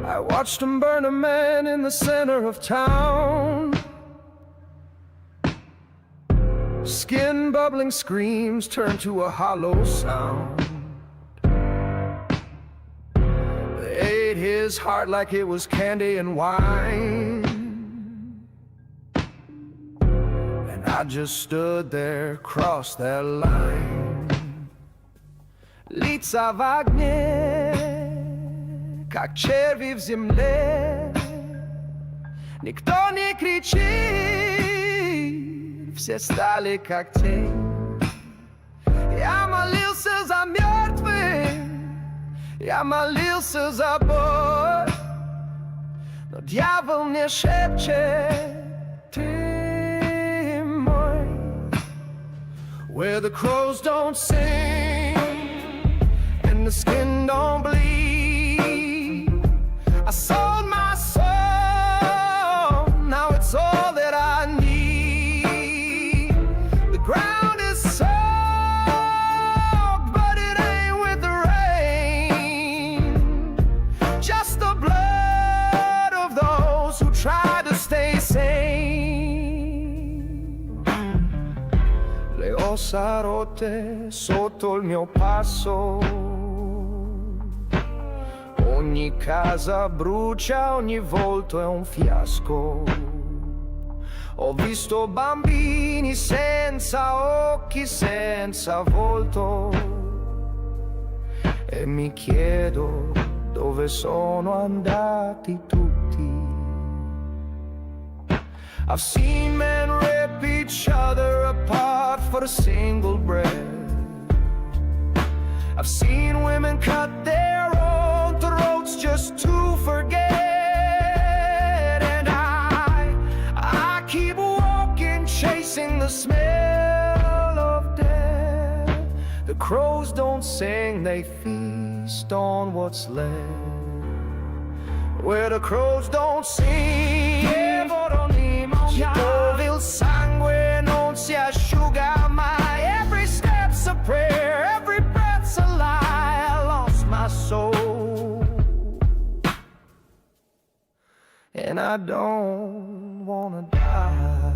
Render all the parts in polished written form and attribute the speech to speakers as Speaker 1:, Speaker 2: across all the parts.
Speaker 1: I watched him burn a man in the center of town. Skin bubbling screams turned to a hollow sound. They ate his heart like it was candy and wine, and I just stood there, crossed that line. Lica w ognie, как черви в земле. Никто не кричит, все стали как тень. Я молился за мертвых, я молился за боль, но дьявол мне шепчет: ты мой. Where the crows don't sing and the skin don't bleed, I sold my soul, now it's all that I need. The ground is soaked, but it ain't with the rain, just the blood of those who try to stay sane. Le ossa rotte sotto il mio passo, ogni casa brucia, ogni volto è un fiasco. Ho visto bambini senza occhi, senza volto, e mi chiedo dove sono andati tutti. I've seen men rip each other apart for a single breath. I've seen women cut their own throats just to forget. And I keep walking, chasing the smell of death. The crows don't sing, they feast on what's left. Where the crows don't sing, ci dove il sangue non si asciuga mai. Every step's a prayer, every breath's a lie. I lost my soul, and I don't wanna die.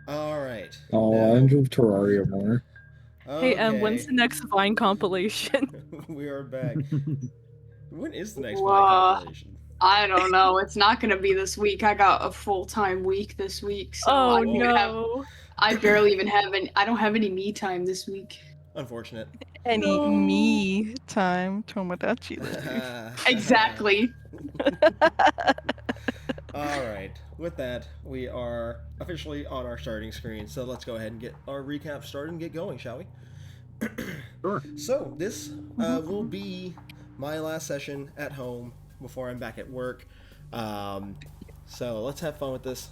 Speaker 2: All right.
Speaker 3: Oh, I enjoy Terraria more.
Speaker 4: Hey,
Speaker 2: Okay.
Speaker 4: when's the next Vine compilation?
Speaker 2: We are back. When is the next Vine
Speaker 5: Well,
Speaker 2: compilation?
Speaker 5: I don't know. It's not gonna be this week. I got a full-time week this week, so
Speaker 4: Oh
Speaker 5: I don't even have.
Speaker 4: no.
Speaker 5: I barely even have any. I don't have any me time this week.
Speaker 2: Unfortunate.
Speaker 6: Any
Speaker 5: No.
Speaker 6: me time Tomodachi this week.
Speaker 5: Exactly.
Speaker 2: All right. With that, we are officially on our starting screen. So let's go ahead and get our recap started and get going, shall we?
Speaker 3: Sure.
Speaker 2: So this will be my last session at home before I'm back at work. So let's have fun with this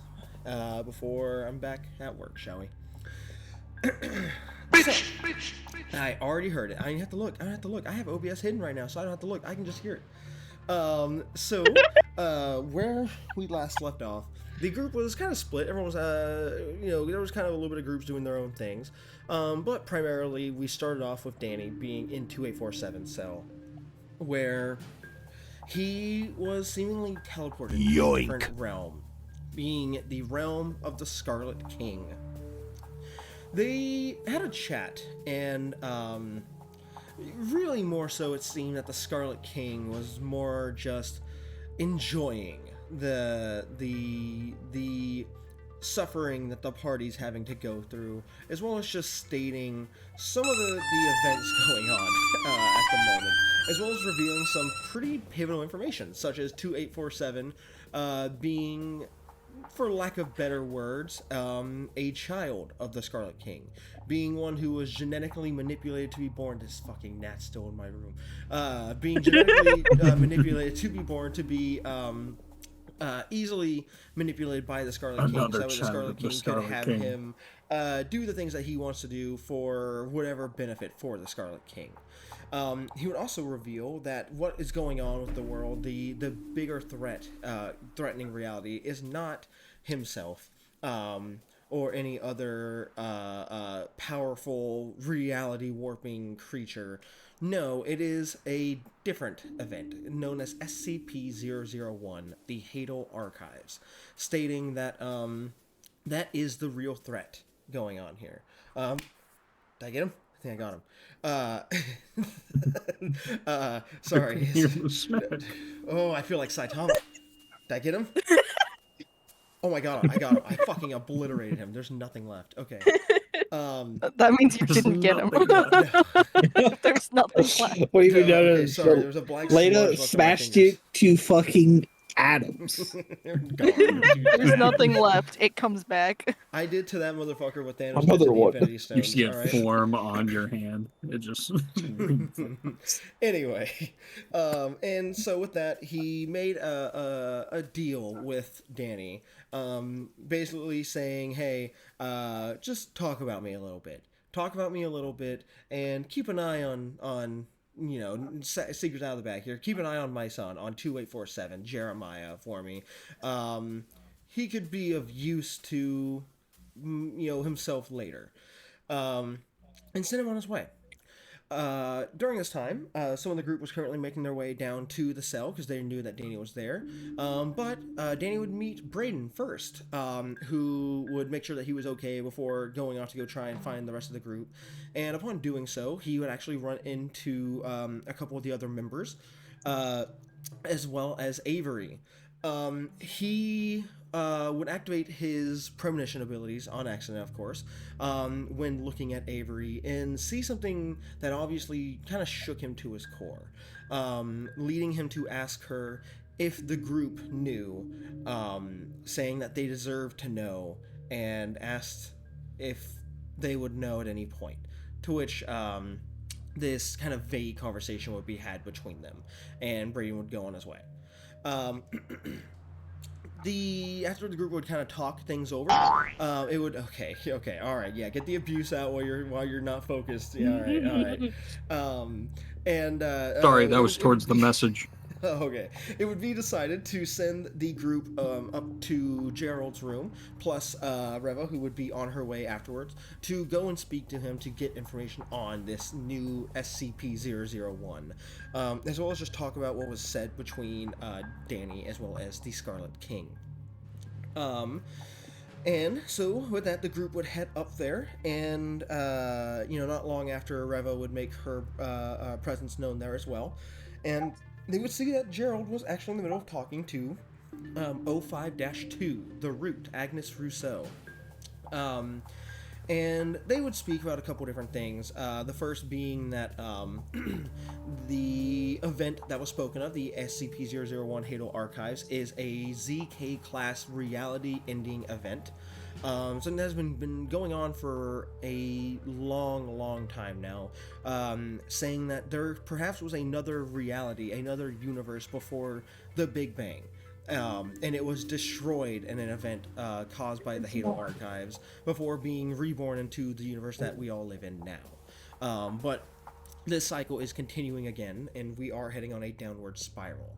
Speaker 2: before I'm back at work, shall we? So, I already heard it. I don't have to look. I don't have to look. I have OBS hidden right now, so I don't have to look. I can just hear it. So, where we last left off, the group was kind of split. Everyone was, there was kind of a little bit of groups doing their own things. But primarily, we started off with Danny being in 2847 cell, where he was seemingly teleported to a different realm, being the realm of the Scarlet King. They had a chat, and really more so it seemed that the Scarlet King was more just enjoying the suffering that the party's having to go through, as well as just stating some of the events going on at the moment, as well as revealing some pretty pivotal information, such as 2847 being, for lack of better words, a child of the Scarlet King, being one who was genetically manipulated to be born. This fucking gnat's still in my room. Being genetically manipulated to be born to be easily manipulated by the Scarlet King, so that way the Scarlet King could have him do the things that he wants to do for whatever benefit for the Scarlet King. He would also reveal that what is going on with the world, the bigger threat, threatening reality, is not himself or any other powerful reality warping creature. No, it is a different event known as SCP-001, the Hadal Archives, stating that that is the real threat going on here. Did I get him? I think I got him. Sorry. Oh, I feel like Saitama. Did I get him? Oh my god, I got him. I fucking obliterated him. There's nothing left. Okay.
Speaker 6: That means you didn't get him. There's nothing left.
Speaker 3: What do you mean?
Speaker 2: Okay, sorry, there was a black smudge
Speaker 3: Leda
Speaker 2: left on my
Speaker 3: smashed
Speaker 2: fingers.
Speaker 3: it to fucking atoms.
Speaker 6: There's nothing left. It comes back.
Speaker 2: I did to that motherfucker what Thanos
Speaker 3: Another
Speaker 2: did to the
Speaker 3: one.
Speaker 2: Infinity
Speaker 7: You
Speaker 2: Stones.
Speaker 7: see it
Speaker 2: alright?
Speaker 7: form on your hand. It just.
Speaker 2: Anyway, and so with that, he made a deal with Danny, basically saying, "Hey, just talk about me a little bit. Talk about me a little bit, and keep an eye on." Secrets out of the back here. Keep an eye on my son, on 2847, Jeremiah, for me. He could be of use to, himself later. And send him on his way. During this time, some of the group was currently making their way down to the cell because they knew that Danny was there. But Danny would meet Brayden first, who would make sure that he was okay before going off to go try and find the rest of the group. And upon doing so, he would actually run into a couple of the other members, as well as Avery. He would activate his premonition abilities on accident, of course, when looking at Avery and see something that obviously kind of shook him to his core, leading him to ask her if the group knew, saying that they deserved to know, and asked if they would know at any point. To which this kind of vague conversation would be had between them, and Brady would go on his way. After the group would kind of talk things over, it would okay, all right, yeah, get the abuse out while you're not focused. Yeah, all right.
Speaker 7: Sorry, that was towards the message.
Speaker 2: Okay. It would be decided to send the group up to Gerald's room, plus Reva, who would be on her way afterwards, to go and speak to him to get information on this new SCP-001, as well as just talk about what was said between Danny as well as the Scarlet King. And so with that, the group would head up there, and not long after, Reva would make her presence known there as well, and they would see that Gerald was actually in the middle of talking to 05-2, the Root, Agnes Rousseau. And they would speak about a couple different things. The first being that the event that was spoken of, the SCP-001 Hadal Archives, is a ZK-class reality-ending event. Something that has been going on for a long time now, saying that there perhaps was another reality, another universe before the Big Bang. And it was destroyed in an event caused by the Hadal Archives before being reborn into the universe that we all live in now. But this cycle is continuing again, and we are heading on a downward spiral.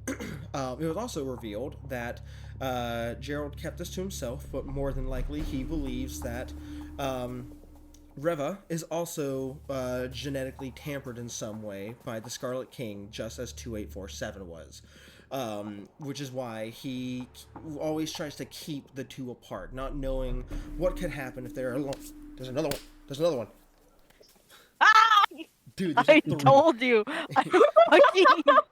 Speaker 2: It was also revealed that Gerald kept this to himself, but more than likely he believes that Reva is also genetically tampered in some way by the Scarlet King, just as 2847 was. Which is why he always tries to keep the two apart, not knowing what could happen if they're alone. There's another one. Dude,
Speaker 6: I told you. I fucking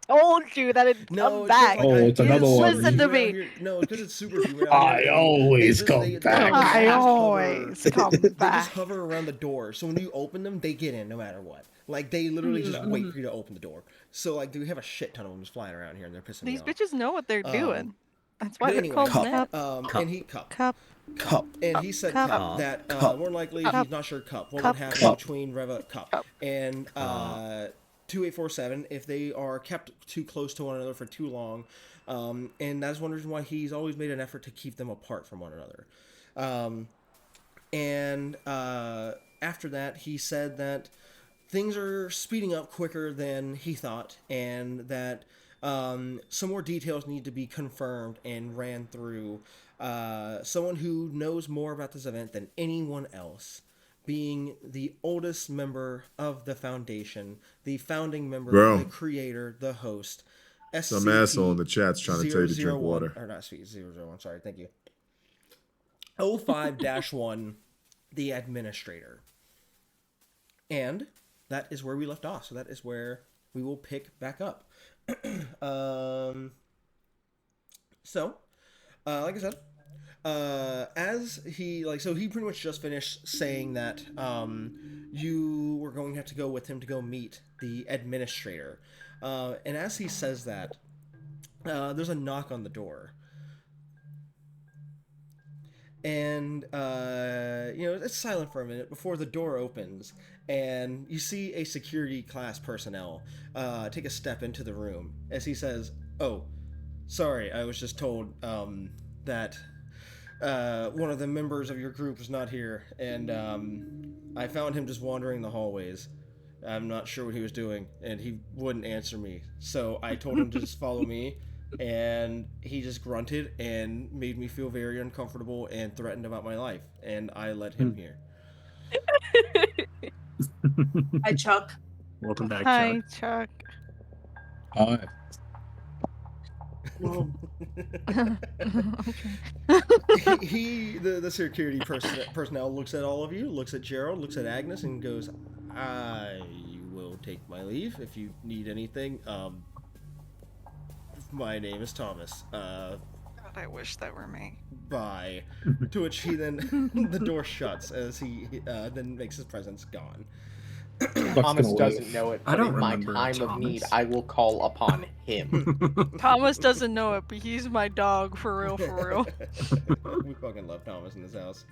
Speaker 6: told you that it'd come back.
Speaker 3: Oh, it's another one.
Speaker 6: Listen to me.
Speaker 2: No, because it's superhuman.
Speaker 3: I always come back.
Speaker 6: I always come
Speaker 2: They just
Speaker 6: back.
Speaker 2: hover around the door, so when you open them, they get in no matter what. Like, they literally just wait for you to open the door. So, like, we have a shit ton of them just flying around here, and they're pissing me
Speaker 6: These
Speaker 2: off.
Speaker 6: bitches know what they're doing. That's why
Speaker 2: But
Speaker 6: they're
Speaker 2: anyway,
Speaker 6: called
Speaker 3: Cup.
Speaker 6: Cup.
Speaker 2: And he Cup.
Speaker 3: Cup.
Speaker 2: And he said
Speaker 6: Cup.
Speaker 2: Cup, that
Speaker 3: Cup.
Speaker 2: more likely
Speaker 6: Cup.
Speaker 2: he's not sure Cup. What
Speaker 6: Cup.
Speaker 2: would happen
Speaker 3: Cup.
Speaker 2: between Reva Cup
Speaker 6: Cup.
Speaker 2: and 2847 if they are kept too close to one another for too long, and that's one reason why he's always made an effort to keep them apart from one another. After that, he said that things are speeding up quicker than he thought, and that some more details need to be confirmed and ran through someone who knows more about this event than anyone else, being the oldest member of the Foundation, the founding member,
Speaker 8: Bro.
Speaker 2: the creator, the host.
Speaker 8: Some asshole in the chat's trying to tell you to drink
Speaker 2: 001
Speaker 8: water.
Speaker 2: Or not sweet, 001, sorry, thank you. 05-1, the administrator. And that is where we left off, so that is where we will pick back up. Like I said, as he he pretty much just finished saying that you were going to have to go with him to go meet the administrator, and as he says that, there's a knock on the door, and it's silent for a minute before the door opens, and you see a security class personnel take a step into the room as he says, "Oh, sorry, I was just told that one of the members of your group is not here, and I found him just wandering the hallways. I'm not sure what he was doing, and he wouldn't answer me, so I told him to just follow me, and he just grunted and made me feel very uncomfortable and threatened about my life, and I let him here."
Speaker 5: Hi, Chuck.
Speaker 7: Welcome back,
Speaker 6: Hi,
Speaker 7: Chuck.
Speaker 6: Chuck.
Speaker 3: Hi.
Speaker 2: The security personnel looks at all of you, looks at Gerald, looks at Agnes, and goes, "I will take my leave if you need anything. My name is Thomas.
Speaker 6: I wish that were me.
Speaker 2: Bye. To which he then the door shuts as he then makes his presence gone.
Speaker 9: Thomas
Speaker 3: gonna
Speaker 9: doesn't
Speaker 3: live.
Speaker 9: know it,
Speaker 7: I
Speaker 9: but
Speaker 7: don't
Speaker 9: in my
Speaker 7: remember
Speaker 9: time of need,
Speaker 7: Thomas.
Speaker 9: I will call upon him.
Speaker 6: Thomas doesn't know it, but he's my dog for real, for real.
Speaker 2: We fucking love Thomas in this house.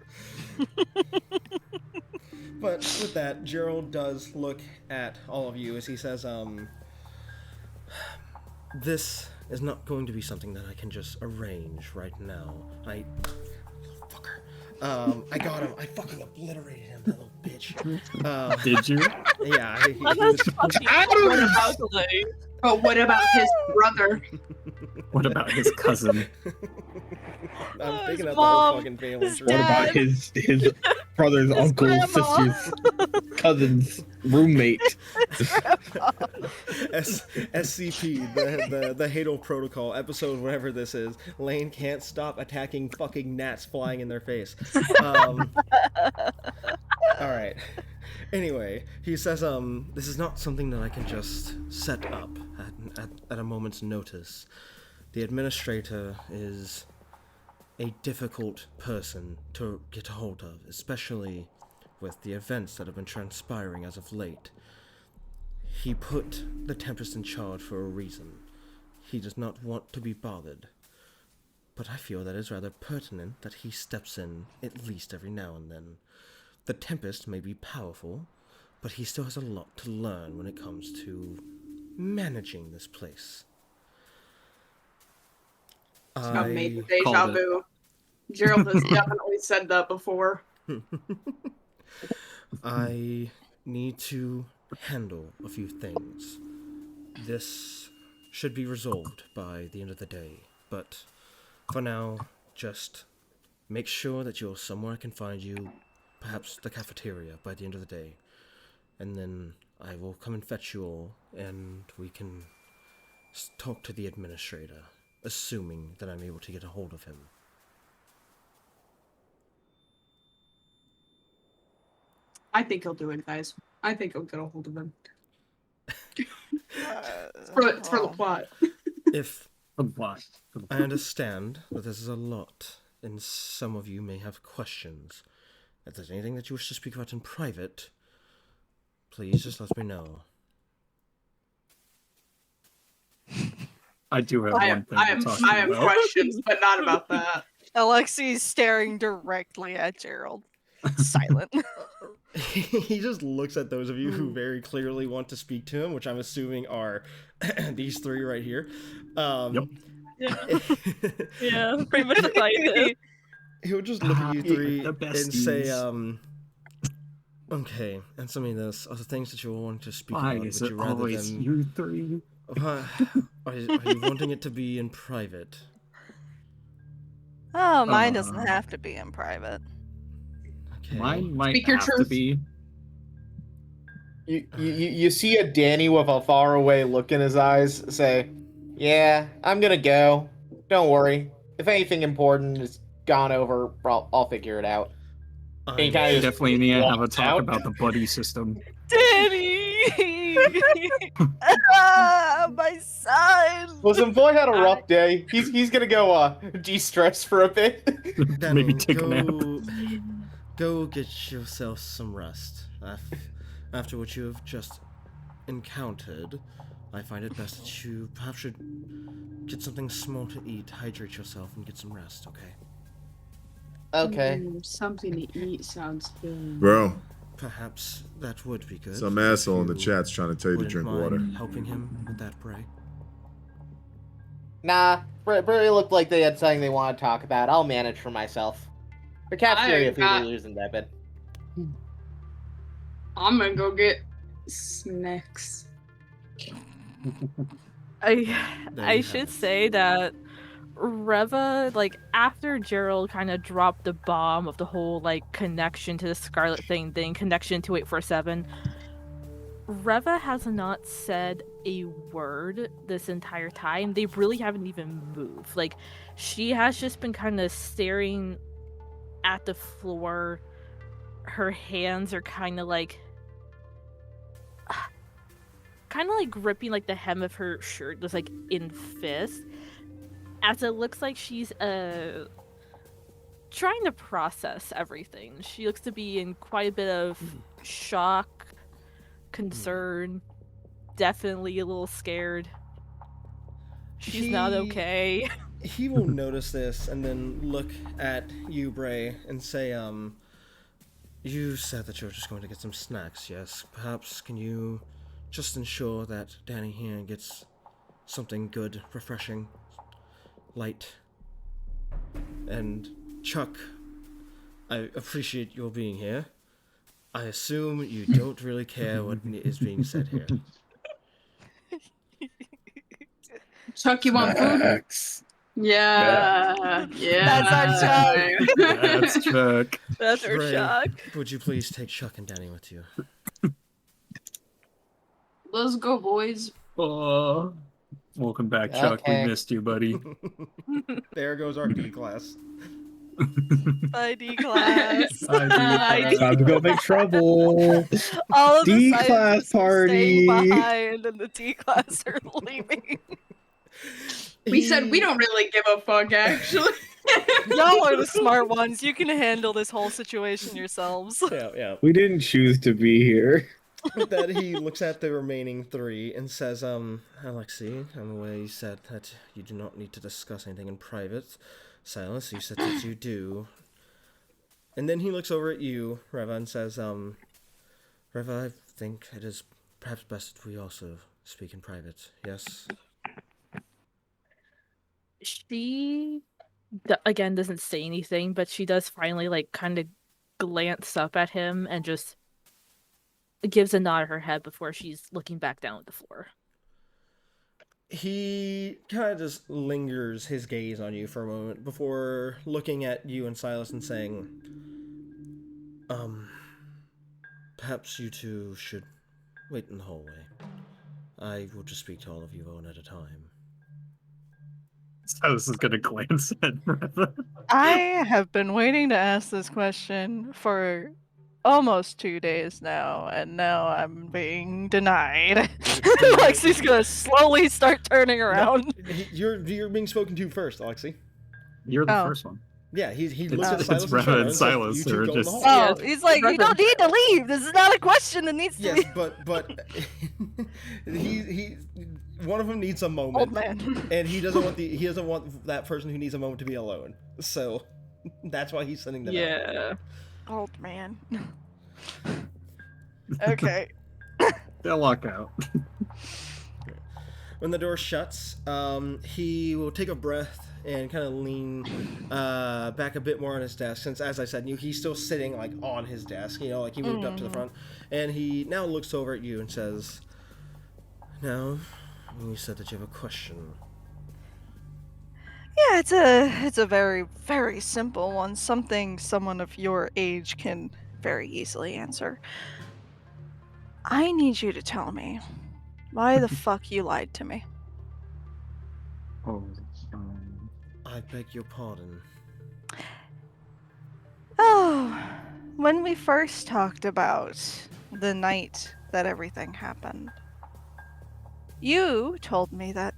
Speaker 2: But with that, Gerald does look at all of you as he says, this is not going to be something that I can just arrange right now. Fucker. I got him. I fucking obliterated him, that little bitch.
Speaker 7: Did you?
Speaker 2: Yeah.
Speaker 5: But what about his brother?
Speaker 7: What about his cousin?
Speaker 2: I'm thinking of the
Speaker 6: his
Speaker 2: whole
Speaker 6: mom,
Speaker 2: fucking family
Speaker 6: his
Speaker 2: tree.
Speaker 3: What about
Speaker 6: Dad.
Speaker 3: his brothers, uncles,
Speaker 6: grandma.
Speaker 3: sisters, cousins, roommate?
Speaker 2: SCP, the Hadal Protocol, episode whatever this is. Lane can't stop attacking fucking gnats flying in their face. Alright. Anyway, he says, this is not something that I can just set up at a moment's notice. The administrator is a difficult person to get a hold of, especially with the events that have been transpiring as of late. He put the Tempest in charge for a reason. He does not want to be bothered. But I feel that it's rather pertinent that he steps in at least every now and then. The Tempest may be powerful, but he still has a lot to learn when it comes to managing this place.
Speaker 5: I've made the
Speaker 7: called
Speaker 5: deja
Speaker 7: it.
Speaker 5: vu. Gerald has definitely said that before.
Speaker 2: I need to handle a few things. This should be resolved by the end of the day, but for now, just make sure that you're somewhere I can find you, perhaps the cafeteria by the end of the day, and then I will come and fetch you all, and we can talk to the administrator, assuming that I'm able to get a hold of him.
Speaker 5: I think he'll do it, guys. I think he'll get a hold of him.
Speaker 6: Uh,
Speaker 5: It's for the
Speaker 6: well,
Speaker 5: plot.
Speaker 2: If
Speaker 7: What?
Speaker 2: I understand that this is a lot, and some of you may have questions. If there's anything that you wish to speak about in private, please just let me know.
Speaker 7: I do have
Speaker 5: I
Speaker 7: one
Speaker 5: have,
Speaker 7: thing
Speaker 5: I
Speaker 7: to
Speaker 5: have,
Speaker 7: talk
Speaker 5: I have
Speaker 7: about.
Speaker 5: questions, but not about that.
Speaker 6: Alexi's staring directly at Gerald. Silent.
Speaker 2: He just looks at those of you who very clearly want to speak to him, which I'm assuming are these three right here.
Speaker 7: Yep.
Speaker 4: Yeah, pretty much excited.
Speaker 2: He'll just look at you three
Speaker 7: the
Speaker 2: and say,
Speaker 7: besties.
Speaker 2: okay, answer me this. Are the things that you're wanting to speak
Speaker 7: Why
Speaker 2: about,
Speaker 7: is
Speaker 2: would
Speaker 7: it
Speaker 2: you rather
Speaker 7: always
Speaker 2: them...
Speaker 7: you three?
Speaker 2: Are you wanting it to be in private?
Speaker 6: Oh, mine doesn't have to be in private.
Speaker 2: Okay.
Speaker 7: Mine might
Speaker 5: Speak your
Speaker 7: have to
Speaker 5: truth.
Speaker 7: be.
Speaker 9: You see a Danny with a faraway look in his eyes say, "Yeah, I'm gonna go. Don't worry. If anything important is gone over, I'll figure it out." And he kinda
Speaker 7: We
Speaker 9: just
Speaker 7: definitely need to have a
Speaker 9: walks
Speaker 7: talk
Speaker 9: out.
Speaker 7: about the buddy system.
Speaker 6: Danny! Ah, my son!
Speaker 9: Listen, boy had a rough day. He's gonna go de-stress for a bit.
Speaker 2: Danny,
Speaker 7: Maybe take a nap.
Speaker 2: Go get yourself some rest. After what you have just encountered, I find it best that you perhaps should get something small to eat, hydrate yourself, and get some rest, okay?
Speaker 9: Okay.
Speaker 5: Something to eat sounds good.
Speaker 8: Bro,
Speaker 2: Perhaps that would be good.
Speaker 8: some asshole in the
Speaker 2: If you
Speaker 8: chat's trying to tell you to
Speaker 2: wouldn't
Speaker 8: drink
Speaker 2: mind
Speaker 8: water.
Speaker 2: helping him with that, Bray.
Speaker 9: Nah, Bray looked like they had something they want to talk about. I'll manage for myself. The cafeteria food
Speaker 5: got-
Speaker 9: isn't that bad.
Speaker 5: I'm gonna go get snacks.
Speaker 2: There you
Speaker 4: I
Speaker 2: have
Speaker 4: should
Speaker 2: it.
Speaker 4: say that Reva, like, after Gerald kind of dropped the bomb of the whole, like, connection to the Scarlet thing, then connection to 847, Reva has not said a word this entire time. They really haven't even moved. Like, she has just been kind of staring at the floor. Her hands are kind of like gripping like the hem of her shirt, just like in fist. as it looks like she's trying to process everything. She looks to be in quite a bit of shock, concern, definitely a little scared. She's not okay.
Speaker 2: He will notice this and then look at you, Bray, and say, you said that you were just going to get some snacks, yes? Perhaps can you just ensure that Danny here gets something good, refreshing, light? And Chuck, I appreciate your being here. I assume you don't really care what is being said here.
Speaker 5: Chuck, you want food?
Speaker 3: Snacks.
Speaker 5: Yeah. Yeah.
Speaker 6: That's our Chuck.
Speaker 7: That's Chuck.
Speaker 4: That's her
Speaker 2: Bray,
Speaker 4: shock.
Speaker 2: would you please take Chuck and Danny with you?
Speaker 5: Let's go, boys.
Speaker 7: Oh, welcome back, Chuck.
Speaker 9: Okay.
Speaker 7: We missed you, buddy.
Speaker 2: There goes our D class.
Speaker 6: ID class.
Speaker 7: ID
Speaker 3: Time to go make trouble.
Speaker 6: All of the
Speaker 3: D
Speaker 6: scientists
Speaker 3: class
Speaker 6: are
Speaker 3: party.
Speaker 6: staying behind, and the D class are leaving.
Speaker 5: We said we don't really give a fuck, actually.
Speaker 6: Y'all are the smart ones. You can handle this whole situation yourselves.
Speaker 2: Yeah.
Speaker 3: We didn't choose to be here.
Speaker 2: With that, he looks at the remaining three and says, Alexei, I'm aware you said that you do not need to discuss anything in private. Silas, you said that you do. And then he looks over at you, Reva, and says, Reva, I think it is perhaps best if we also speak in private, yes?
Speaker 4: She, again, doesn't say anything, but she does finally, like, kind of glance up at him and just gives a nod of her head before she's looking back down at the floor.
Speaker 2: He kind of just lingers his gaze on you for a moment before looking at you and Silas and saying, perhaps you two should wait in the hallway. I will just speak to all of you one at a time.
Speaker 7: Silas is gonna glance at Reva.
Speaker 6: I have been waiting to ask this question for almost 2 days now, and now I'm being denied. Lexi's gonna slowly start turning around.
Speaker 2: You're being spoken to first, Alexei.
Speaker 7: You're the
Speaker 6: Oh.
Speaker 7: first one.
Speaker 2: Yeah, he looks
Speaker 7: It's
Speaker 2: at Silas
Speaker 7: Reva
Speaker 2: Shadow
Speaker 7: and
Speaker 2: says,
Speaker 7: Silas
Speaker 2: "You
Speaker 7: who
Speaker 2: two
Speaker 7: are
Speaker 2: go in the
Speaker 7: just-
Speaker 2: hall."
Speaker 6: Oh, he's like, you don't need to leave. This is not a question that needs to
Speaker 2: Yes,
Speaker 6: be.
Speaker 2: but he one of them needs a moment,
Speaker 6: Old man.
Speaker 2: and he doesn't want that person who needs a moment to be alone. So that's why he's sending them out.
Speaker 4: Yeah.
Speaker 6: Old man. Okay.
Speaker 7: They'll lock out.
Speaker 2: When the door shuts, he will take a breath and kind of lean back a bit more on his desk, since, as I said, he's still sitting like on his desk, like he moved up to the front, and he now looks over at you and says, "Now, you said that you have a question."
Speaker 6: Yeah, it's a very, very simple one. Something someone of your age can very easily answer. I need you to tell me why the fuck you lied to me.
Speaker 7: Oh,
Speaker 2: I beg your pardon.
Speaker 6: Oh, when we first talked about the night that everything happened, you told me that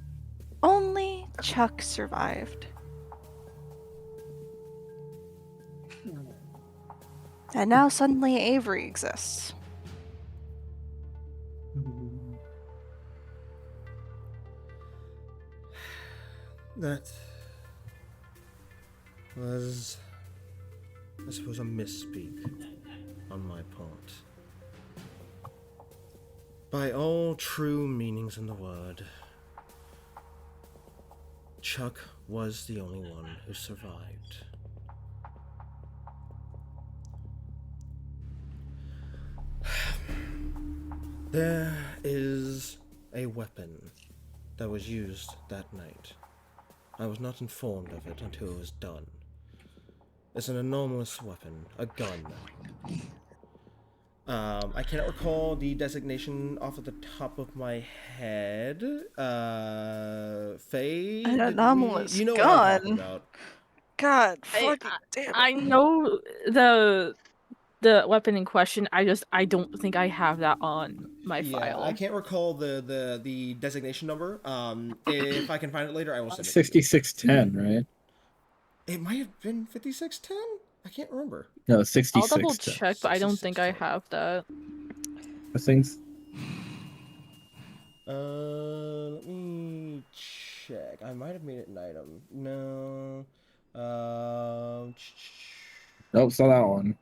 Speaker 6: only Chuck survived. And now suddenly Avery exists.
Speaker 2: That was, I suppose, a misspeak on my part. By all true meanings in the word, Chuck was the only one who survived. There is a weapon that was used that night. I was not informed of it until it was done. It's an enormous weapon, a gun. I cannot recall the designation off of the top of my head. Faye?
Speaker 6: An
Speaker 2: did we-
Speaker 6: anomalous
Speaker 2: you know what I'm talking
Speaker 6: gun?
Speaker 2: about.
Speaker 6: God, fucking damn it.
Speaker 4: I know the weapon in question. I don't think I have that on my file.
Speaker 2: I can't recall the designation number. If I can find it later, I will send it to you.
Speaker 3: 6610, right?
Speaker 2: It might have been 5610. I can't remember.
Speaker 3: No,
Speaker 4: I'll
Speaker 3: 6610.
Speaker 4: double check, but I don't think I have that.
Speaker 3: I think
Speaker 2: Let me check. I might have made it an item. No.
Speaker 3: nope, saw that one.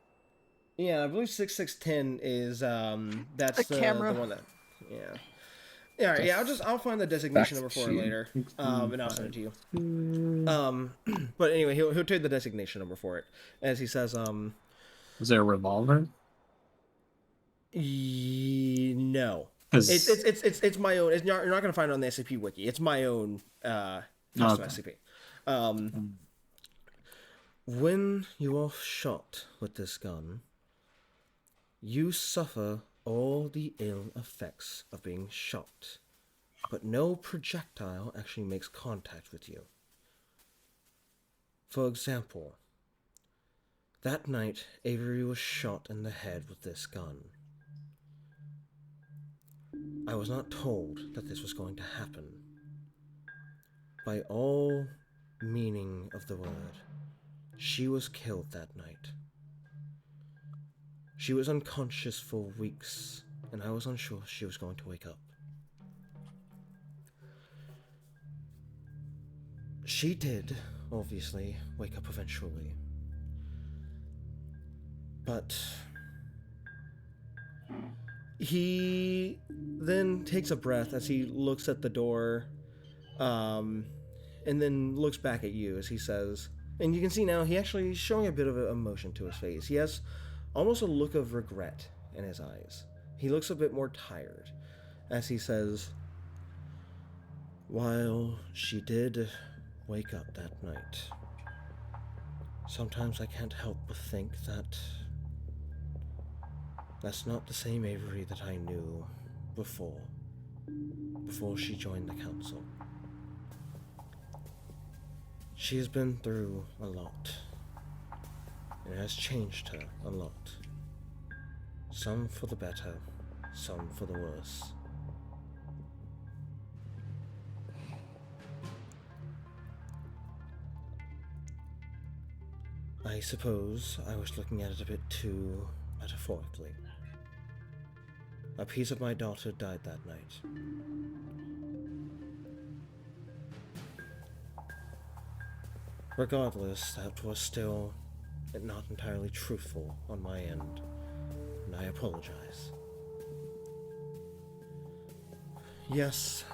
Speaker 2: Yeah, I believe 6610 is that's
Speaker 6: A camera.
Speaker 2: the one that yeah. Yeah, all right, yeah, I'll find the designation number for it later. And I'll send it to you. But anyway, he'll tell you the designation number for it. As he says,
Speaker 7: Was there a revolver?
Speaker 2: No.
Speaker 7: 'Cause-
Speaker 2: It's my own. You're not gonna find it on the SCP wiki. It's my own custom SCP. When you are shot with this gun, you suffer all the ill effects of being shot, but no projectile actually makes contact with you. For example, that night Avery was shot in the head with this gun. I was not told that this was going to happen. By all meaning of the word, she was killed that night. She was unconscious for weeks, and I was unsure she was going to wake up. She did, obviously, wake up eventually. But he then takes a breath as he looks at the door, and then looks back at you as he says, and you can see now he actually is showing a bit of emotion to his face. He has almost a look of regret in his eyes. He looks a bit more tired as he says, while she did wake up that night, sometimes I can't help but think that that's not the same Avery that I knew before she joined the council. She has been through a lot. It has changed her a lot. Some for the better, some for the worse. I suppose I was looking at it a bit too metaphorically. A piece of my daughter died that night. Regardless, that was still not entirely truthful on my end, and I apologize. Yes,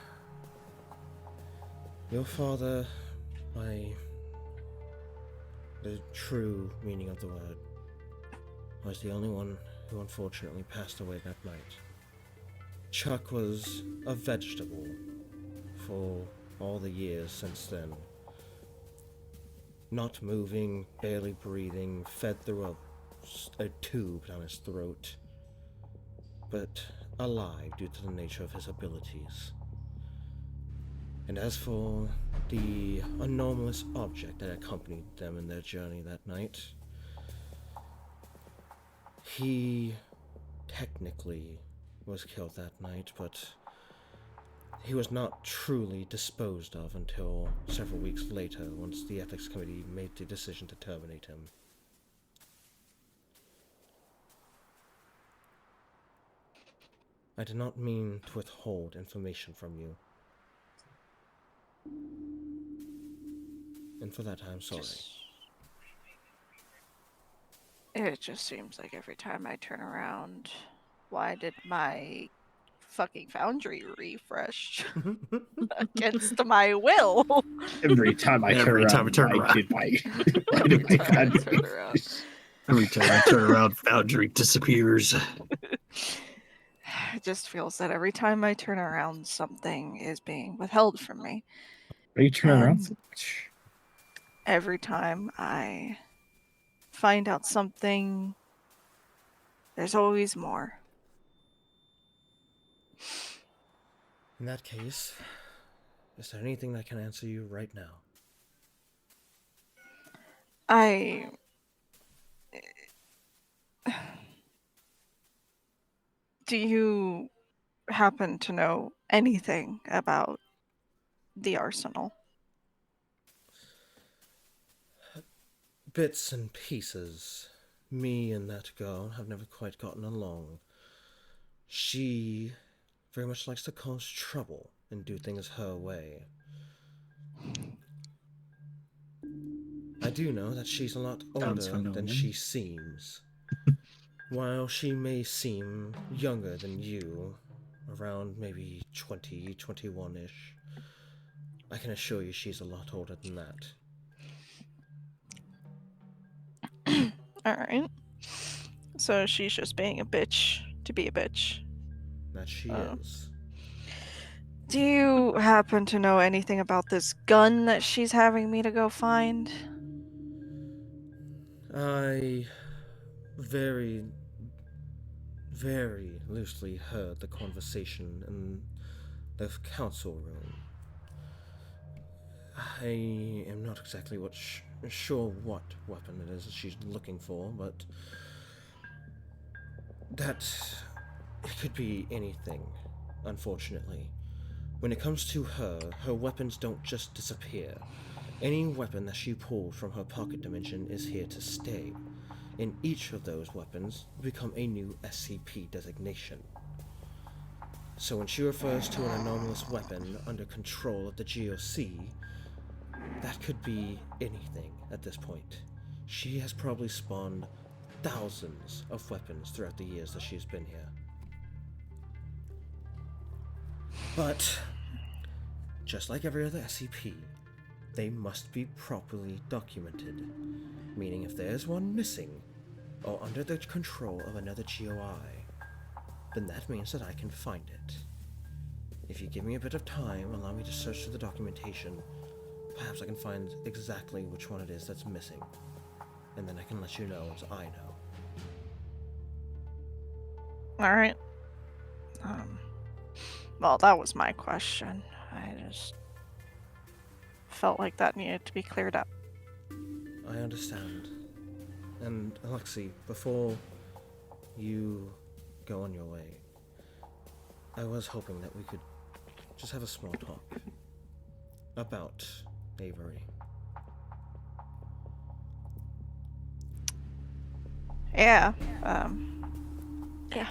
Speaker 2: your father, by the true meaning of the word, was the only one who unfortunately passed away that night. Chuck was a vegetable for all the years since then. Not moving, barely breathing, fed through a tube down his throat, but alive due to the nature of his abilities. And as for the anomalous object that accompanied them in their journey that night, he technically was killed that night, but he was not truly disposed of until several weeks later, once the ethics committee made the decision to terminate him. I did not mean to withhold information from you. And for that, I'm sorry.
Speaker 6: It just seems like every time I turn around, why did my fucking foundry refresh against my will?
Speaker 3: Every time I turn around, why did my
Speaker 6: Turn around.
Speaker 7: Every time I turn around, Foundry disappears.
Speaker 6: It just feels that every time I turn around, something is being withheld from me.
Speaker 3: Why you turn around
Speaker 6: And
Speaker 3: so much?
Speaker 6: every time I find out something, there's always more.
Speaker 2: In that case, is there anything that can answer you right now?
Speaker 6: Do you happen to know anything about the arsenal?
Speaker 2: Bits and pieces. Me and that girl have never quite gotten along. She very much likes to cause trouble and do things her way. I do know that she's a lot
Speaker 3: Sounds
Speaker 2: older than
Speaker 3: familiar.
Speaker 2: she seems. While she may seem younger than you, around maybe 20, 21-ish, I can assure you she's a lot older than that.
Speaker 6: Alright. So she's just being a bitch to be a bitch.
Speaker 2: That she
Speaker 6: Oh.
Speaker 2: is.
Speaker 6: Do you happen to know anything about this gun that she's having me to go find?
Speaker 2: I very, very loosely heard the conversation in the council room. I am not exactly sure what weapon it is that she's looking for, but that it could be anything, unfortunately. When it comes to her weapons don't just disappear. Any weapon that she pulled from her pocket dimension is here to stay. And each of those weapons become a new SCP designation. So when she refers to an anomalous weapon under control of the GOC, that could be anything at this point. She has probably spawned thousands of weapons throughout the years that she's been here. But, just like every other SCP, they must be properly documented. Meaning if there's one missing, or under the control of another GOI, then that means that I can find it. If you give me a bit of time, allow me to search through the documentation, perhaps I can find exactly which one it is that's missing, and then I can let you know as I know.
Speaker 6: Alright. Well, that was my question. I just felt like that needed to be cleared up.
Speaker 2: I understand. And Alexei, before you go on your way, I was hoping that we could just have a small talk about Avery.
Speaker 6: Yeah. Yeah.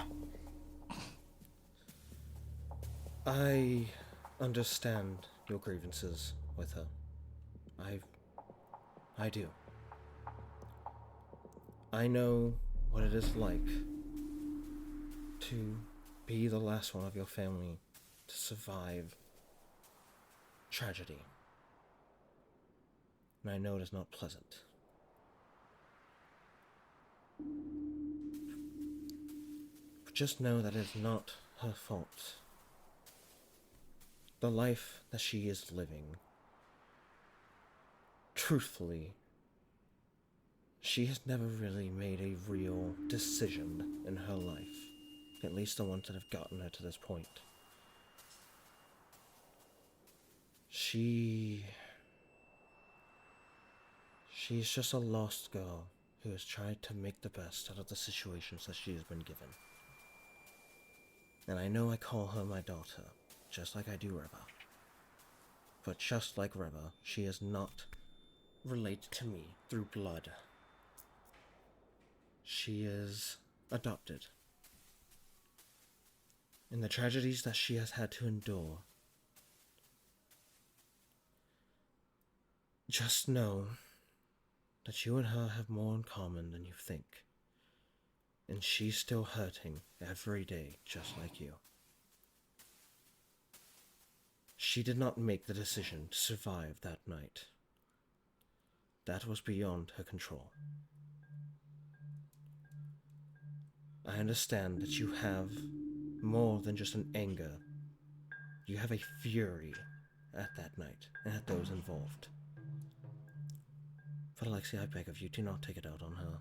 Speaker 2: I understand your grievances with her. I do. I know what it is like to be the last one of your family to survive tragedy. And I know it is not pleasant. But just know that it is not her fault. The life that she is living, truthfully, she has never really made a real decision in her life. At least the ones that have gotten her to this point. She's just a lost girl who has tried to make the best out of the situations that she has been given. And I know I call her my daughter, just like I do Reva. But just like Reva, she is not related to me through blood. She is adopted. And the tragedies that she has had to endure, just know that you and her have more in common than you think. And she's still hurting every day, just like you. She did not make the decision to survive that night. That was beyond her control. I understand that you have more than just an anger. You have a fury at that night and at those involved. But Alexei, I beg of you, do not take it out on her.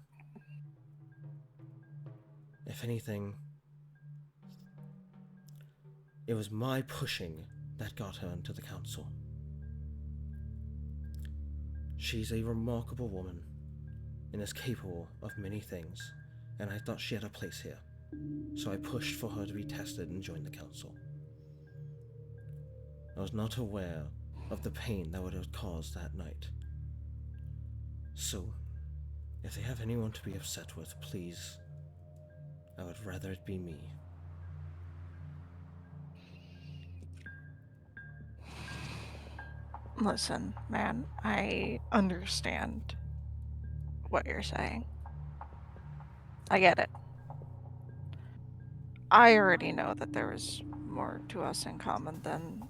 Speaker 2: If anything, it was my pushing that got her into the council. She's a remarkable woman and is capable of many things, and I thought she had a place here. so I pushed for her to be tested and join the council. I was not aware of the pain that would have caused that night. So, if they have anyone to be upset with, please, I would rather it be me.
Speaker 6: Listen, man, I understand what you're saying. I get it. I already know that there is more to us in common than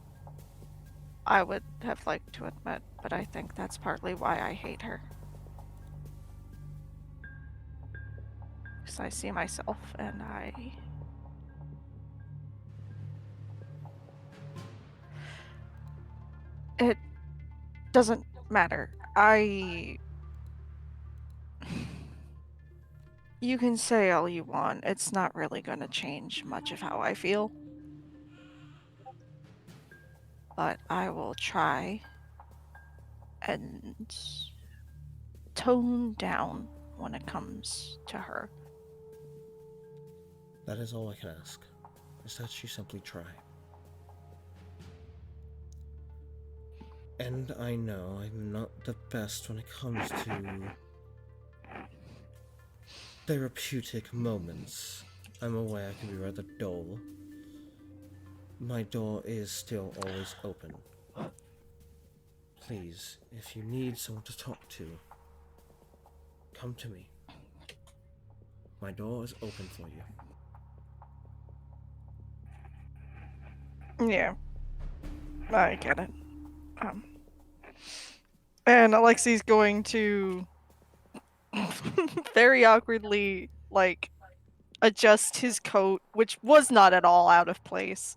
Speaker 6: I would have liked to admit, but I think that's partly why I hate her. Because I see myself and it doesn't matter. You can say all you want. It's not really going to change much of how I feel. But I will try and tone down when it comes to her.
Speaker 2: That is all I can ask, is that you simply try. And I know I'm not the best when it comes to therapeutic moments. I'm aware I can be rather dull. My door is still always open. Please, if you need someone to talk to, come to me. My door is open for you.
Speaker 6: Yeah, I get it. And Alexi's going to very awkwardly, like, adjust his coat, which was not at all out of place,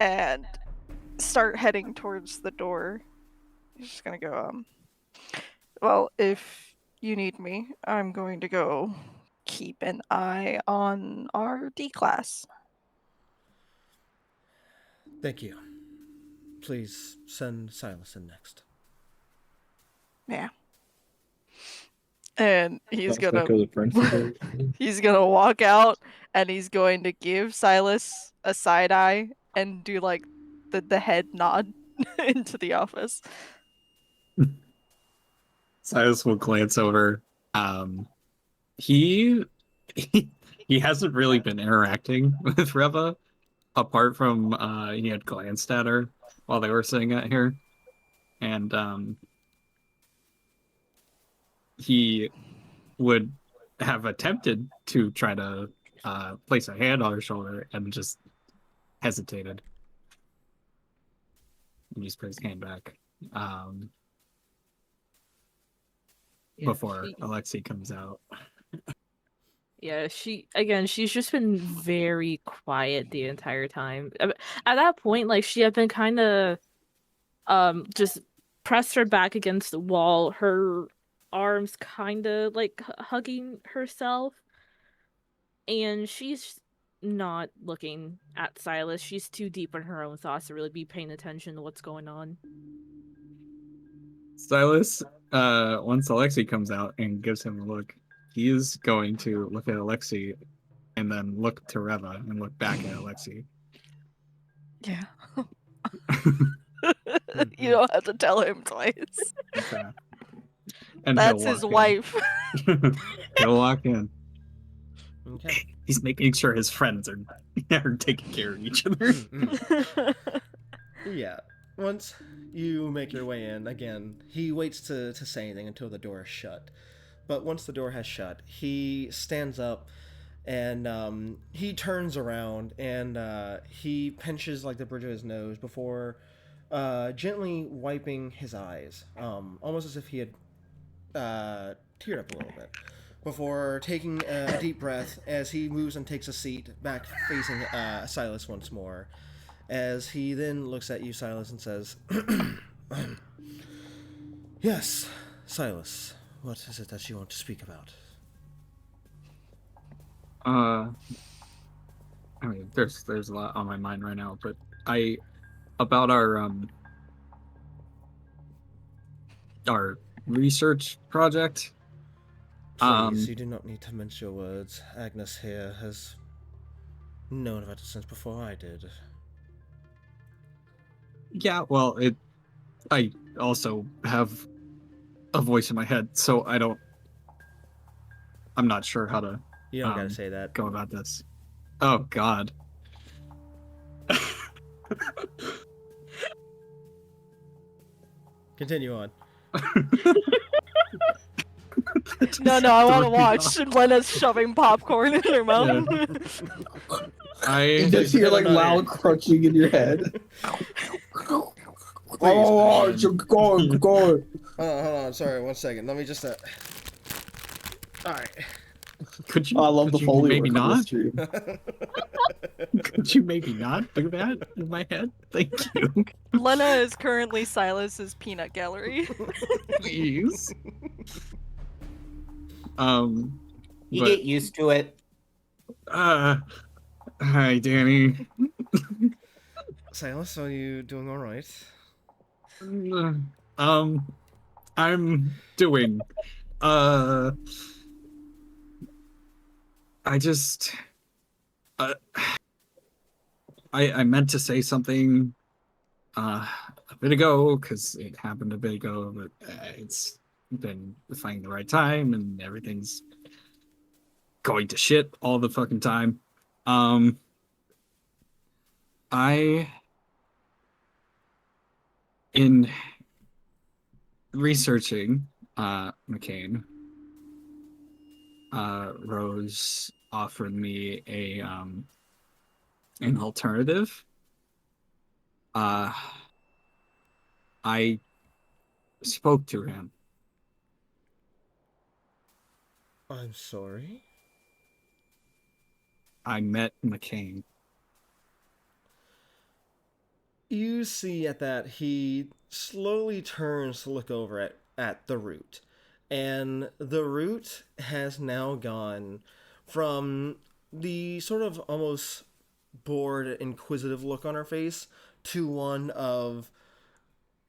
Speaker 6: and start heading towards the door. He's just gonna go, well, if you need me, I'm going to go keep an eye on our D class.
Speaker 2: Thank you. Please send Silas in next.
Speaker 6: Yeah. And he's
Speaker 3: Sounds
Speaker 6: gonna
Speaker 3: like a principal.
Speaker 6: he's gonna walk out and he's going to give Silas a side eye and do like the head nod into the office.
Speaker 7: Silas will glance over. He hasn't really been interacting with Reva, apart from he had glanced at her while they were sitting out here, and he would have attempted to try to place a hand on her shoulder and just hesitated. And just put his hand back before Alexei comes out.
Speaker 4: Yeah, she's just been very quiet the entire time. At that point, like, she had been kind of just pressed her back against the wall, her arms kind of like hugging herself, and she's not looking at Silas. She's too deep in her own thoughts to really be paying attention to what's going on.
Speaker 7: Silas, once Alexei comes out and gives him a look, he is going to look at Alexei and then look to Reva and look back at Alexei.
Speaker 6: Yeah. You don't have to tell him twice.
Speaker 7: Okay. And
Speaker 6: that's his wife.
Speaker 7: He'll walk in.
Speaker 2: Okay.
Speaker 7: He's making sure his friends are taking care of each other.
Speaker 2: Yeah. Once you make your way in, again, he waits to say anything until the door is shut. But once the door has shut, he stands up and he turns around and he pinches like the bridge of his nose before gently wiping his eyes, almost as if he had teared up a little bit, before taking a deep breath as he moves and takes a seat back facing Silas once more, as he then looks at you, Silas, and says, "Yes, Silas, what is it that you want to speak about?"
Speaker 7: I mean, there's a lot on my mind right now, but about our research project.
Speaker 2: Please, you do not need to mince your words. Agnes here has known about it since before I did.
Speaker 7: Yeah, well, I also have a voice in my head, so I'm not sure how to
Speaker 2: You don't gotta say that.
Speaker 7: go about this. Oh God.
Speaker 2: Continue on.
Speaker 6: No, I want to watch Lena's shoving popcorn in her mouth.
Speaker 7: I
Speaker 3: just hear like loud crunching in your head. Oh, go.
Speaker 2: Hold on, sorry, 1 second. Let me just, Alright.
Speaker 7: Could you?
Speaker 3: I love the
Speaker 7: you
Speaker 3: Foley
Speaker 7: maybe
Speaker 3: work on
Speaker 7: not.
Speaker 3: this stream.
Speaker 7: Could you maybe not do that in my head? Thank you.
Speaker 6: Lena is currently Silas's peanut gallery.
Speaker 7: Please.
Speaker 9: You
Speaker 7: but,
Speaker 9: get used to it.
Speaker 7: Hi, Danny.
Speaker 2: Silas, are you doing alright?
Speaker 7: I'm doing. I just. I meant to say something a bit ago because it happened a bit ago, but it's been finding the right time and everything's going to shit all the fucking time. In researching McCain, Rose offered me an alternative. I spoke to him.
Speaker 2: I'm sorry?
Speaker 7: I met McCain.
Speaker 2: You see at that he slowly turns to look over at the root. And the root has now gone from the sort of almost bored, inquisitive look on her face to one of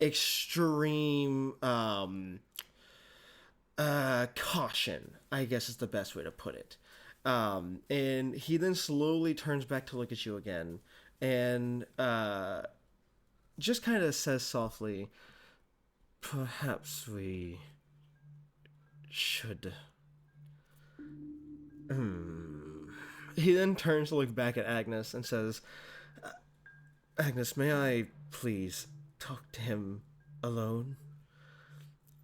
Speaker 2: extreme caution, I guess is the best way to put it. And he then slowly turns back to look at you again and just kind of says softly, perhaps we should. He then turns to look back at Agnes and says, Agnes, may I please talk to him alone?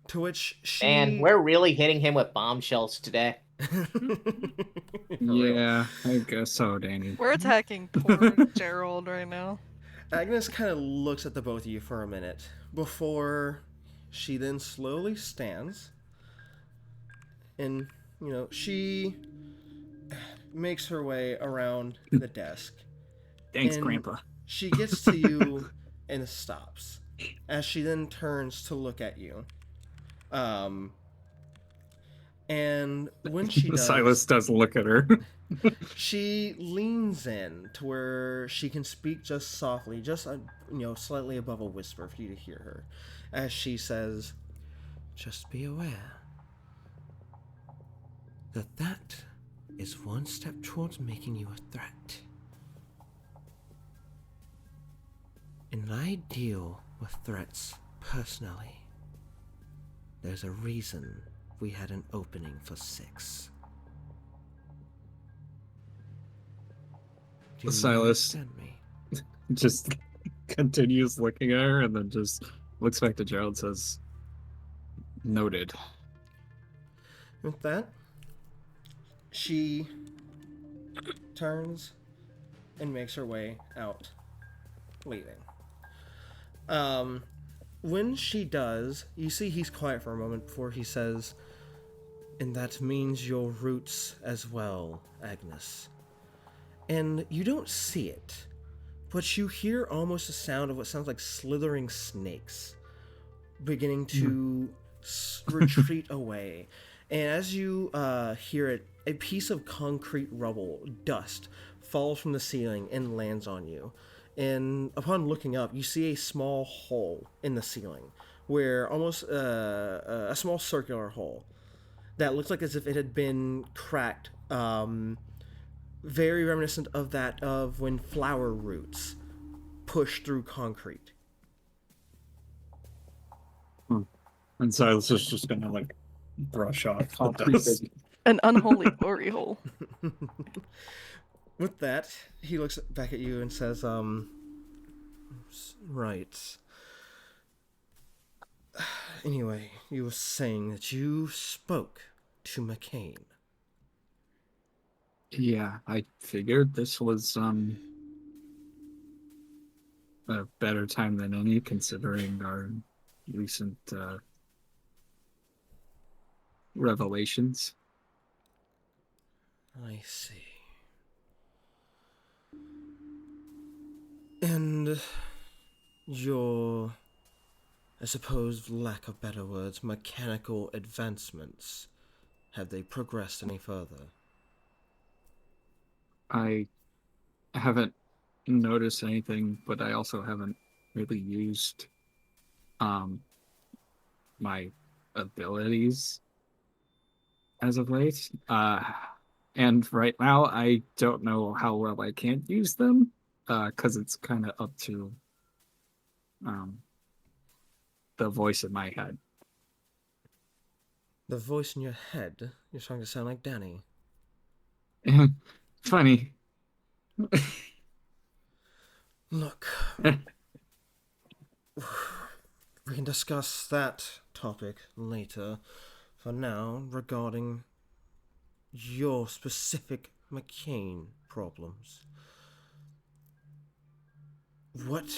Speaker 2: To which she...
Speaker 9: Man, we're really hitting him with bombshells today.
Speaker 7: Yeah, I guess so, Danny.
Speaker 6: We're attacking poor Gerald right now.
Speaker 2: Agnes kind of looks at the both of you for a minute before she then slowly stands and, she makes her way around the desk.
Speaker 7: Thanks,
Speaker 2: and
Speaker 7: Grandpa.
Speaker 2: She gets to you and stops as she then turns to look at you. And when she does...
Speaker 7: Silas does look at her.
Speaker 2: She leans in to where she can speak just softly, just slightly above a whisper for you to hear her, as she says, "Just be aware that is one step towards making you a threat. And I deal with threats personally. There's a reason we had an opening for 6. Do you
Speaker 7: Silas
Speaker 2: understand me?
Speaker 7: just continues looking at her and then just looks back to Gerald and says, noted.
Speaker 2: With that, she turns and makes her way out, leaving. When she does, you see he's quiet for a moment before he says, and that means your roots as well, Agnes. And you don't see it, but you hear almost a sound of what sounds like slithering snakes beginning to retreat away. And as you hear it, a piece of concrete rubble, dust, falls from the ceiling and lands on you. And upon looking up, you see a small hole in the ceiling, where almost a small circular hole that looks like as if it had been cracked. Very reminiscent of that of when flower roots push through concrete.
Speaker 7: And Silas is just gonna like brush off the dust.
Speaker 6: An unholy glory hole.
Speaker 2: With that, he looks back at you and says, right. Anyway, you were saying that you spoke to McCain.
Speaker 7: Yeah, I figured this was a better time than any, considering our recent revelations.
Speaker 2: I see. And your, I suppose, lack of better words, mechanical advancements, have they progressed any further?
Speaker 7: I haven't noticed anything, but I also haven't really used my abilities as of late. And right now I don't know how well I can use them, because it's kind of up to the voice in my head.
Speaker 2: The voice in your head? You're starting to sound like Danny.
Speaker 7: Funny.
Speaker 2: Look, we can discuss that topic later. For now, regarding your specific McCain problems, what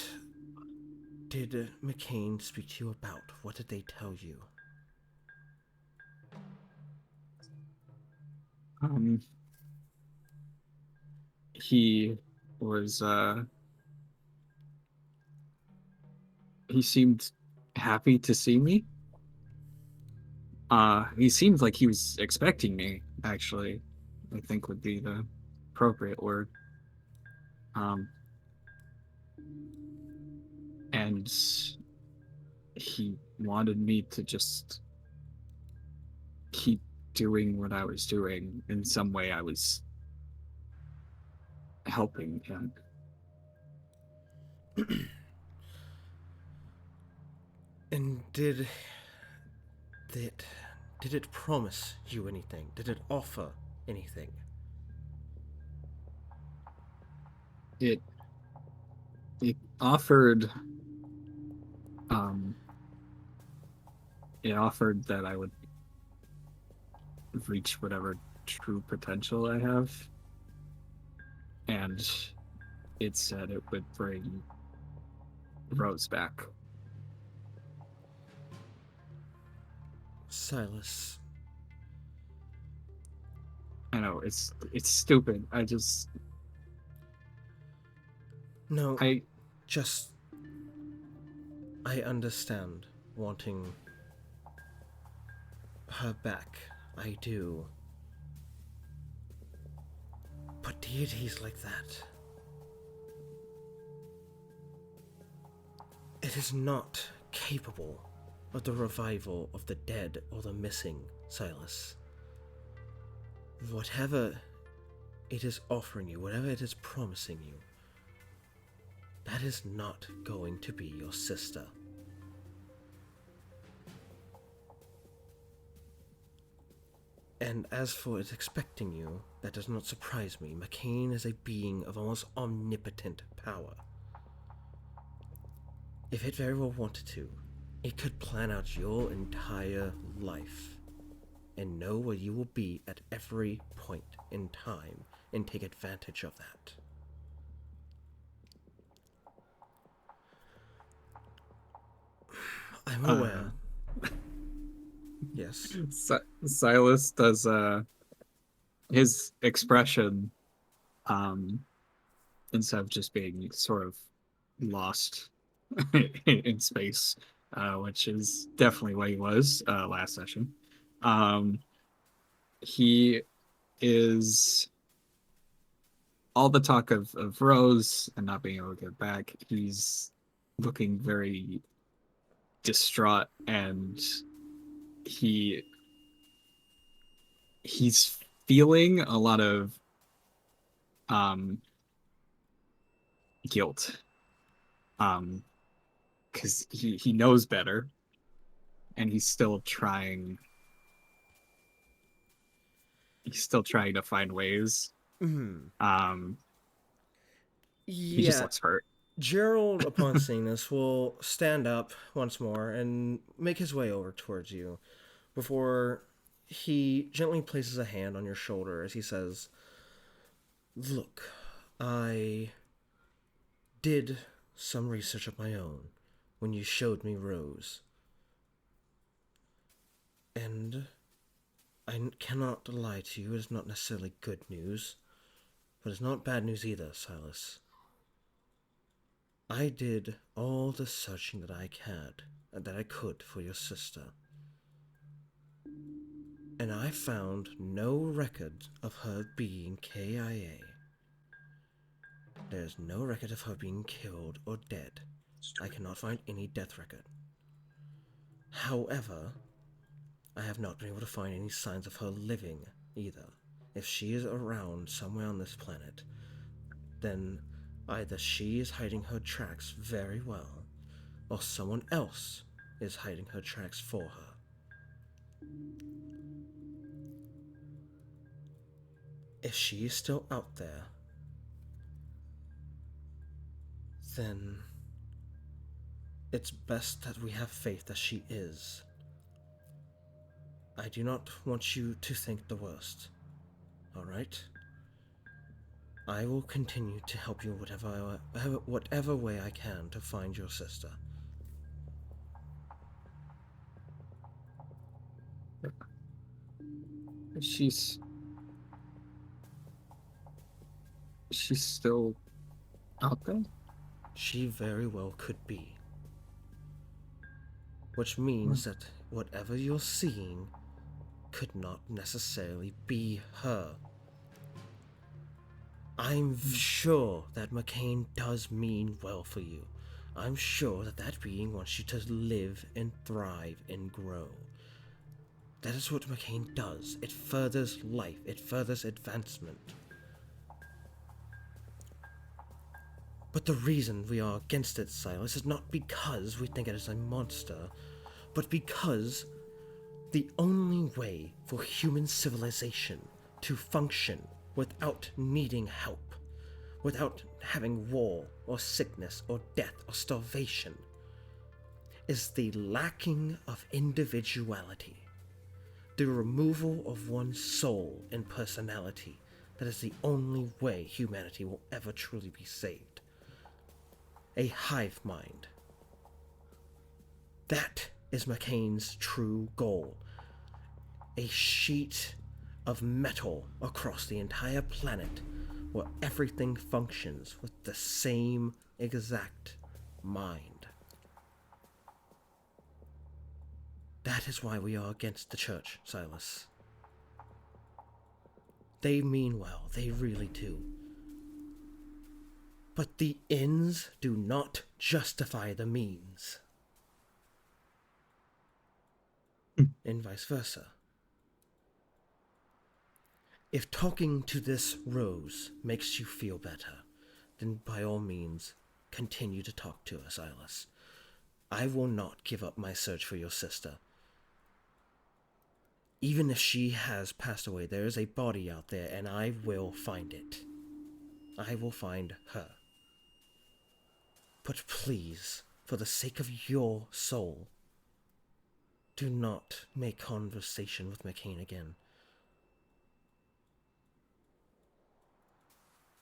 Speaker 2: did McCain speak to you about? What did they tell you?
Speaker 7: He was he seemed happy to see me. He seemed like he was expecting me, actually, I think would be the appropriate word. And he wanted me to just keep doing what I was doing. In some way, I was helping him.
Speaker 2: And did it promise you anything? Did it offer anything?
Speaker 7: It offered that I would reach whatever true potential I have, and it said it would bring Rose back.
Speaker 2: Silas.
Speaker 7: I know it's stupid.
Speaker 2: No,
Speaker 7: I
Speaker 2: understand wanting her back. I do. But deities like that, it is not capable of the revival of the dead or the missing, Silas. Whatever it is offering you, whatever it is promising you, that is not going to be your sister. And as for it expecting you, that does not surprise me. McCain is a being of almost omnipotent power. If it very well wanted to, it could plan out your entire life and know where you will be at every point in time and take advantage of that. I'm aware. Yes.
Speaker 7: Silas does his expression, instead of just being sort of lost in space, which is definitely what he was last session. He is all the talk of Rose and not being able to get back. He's looking very distraught, and he he's feeling a lot of guilt. Because he knows better, and he's still trying. He's still trying to find ways.
Speaker 2: Mm-hmm.
Speaker 7: He just
Speaker 2: Yeah.
Speaker 7: looks hurt.
Speaker 2: Gerald, upon seeing this, will stand up once more and make his way over towards you before he gently places a hand on your shoulder as he says, "Look, I did some research of my own when you showed me Rose. And I cannot lie to you, it is not necessarily good news, but it's not bad news either, Silas. I did all the searching that I could for your sister. And I found no record of her being KIA. There's no record of her being killed or dead. I cannot find any death record. However, I have not been able to find any signs of her living either. If she is around somewhere on this planet, then either she is hiding her tracks very well, or someone else is hiding her tracks for her. If she is still out there, then it's best that we have faith that she is. I do not want you to think the worst, alright? I will continue to help you whatever way I can to find your sister.
Speaker 7: She's still out there?
Speaker 2: She very well could be. Which means that whatever you're seeing could not necessarily be her. I'm sure that McCain does mean well for you. I'm sure that that being wants you to live and thrive and grow. That is what McCain does. It furthers life. It furthers advancement. But the reason we are against it, Silas, is not because we think it is a monster, but because the only way for human civilization to function without needing help, without having war or sickness or death or starvation, is the lacking of individuality, the removal of one's soul and personality. That is the only way humanity will ever truly be saved. A hive mind. That is McCain's true goal. A sheet of metal across the entire planet where everything functions with the same exact mind. That is why we are against the church, Silas. They mean well, they really do. But the ends do not justify the means. And vice versa. If talking to this Rose makes you feel better, then by all means, continue to talk to her, Silas. I will not give up my search for your sister. Even if she has passed away, there is a body out there, and I will find it. I will find her. But please, for the sake of your soul, do not make conversation with McCain again.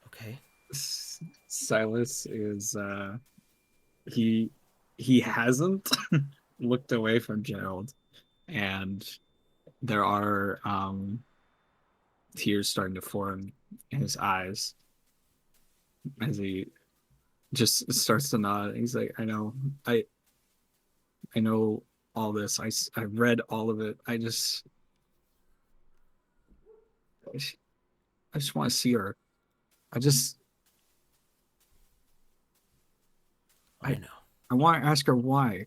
Speaker 2: Okay?
Speaker 7: Silas is he hasn't looked away from Gerald, and there are tears starting to form in his eyes as he just starts to nod. He's like, I know all this. I read all of it. I just want to see her. I
Speaker 2: know.
Speaker 7: I want to ask her why.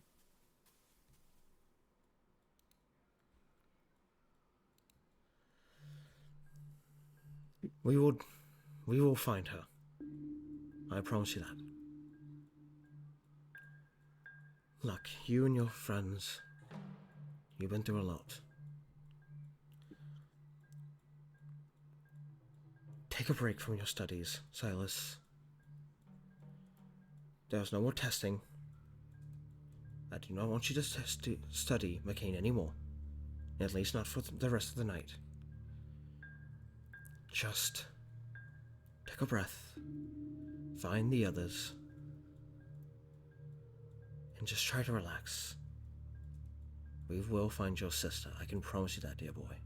Speaker 2: We will find her. I promise you that. Look, you and your friends, you've been through a lot. Take a break from your studies, Silas. There's no more testing. I do not want you to study McCain anymore. At least not for the rest of the night. Just take a breath, find the others, and just try to relax. We will find your sister. I can promise you that, dear boy.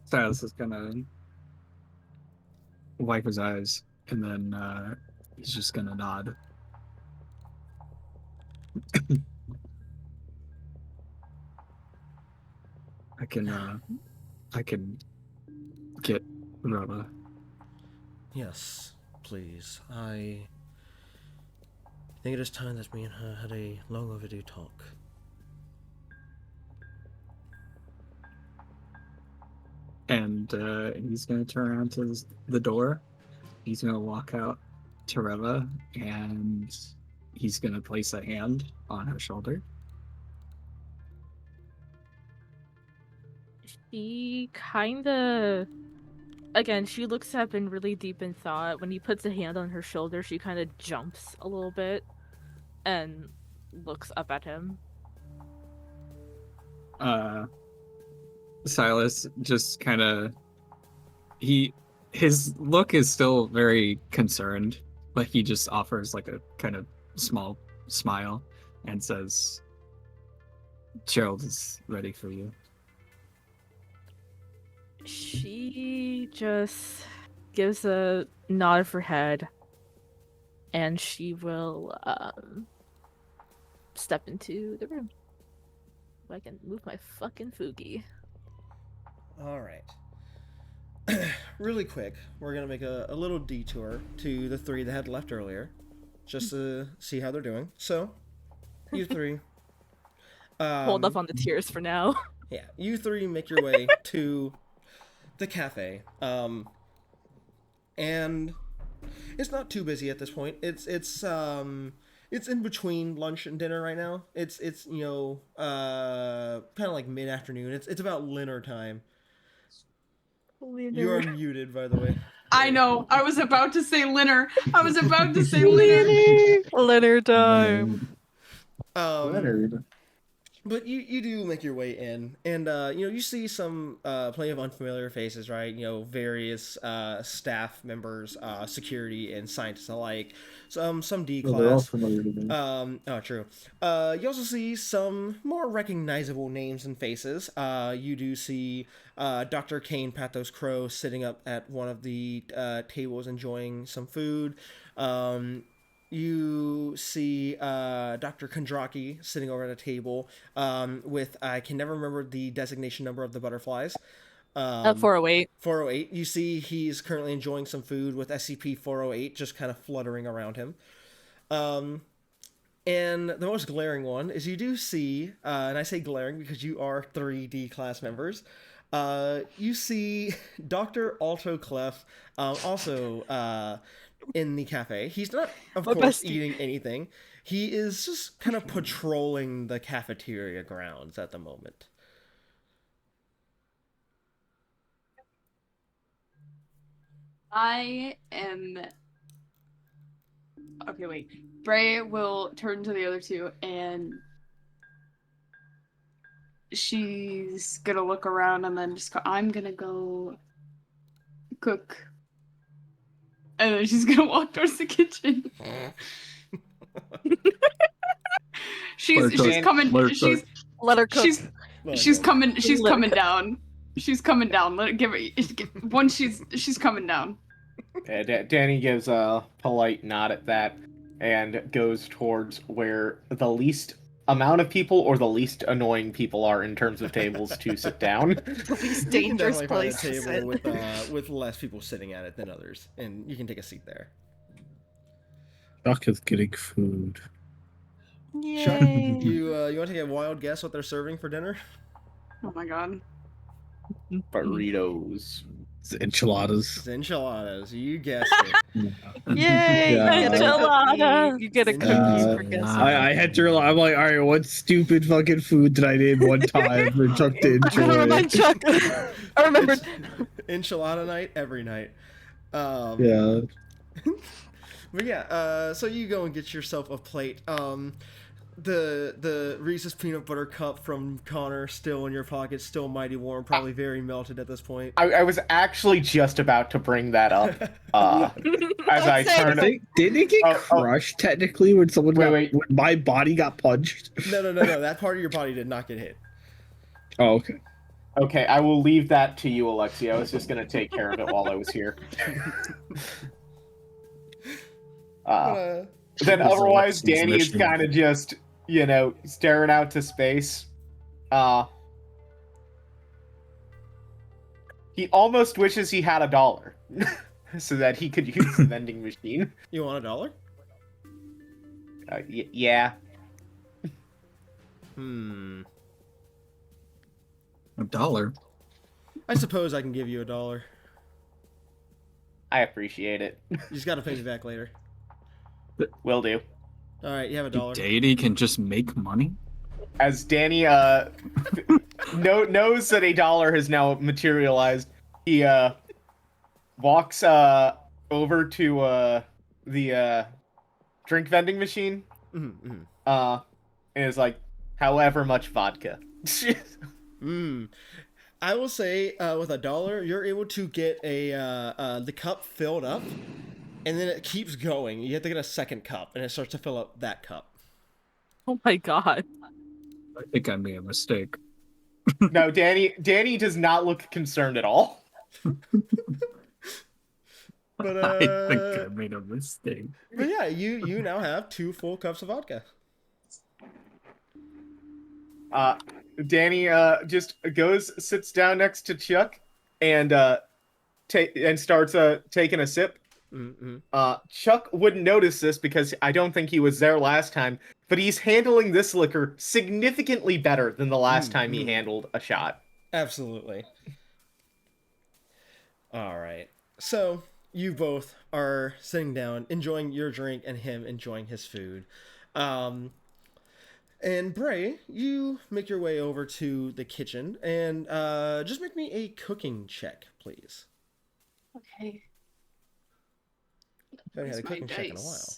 Speaker 7: Silas is gonna wipe his eyes, and then he's just gonna nod. I can get Rhoda.
Speaker 2: Yes, please. I think it is time that me and her had a long overdue talk.
Speaker 7: And he's gonna turn around to the door. He's gonna walk out to Reva, and he's gonna place a hand on her shoulder.
Speaker 4: She kinda, again, she looks up and really deep in thought. When he puts a hand on her shoulder, she kind of jumps a little bit and looks up at him.
Speaker 7: Silas just kind of his look is still very concerned, but he just offers like a kind of small smile and says, "Gerald is ready for you."
Speaker 4: She just gives a nod of her head, and she will step into the room. If I can move my fucking Fugi.
Speaker 2: Alright. Really quick, we're gonna make a little detour to the three that had left earlier, just to see how they're doing. So, you three.
Speaker 4: Hold up on the tears for now.
Speaker 2: Yeah, you three make your way to the cafe. And it's not too busy at this point. It's in between lunch and dinner right now. It's kind of like mid-afternoon. It's about dinner time. You are muted, by the way.
Speaker 5: I know. I was about to say Linner. I was about to say Linner.
Speaker 6: Leonard time.
Speaker 3: Leonard.
Speaker 2: But you do make your way in, and you see some plenty of unfamiliar faces, right? Various staff members, security and scientists alike. Some D class.
Speaker 3: Oh, they're all familiar to me.
Speaker 2: Oh, true. You also see some more recognizable names and faces. You do see Dr. Kane Pathos Crow sitting up at one of the tables enjoying some food. You see Dr. Kondraki sitting over at a table with, I can never remember the designation number of the butterflies.
Speaker 4: 408.
Speaker 2: 408. You see he's currently enjoying some food with SCP 408 just kind of fluttering around him. And the most glaring one is you do see, and I say glaring because you are 3D class members, you see Dr. Alto Clef also in the cafe. He's not, of course, eating anything. He is just kind of patrolling the cafeteria grounds at the moment.
Speaker 5: I am. Okay, wait. Bray will turn to the other two, and she's gonna look around and then just go, I'm gonna go cook. And then she's gonna walk towards the kitchen. she's coming.
Speaker 6: Let her cook.
Speaker 5: She's coming down. She's coming down. Once she's coming down.
Speaker 9: Danny gives a polite nod at that and goes towards where the least amount of people or the least annoying people are in terms of tables to sit down.
Speaker 6: The least dangerous place to sit.
Speaker 2: With less people sitting at it than others, and you can take a seat there.
Speaker 3: Chuck is getting food.
Speaker 2: Chuck,
Speaker 6: Yay.
Speaker 2: you want to take a wild guess what they're serving for dinner?
Speaker 5: Oh my god.
Speaker 9: Burritos.
Speaker 3: It's enchiladas.
Speaker 2: It's enchiladas. You guessed it.
Speaker 6: Yay!
Speaker 3: Yeah.
Speaker 6: You get a
Speaker 4: Enchilada.
Speaker 6: cookie. You get a cookie
Speaker 2: Uh,
Speaker 6: for guessing.
Speaker 3: I had to realize, I'm like, all right, what stupid fucking food did I name one time for Chuck to
Speaker 6: I gotta
Speaker 3: enjoy?
Speaker 6: remind Chuck. I remembered.
Speaker 2: Enchilada night every night.
Speaker 3: Yeah.
Speaker 2: But yeah, so you go and get yourself a plate. The Reese's peanut butter cup from Connor still in your pocket, still mighty warm, probably very melted at this point.
Speaker 9: I was actually just about to bring that up. As I turn.
Speaker 3: Didn't it get crushed technically when someone when my body got punched?
Speaker 2: No. That part of your body did not get hit.
Speaker 3: Oh, okay.
Speaker 9: Okay, I will leave that to you, Alexia. I was just gonna take care of it while I was here. Then otherwise, Danny is kind of just, staring out to space. He almost wishes he had $1 so that he could use the vending machine.
Speaker 2: You want $1?
Speaker 9: Yeah.
Speaker 2: $1?
Speaker 7: $1?
Speaker 2: I suppose I can give you $1.
Speaker 9: I appreciate it.
Speaker 2: You just gotta pay me back later.
Speaker 9: Will do.
Speaker 2: All right, you have $1.
Speaker 7: Deity can just make money?
Speaker 9: As Danny knows that $1 has now materialized, he walks over to the drink vending machine, and is like, however much vodka.
Speaker 2: I will say, with $1, you're able to get the cup filled up, and then it keeps going. You have to get a second cup, and it starts to fill up that cup.
Speaker 4: Oh my god.
Speaker 7: I think I made a mistake.
Speaker 9: No, Danny does not look concerned at all.
Speaker 2: But
Speaker 7: I think I made a mistake.
Speaker 2: But yeah, you now have 2 full cups of vodka.
Speaker 9: Danny just sits down next to Chuck, and starts taking a sip. Chuck wouldn't notice this because I don't think he was there last time, but he's handling this liquor significantly better than the last time he handled a shot.
Speaker 2: Absolutely. All right. So you both are sitting down, enjoying your drink, and him enjoying his food. And Bray, you make your way over to the kitchen, and just make me a cooking check, please.
Speaker 5: Okay.
Speaker 2: I haven't had a cooking check in a while.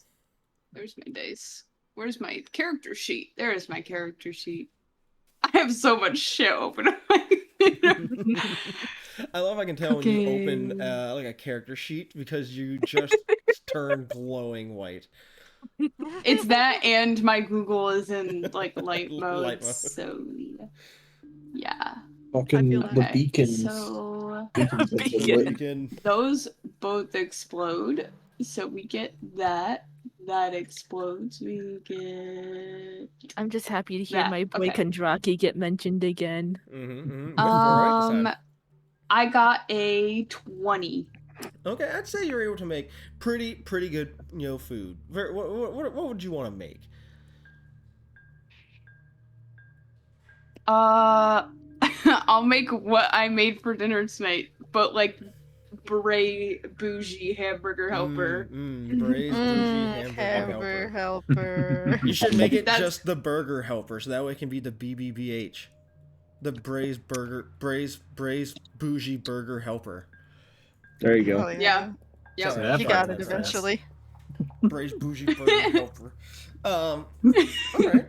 Speaker 5: Where's my dice? Where's my character sheet? There is my character sheet. I have so much shit open on my computer.
Speaker 2: I love I can tell when you open like a character sheet because you just turn glowing white.
Speaker 5: It's that, and my Google is in like light mode.
Speaker 2: Light mode.
Speaker 5: So yeah.
Speaker 3: Fucking the beacons.
Speaker 5: So
Speaker 2: Beacon.
Speaker 5: those both explode. So we get that. That explodes. We get.
Speaker 4: I'm just happy to hear
Speaker 5: that.
Speaker 4: my boy
Speaker 5: Okay.
Speaker 4: Kondraki get mentioned again.
Speaker 5: I got a 20.
Speaker 2: Okay, I'd say you're able to make pretty good, food. What would you want to make?
Speaker 5: I'll make what I made for dinner tonight, but like Bray bougie hamburger helper.
Speaker 2: Bray's bougie hamburger
Speaker 6: helper.
Speaker 2: You should make it just the burger helper, so that way it can be the BBBH. The Bray's bougie burger helper.
Speaker 3: There you go.
Speaker 6: Oh,
Speaker 5: Yeah. Yep.
Speaker 2: So
Speaker 6: You got it eventually.
Speaker 2: Bray's bougie burger helper. Alright.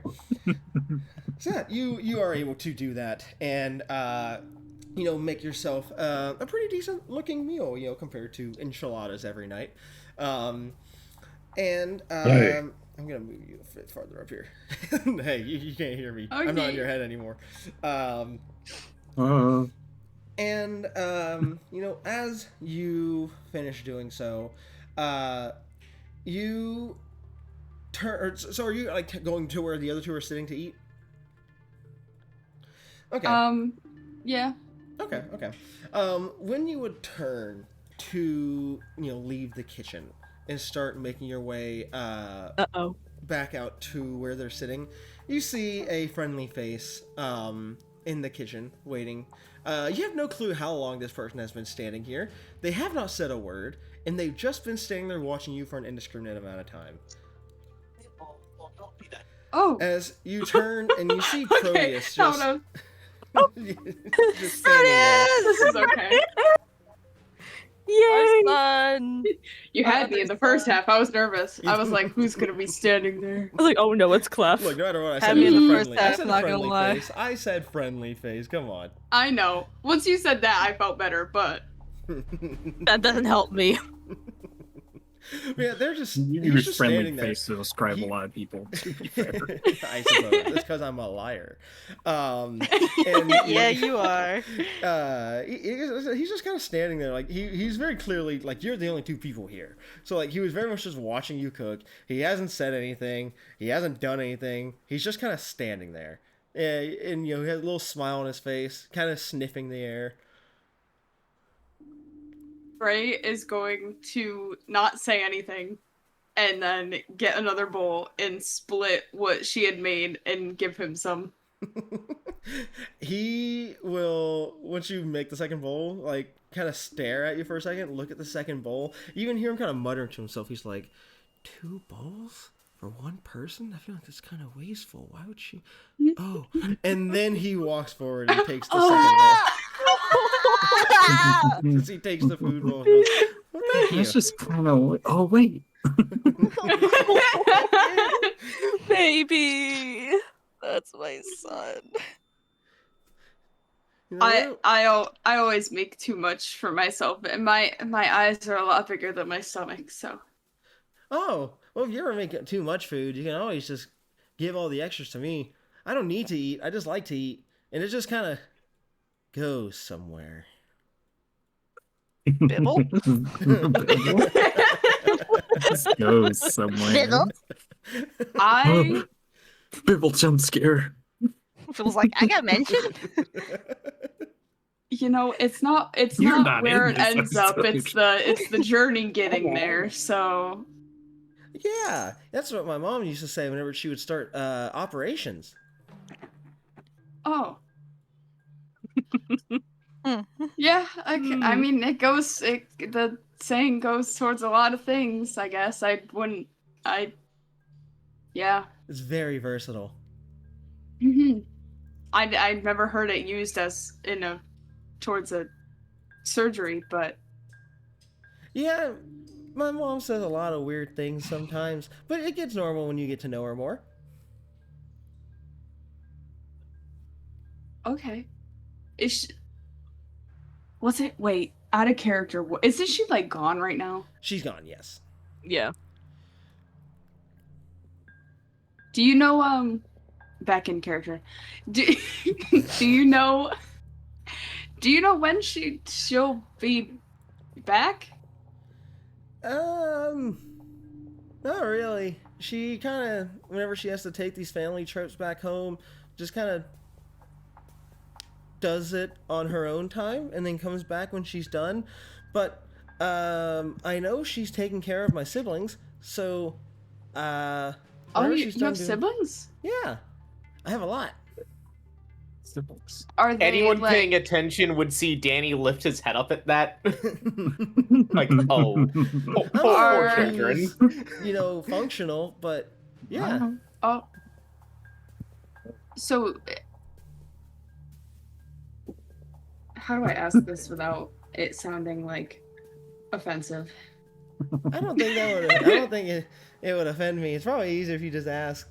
Speaker 2: So yeah, you are able to do that and make yourself a pretty decent looking meal, compared to enchiladas every night. I'm gonna move you a bit farther up here. Hey, you can't hear me.
Speaker 5: Okay.
Speaker 2: I'm not in your head anymore. As you finish doing so, you turn. So are you like going to where the other two are sitting to eat? Okay.
Speaker 5: Yeah.
Speaker 2: Okay. When you would turn to leave the kitchen and start making your way back out to where they're sitting, you see a friendly face in the kitchen waiting. You have no clue how long this person has been standing here. They have not said a word, and they've just been standing there watching you for an indiscriminate amount of time.
Speaker 5: Oh.
Speaker 2: As you turn and you see
Speaker 5: Okay,
Speaker 2: Proteus
Speaker 5: hold
Speaker 2: just,
Speaker 5: on.
Speaker 2: just standing there.
Speaker 5: This is okay.
Speaker 4: Yay!
Speaker 6: Son.
Speaker 5: You had me in the first half. I was nervous. I was like, who's gonna be standing there?
Speaker 4: I was like, oh no, it's Clef.
Speaker 2: Look, no matter what I
Speaker 6: Had
Speaker 2: said,
Speaker 6: me
Speaker 2: it was
Speaker 6: in
Speaker 2: a
Speaker 6: the first
Speaker 2: friendly. I
Speaker 6: half,
Speaker 2: said
Speaker 6: not
Speaker 2: a
Speaker 6: gonna
Speaker 2: friendly
Speaker 6: lie.
Speaker 2: face. I said friendly face. Come on.
Speaker 5: I know. Once you said that, I felt better, but
Speaker 4: That doesn't help me.
Speaker 2: Yeah, they're just.
Speaker 7: You
Speaker 2: He's
Speaker 7: use
Speaker 2: just
Speaker 7: friendly
Speaker 2: standing there.
Speaker 7: face to describe
Speaker 2: He-
Speaker 7: a lot of people. To be fair.
Speaker 2: I suppose it's because I'm a liar. And
Speaker 6: Yeah, you are.
Speaker 2: he's just kind of standing there, like he's very clearly like you're the only two people here. So like he was very much just watching you cook. He hasn't said anything. He hasn't done anything. He's just kind of standing there, and you know he has a little smile on his face, kind of sniffing the air.
Speaker 5: Ray is going to not say anything and then get another bowl and split what she had made and give him some.
Speaker 2: He will, once you make the second bowl, like kind of stare at you for a second, look at the second bowl. You even hear him kind of muttering to himself. He's like, 2 bowls for one person? I feel like that's kind of wasteful. Why would she? Oh, and then he walks forward and takes the second bowl. Since he takes the food bowl. He goes, well, thank you.
Speaker 7: That's just kind of. Oh wait.
Speaker 6: Baby. That's my son.
Speaker 2: You know,
Speaker 5: I always make too much for myself, and my eyes are a lot bigger than my stomach, so.
Speaker 2: oh, well, if you ever make too much food, you can always just give all the extras to me. I don't need to eat. I just like to eat. And it just kind of goes somewhere.
Speaker 6: Bibble?
Speaker 7: This goes somewhere.
Speaker 6: Bibble?
Speaker 5: I
Speaker 7: Bibble jump scare.
Speaker 6: Feels like I got mentioned.
Speaker 5: you know, it's not
Speaker 7: You're not
Speaker 5: where
Speaker 7: in
Speaker 5: it
Speaker 7: this
Speaker 5: ends up.
Speaker 7: episode.
Speaker 5: It's the journey getting there. So
Speaker 2: Yeah, that's what my mom used to say whenever she would start operations.
Speaker 5: oh. Yeah, I mean, the saying goes towards a lot of things, I guess. Yeah.
Speaker 2: It's very versatile.
Speaker 5: I'd never heard it used as towards a surgery, but
Speaker 2: Yeah, my mom says a lot of weird things sometimes, but it gets normal when you get to know her more.
Speaker 5: okay. Wait, out of character. Isn't she like gone right now?
Speaker 2: She's gone, yes.
Speaker 4: Yeah.
Speaker 5: Do you know back in character? Do you know when she'll be back?
Speaker 2: Not really. She kind of, whenever she has to take these family trips back home, just kind of does it on her own time and then comes back when she's done. But I know she's taking care of my siblings, so
Speaker 5: Oh,
Speaker 2: whenever
Speaker 5: you
Speaker 2: she's
Speaker 5: have
Speaker 2: done doing-
Speaker 5: siblings?
Speaker 2: Yeah, I have a lot.
Speaker 7: Siblings.
Speaker 5: Are they
Speaker 9: Anyone
Speaker 5: like,
Speaker 9: paying attention would see Danny lift his head up at that. Like, oh, poor
Speaker 5: Are-
Speaker 9: children.
Speaker 2: You know, functional, but yeah.
Speaker 5: Oh. So, how do I ask this without it sounding like offensive?
Speaker 2: I don't think that would. I don't think it would offend me. It's probably easier if you just ask.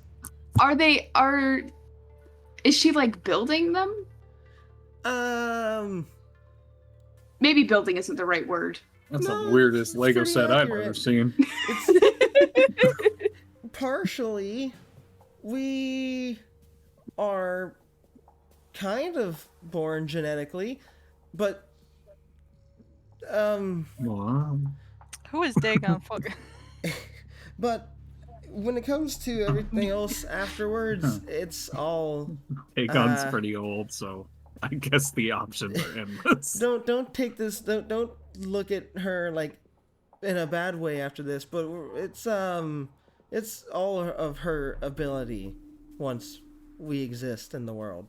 Speaker 5: Is she like building them? Maybe building isn't the right word.
Speaker 7: That's
Speaker 2: No,
Speaker 7: the weirdest
Speaker 2: it's
Speaker 7: Lego
Speaker 2: pretty
Speaker 7: set I've
Speaker 2: accurate.
Speaker 7: ever seen.
Speaker 2: It's partially we are kind of born genetically, but
Speaker 7: Wow.
Speaker 6: Who is Dagon fucking?
Speaker 2: but when it comes to everything else afterwards, it's all
Speaker 7: Aegon's pretty old, so I guess the options are endless.
Speaker 2: don't take this, don't look at her like in a bad way after this, but it's all of her ability once we exist in the world.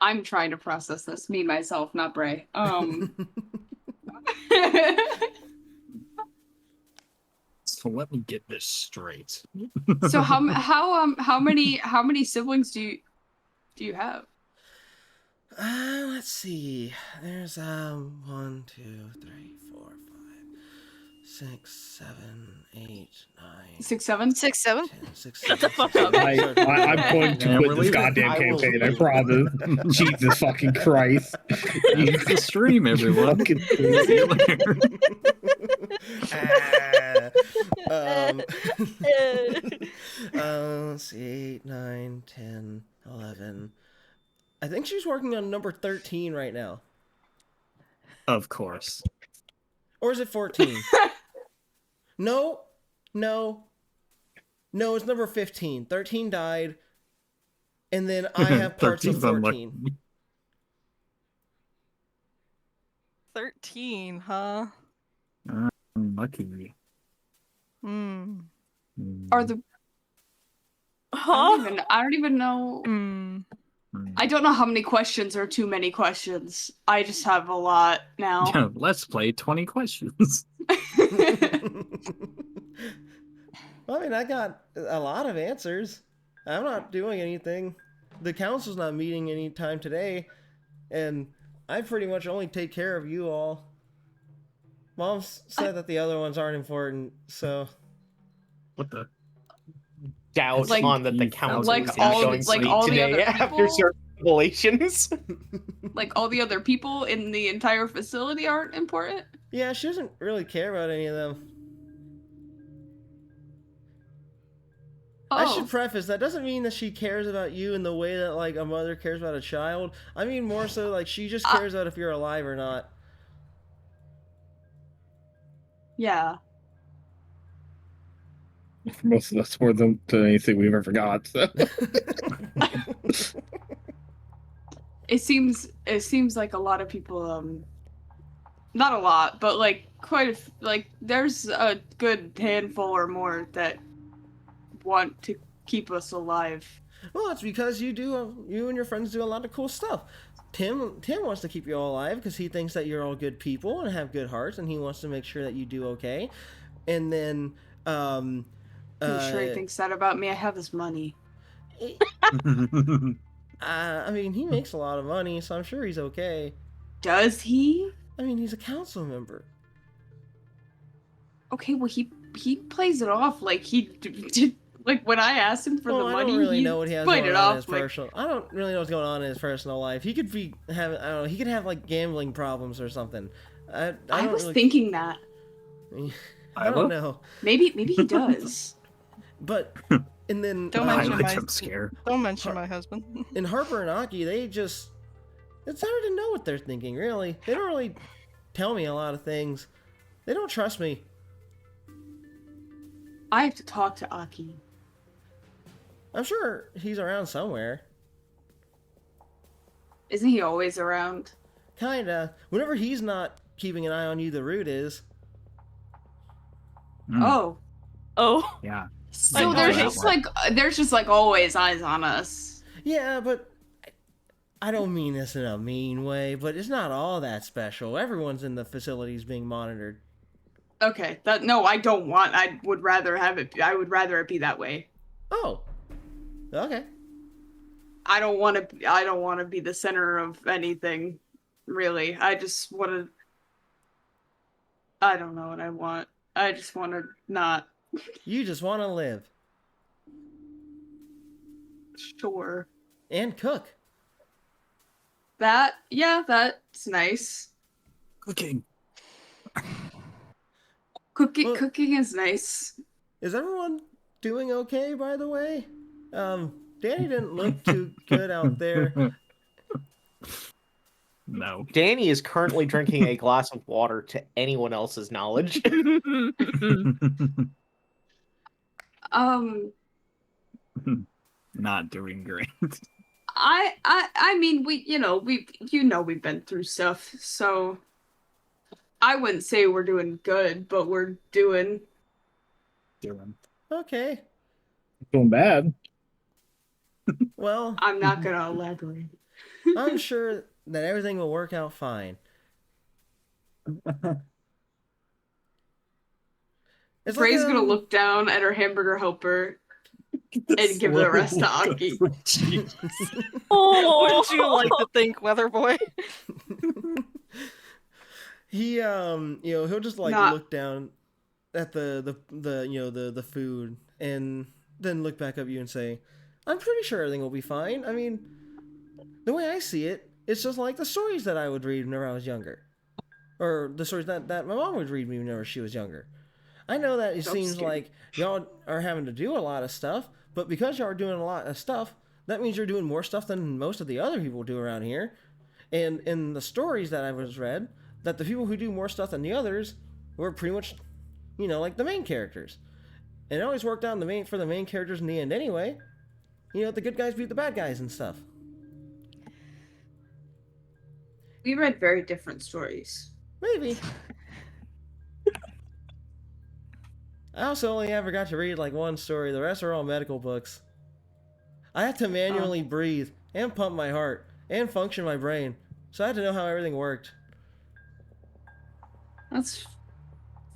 Speaker 5: I'm trying to process this, me myself, not Bray.
Speaker 7: So let me get this straight.
Speaker 5: So how many siblings do you have?
Speaker 2: Let's see. There's 1, 2, 3, 4, 5, 6, 7, 8, 9,
Speaker 5: 6, 7?
Speaker 6: 6, 7?
Speaker 2: 10, 6,
Speaker 4: Shut the
Speaker 2: 7,
Speaker 4: fuck
Speaker 2: 6,
Speaker 4: up.
Speaker 2: 7,
Speaker 3: I'm going to
Speaker 7: Yeah,
Speaker 3: quit
Speaker 7: we're
Speaker 3: this
Speaker 7: leaving.
Speaker 3: goddamn
Speaker 9: I will
Speaker 3: campaign. I
Speaker 9: leave.
Speaker 3: promise. Jesus fucking Christ.
Speaker 7: It's the stream, everyone.
Speaker 3: Fucking
Speaker 7: See you later.
Speaker 2: Let's see, 8, 9, 10, 11. I think she's working on number 13 right now.
Speaker 7: Of course.
Speaker 2: Or is it 14? No, it's number 15. 13 died, and then I have parts of
Speaker 7: 13's
Speaker 2: 14.
Speaker 7: unlucky.
Speaker 6: 13, huh?
Speaker 7: Unlucky.
Speaker 6: Hmm.
Speaker 5: Are the
Speaker 4: Huh?
Speaker 5: I don't even know.
Speaker 6: Hmm.
Speaker 5: I don't know how many questions are too many questions. I just have a lot now.
Speaker 7: Yeah, let's play 20 questions.
Speaker 2: Well, I mean, I got a lot of answers. I'm not doing anything. The council's not meeting any time today, and I pretty much only take care of you all. Mom said that the other ones aren't important, so...
Speaker 7: What the?
Speaker 9: Doubt
Speaker 5: Like-
Speaker 9: on that the
Speaker 7: Like
Speaker 9: council
Speaker 5: like
Speaker 9: is
Speaker 5: all-
Speaker 9: going to
Speaker 5: like
Speaker 9: meet
Speaker 5: all the
Speaker 9: today
Speaker 5: other
Speaker 9: after
Speaker 5: people?
Speaker 9: certain revelations.
Speaker 5: Like all the other people in the entire facility aren't important?
Speaker 2: Yeah, she doesn't really care about any of them.
Speaker 5: Oh.
Speaker 2: I should preface, that doesn't mean that she cares about you in the way that, like, a mother cares about a child. I mean more so, like, she just cares about if you're alive or not.
Speaker 5: Yeah.
Speaker 3: Most of us more than anything we've ever got. So.
Speaker 5: It seems like a lot of people not a lot, but like like there's a good handful or more that want to keep us alive.
Speaker 2: Well, it's because you and your friends do a lot of cool stuff. Tim wants to keep you all alive because he thinks that you're all good people and have good hearts, and he wants to make sure that you do okay. And then,
Speaker 5: I'm sure he thinks that about me. I have his money.
Speaker 2: I mean, he makes a lot of money, so I'm sure he's okay.
Speaker 5: Does he?
Speaker 2: I mean, he's a council member.
Speaker 5: Okay, well he plays it off like he did. Like when I asked him for the money,
Speaker 2: I don't really
Speaker 5: he
Speaker 2: know what he has
Speaker 5: played
Speaker 2: going
Speaker 5: it
Speaker 2: on in
Speaker 5: off
Speaker 2: his
Speaker 5: like
Speaker 2: personal. I don't really know what's going on in his personal life. He could be having, I don't know. He could have like gambling problems or something. I don't
Speaker 5: was
Speaker 2: really,
Speaker 5: thinking that.
Speaker 2: I don't know.
Speaker 5: Maybe he does.
Speaker 2: But and then
Speaker 6: Don't
Speaker 7: I
Speaker 6: mention
Speaker 7: like
Speaker 6: my
Speaker 7: jump scare.
Speaker 6: Don't mention my husband.
Speaker 2: in Harper and Aki, it's hard to know what they're thinking. Really, they don't really tell me a lot of things. They don't trust me.
Speaker 5: I have to talk to Aki.
Speaker 2: I'm sure he's around somewhere.
Speaker 5: Isn't he always around?
Speaker 2: Kinda. Whenever he's not keeping an eye on you, the root is.
Speaker 7: Mm,
Speaker 5: Oh.
Speaker 4: Oh.
Speaker 7: yeah.
Speaker 5: So
Speaker 7: I
Speaker 5: there's
Speaker 7: know
Speaker 5: just
Speaker 7: that
Speaker 5: like always eyes on us.
Speaker 2: Yeah, but I don't mean this in a mean way, but it's not all that special. Everyone's in the facilities being monitored.
Speaker 5: Okay. I would rather it be that way.
Speaker 2: Oh. Okay.
Speaker 5: I don't want to be the center of anything, really. I just want to. I don't know what I want. I just want to not.
Speaker 2: You just want to live.
Speaker 5: Sure.
Speaker 2: And cook.
Speaker 5: That's nice.
Speaker 7: Cooking.
Speaker 5: Cooking,
Speaker 2: Well-
Speaker 5: cooking is nice.
Speaker 2: Is everyone doing okay, by the way? Danny didn't look too good out there.
Speaker 7: No.
Speaker 9: Danny is currently drinking a glass of water to anyone else's knowledge.
Speaker 7: Not doing great.
Speaker 5: I mean, we've been through stuff, so I wouldn't say we're doing good, but we're doing.
Speaker 7: Doing.
Speaker 2: Okay.
Speaker 3: Doing bad.
Speaker 2: Well,
Speaker 5: I'm not gonna elaborate.
Speaker 2: I'm sure that everything will work out fine. It's like
Speaker 5: Bray's gonna look down at her hamburger helper and give the rest to Aki.
Speaker 6: Oh, would you like to think, Weather Boy?
Speaker 2: He he'll just like
Speaker 5: Not-
Speaker 2: look down at the food and then look back at you and say, I'm pretty sure everything will be fine. I mean, the way I see it, it's just like the stories that I would read whenever I was younger. Or the stories that my mom would read me whenever she was younger. I know that it seems
Speaker 5: scary.
Speaker 2: like y'all are having to do a lot of stuff, but because y'all are doing a lot of stuff, that means you're doing more stuff than most of the other people do around here. And in the stories that I was read, that the people who do more stuff than the others were pretty much, like the main characters. And it always worked out for the main characters in the end anyway. The good guys beat the bad guys and stuff.
Speaker 5: We read very different stories.
Speaker 2: Maybe. I also only ever got to read like one story. The rest are all medical books. I had to manually breathe and pump my heart and function my brain, so I had to know how everything worked.
Speaker 5: That's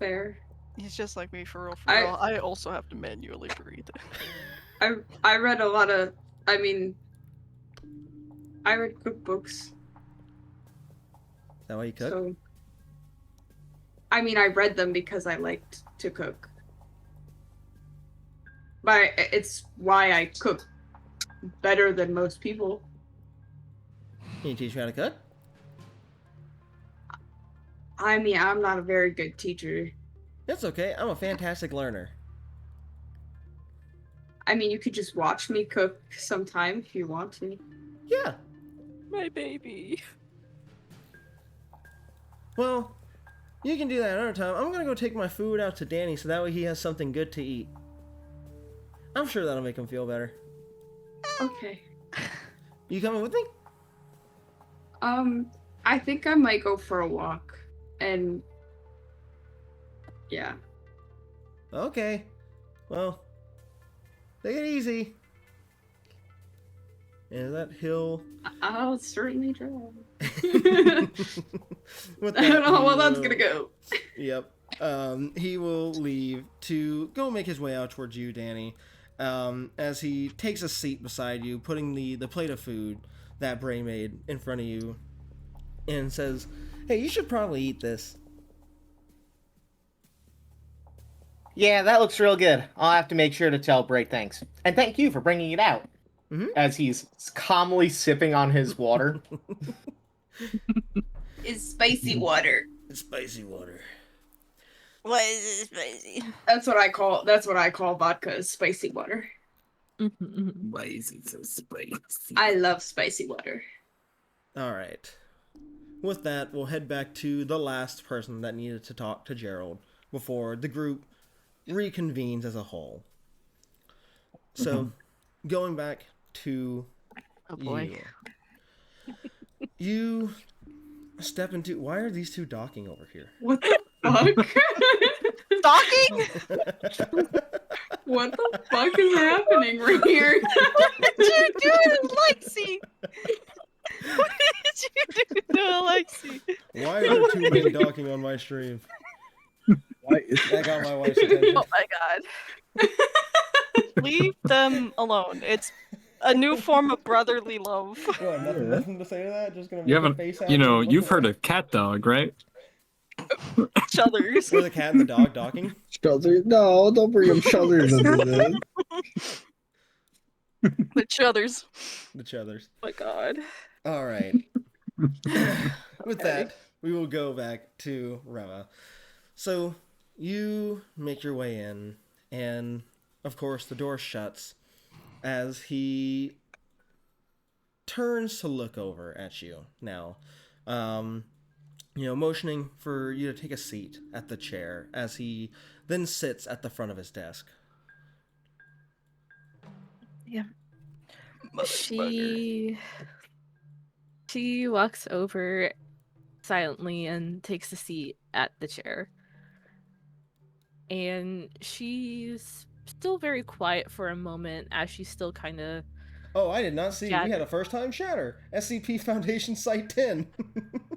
Speaker 5: fair.
Speaker 6: He's just like me, for real. I also have to manually breathe.
Speaker 5: I read a lot of. I mean, I read cookbooks.
Speaker 2: Is that why you cook?
Speaker 5: So, I mean, I read them because I liked to cook. But it's why I cook better than most people.
Speaker 2: Can you teach me how to cook?
Speaker 5: I mean, I'm not a very good teacher.
Speaker 2: It's okay. I'm a fantastic learner.
Speaker 5: I mean, you could just watch me cook sometime if you want to.
Speaker 2: Yeah.
Speaker 6: My baby.
Speaker 2: Well, you can do that another time. I'm gonna go take my food out to Danny so that way he has something good to eat. I'm sure that'll make him feel better.
Speaker 5: Okay.
Speaker 2: You coming with me?
Speaker 5: I think I might go for a walk. And yeah.
Speaker 2: Okay. Well, take it easy. And that hill.
Speaker 5: I'll certainly try.
Speaker 2: With
Speaker 5: I don't know how well
Speaker 2: he
Speaker 5: that's
Speaker 2: will-
Speaker 5: gonna go.
Speaker 2: Yep. He will leave to go make his way out towards you, Danny. As he takes a seat beside you, putting the plate of food that Bray made in front of you, and says, "Hey, you should probably eat this."
Speaker 9: Yeah, that looks real good. I'll have to make sure to tell Bray thanks. And thank you for bringing it out.
Speaker 2: Mhm.
Speaker 9: As he's calmly sipping on his water.
Speaker 5: It's spicy water.
Speaker 2: It's spicy water.
Speaker 6: Why is it spicy?
Speaker 5: That's what I call vodka is spicy water.
Speaker 7: Why is it so spicy?
Speaker 5: I love spicy water.
Speaker 2: All right. With that, we'll head back to the last person that needed to talk to Gerald before the group reconvenes as a whole. So, going back to
Speaker 4: Oh boy.
Speaker 2: you step into... Why are these two docking over here?
Speaker 5: What the fuck?
Speaker 6: Stalking?
Speaker 5: What the fuck is happening right here?
Speaker 6: What did you do to Lexi? What did you do to Lexi?
Speaker 2: Why are there two men docking on my stream?
Speaker 3: Why is
Speaker 2: That got my wife's attention.
Speaker 6: Oh my god. Leave them alone. It's a new form of brotherly love.
Speaker 2: What, nothing to say to that? Just gonna
Speaker 7: You
Speaker 2: make a
Speaker 7: haven't,
Speaker 2: face at
Speaker 7: you
Speaker 2: me
Speaker 7: know,
Speaker 2: and look
Speaker 7: you've heard
Speaker 2: away?
Speaker 7: of cat dog, right?
Speaker 6: Chuthers.
Speaker 2: Were the cat and the dog docking?
Speaker 3: Shelter? No, don't bring him shelters into this.
Speaker 6: The Chuthers.
Speaker 2: The Chuthers.
Speaker 6: Oh my god.
Speaker 2: All right. With that, we will go back to Rema. So, you make your way in, and of course, the door shuts as he turns to look over at you now. Motioning for you to take a seat at the chair as he then sits at the front of his desk.
Speaker 4: She walks over silently and takes a seat at the chair. And she's still very quiet for a moment as she's still kind of
Speaker 2: Oh, I did not see.
Speaker 4: Yeah.
Speaker 2: We had a first-time shatter. SCP Foundation Site 10.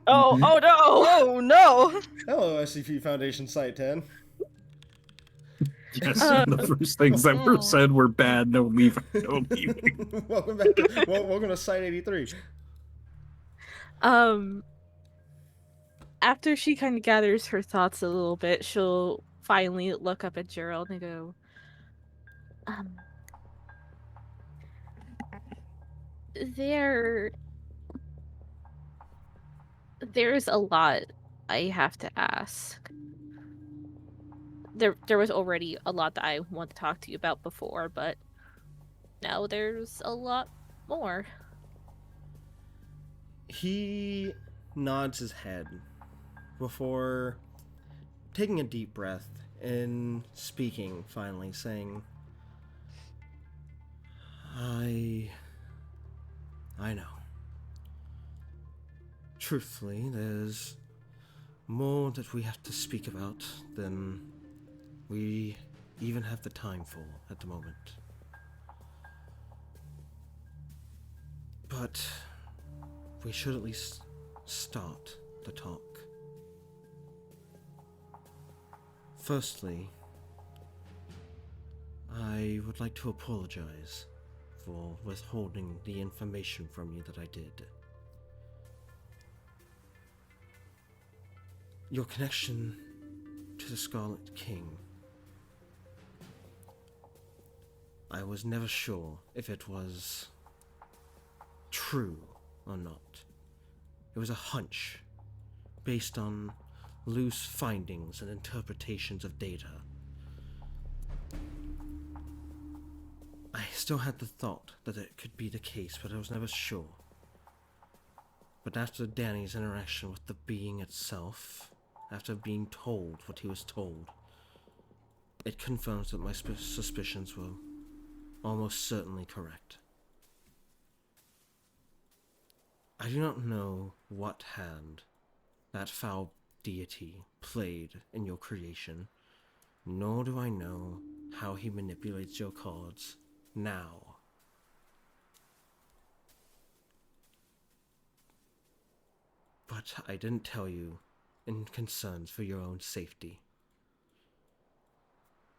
Speaker 4: Oh, oh no!
Speaker 6: Oh no!
Speaker 2: Hello, SCP Foundation Site 10.
Speaker 7: Yes,
Speaker 4: Uh,
Speaker 7: the first things that were said were bad. No leaving. No leaving.
Speaker 2: Welcome back to welcome to Site 83.
Speaker 4: After she kind of gathers her thoughts a little bit, she'll finally look up at Gerald and go, there there's a lot I have to ask. There was already a lot that I want to talk to you about before, but now there's a lot more.
Speaker 2: He nods his head before taking a deep breath and speaking, finally, saying, I know. Truthfully, there's more that we have to speak about than we even have the time for at the moment. But we should at least start the talk. Firstly, I would like to apologize for withholding the information from you that I did. Your connection to the Scarlet King. I was never sure if it was true or not. It was a hunch based on loose findings and interpretations of data. I still had the thought that it could be the case, but I was never sure. But after Danny's interaction with the being itself, after being told what he was told, it confirms that my suspicions were almost certainly correct. I do not know what hand that foul deity played in your creation, nor do I know how he manipulates your cards now. But I didn't tell you in concerns for your own safety.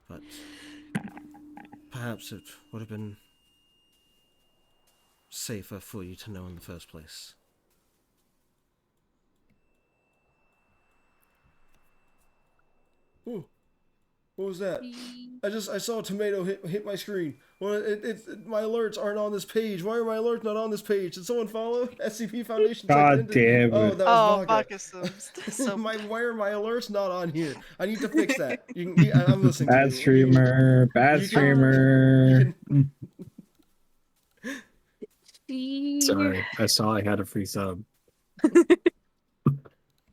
Speaker 2: But perhaps it would have been safer for you to know in the first place. Ooh, what was that? I saw a tomato hit my screen. Well, my alerts aren't on this page. Why are my alerts not on this page? Did someone follow SCP Foundation?
Speaker 3: God damn
Speaker 2: Oh,
Speaker 3: it.
Speaker 2: that was Vodka.
Speaker 6: Vodka's so
Speaker 2: Why are my alerts not on here? I need to fix that. I'm listening to
Speaker 3: Bad
Speaker 2: you.
Speaker 3: streamer. Bad
Speaker 2: you can-
Speaker 3: streamer.
Speaker 7: Sorry, I saw I had a free sub.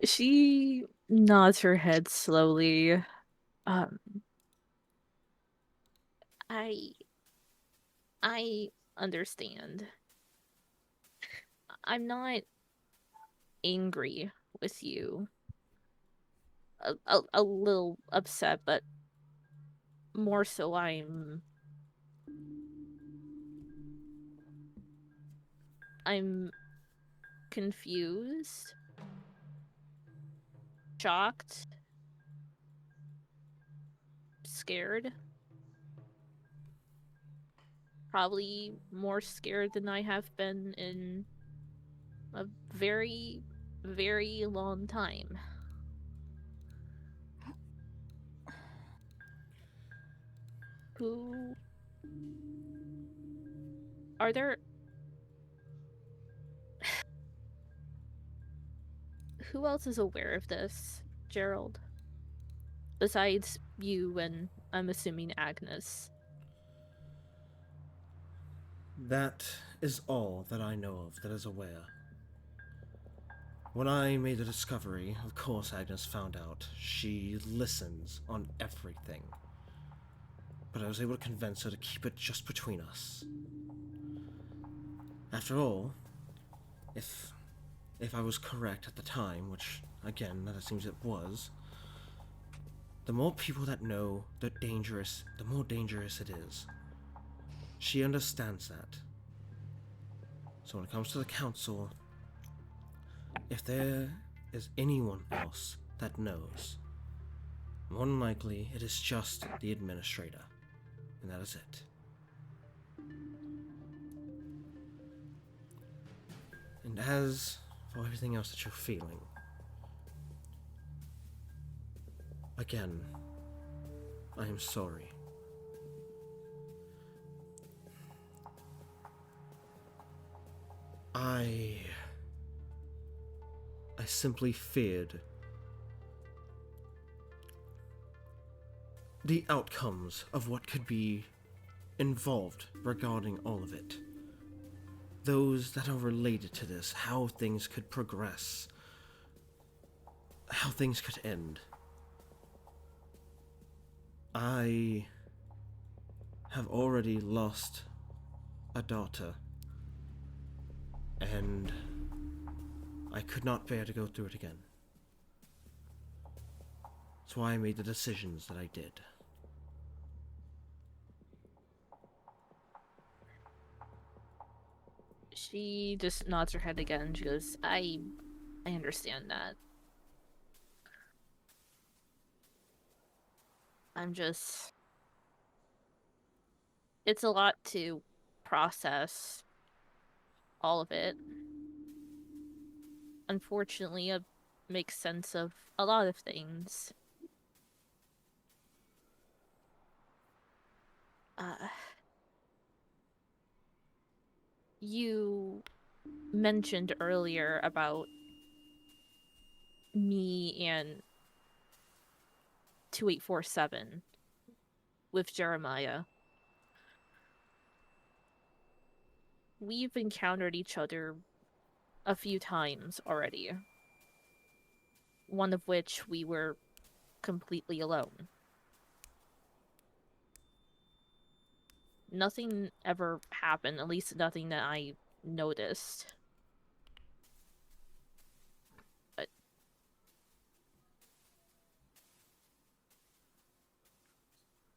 Speaker 4: She nods her head slowly. I understand. I'm not angry with you. A little upset, but more so I'm confused, shocked, scared. Probably more scared than I have been in a very, very long time. Who are there? Who else is aware of this, Gerald? Besides you and I'm assuming Agnes.
Speaker 2: That is all that I know of that is aware. When I made the discovery, of course Agnes found out. She listens on everything. But I was able to convince her to keep it just between us. After all, if I was correct at the time, which, again, that it seems it was, the more people that know, the more dangerous it is. She understands that. So when it comes to the council, if there is anyone else that knows, more than likely it is just the administrator, and that is it. And as for everything else that you're feeling, again, I am sorry. I simply feared the outcomes of what could be involved regarding all of it. Those that are related to this, how things could progress, how things could end. I have already lost a daughter, and I could not bear to go through it again. That's why I made the decisions that I did.
Speaker 4: She just nods her head again. She goes, I understand that. I'm just... It's a lot to process, all of it. Unfortunately, it makes sense of a lot of things. You mentioned earlier about me and 2847 with Jeremiah. We've encountered each other a few times already. One of which we were completely alone. Nothing ever happened, at least nothing that I noticed. But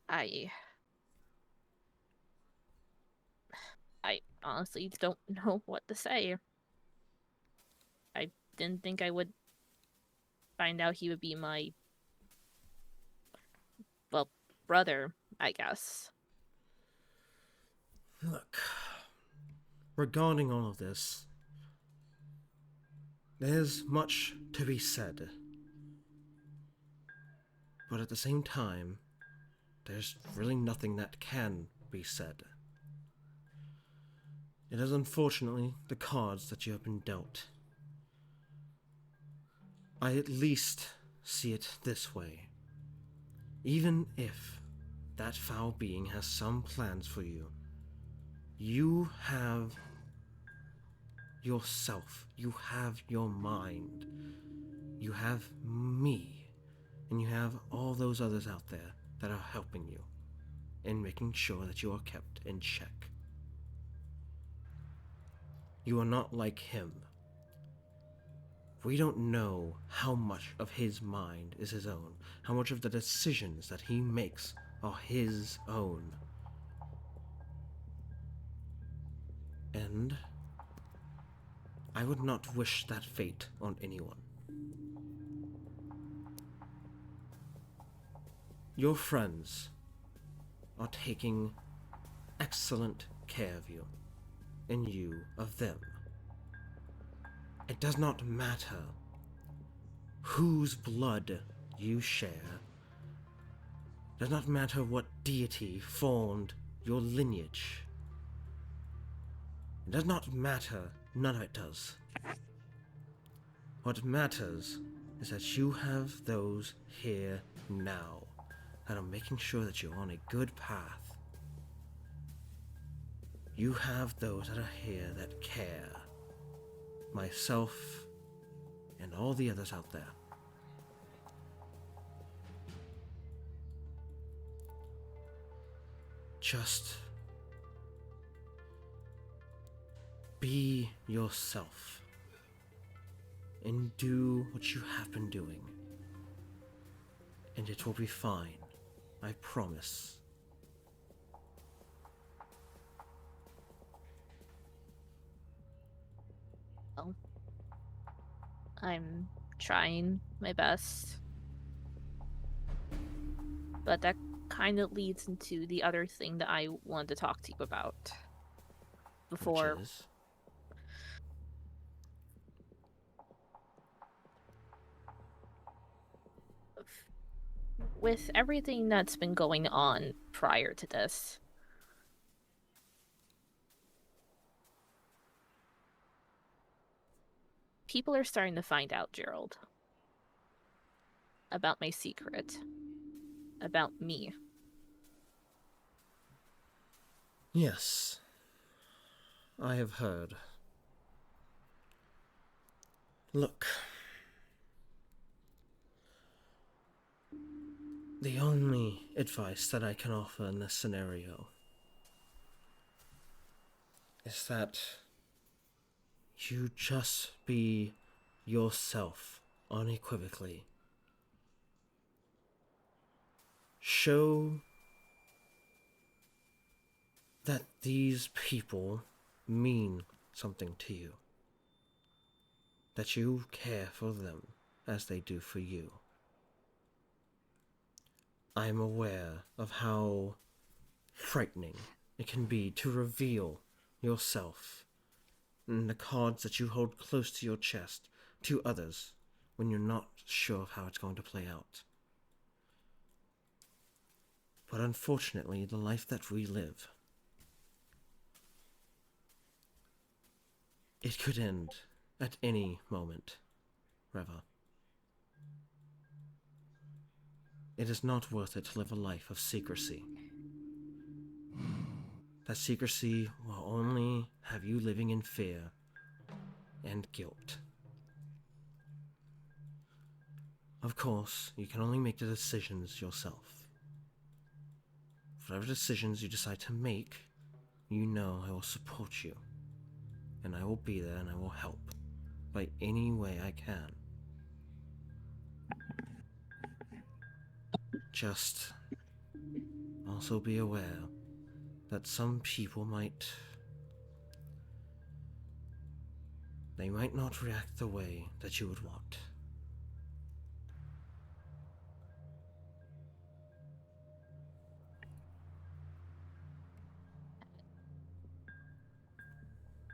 Speaker 4: I honestly don't know what to say. I didn't think I would find out he would be my, well, brother, I guess.
Speaker 2: Look, regarding all of this, there's much to be said. But at the same time, there's really nothing that can be said. It is unfortunately the cards that you have been dealt. I at least see it this way. Even if that foul being has some plans for you, you have yourself, you have your mind, you have me, and you have all those others out there that are helping you in making sure that you are kept in check. You are not like him. We don't know how much of his mind is his own, how much of the decisions that he makes are his own. And I would not wish that fate on anyone. Your friends are taking excellent care of you, and you of them. It does not matter whose blood you share. It does not matter what deity formed your lineage. It does not matter. None of it does. What matters is that you have those here now that are making sure that you're on a good path. You have those that are here that care. Myself and all the others out there. Just be yourself and do what you have been doing, and it will be fine. I promise.
Speaker 4: know, I'm trying my best. But that kind of leads into the other thing that I wanted to talk to you about before.
Speaker 2: Which is?
Speaker 4: With everything that's been going on prior to this, people are starting to find out, Gerald, about my secret, about me.
Speaker 2: Yes, I have heard. Look, the only advice that I can offer in this scenario is that you just be yourself unequivocally. Show that these people mean something to you. That you care for them as they do for you. I'm aware of how frightening it can be to reveal yourself and the cards that you hold close to your chest to others when you're not sure of how it's going to play out. But unfortunately, the life that we live, it could end at any moment, Reva. It is not worth it to live a life of secrecy. That secrecy will only have you living in fear and guilt. Of course, you can only make the decisions yourself. Whatever decisions you decide to make, you know I will support you. And I will be there and I will help by any way I can. Just also be aware that some people might not react the way that you would want.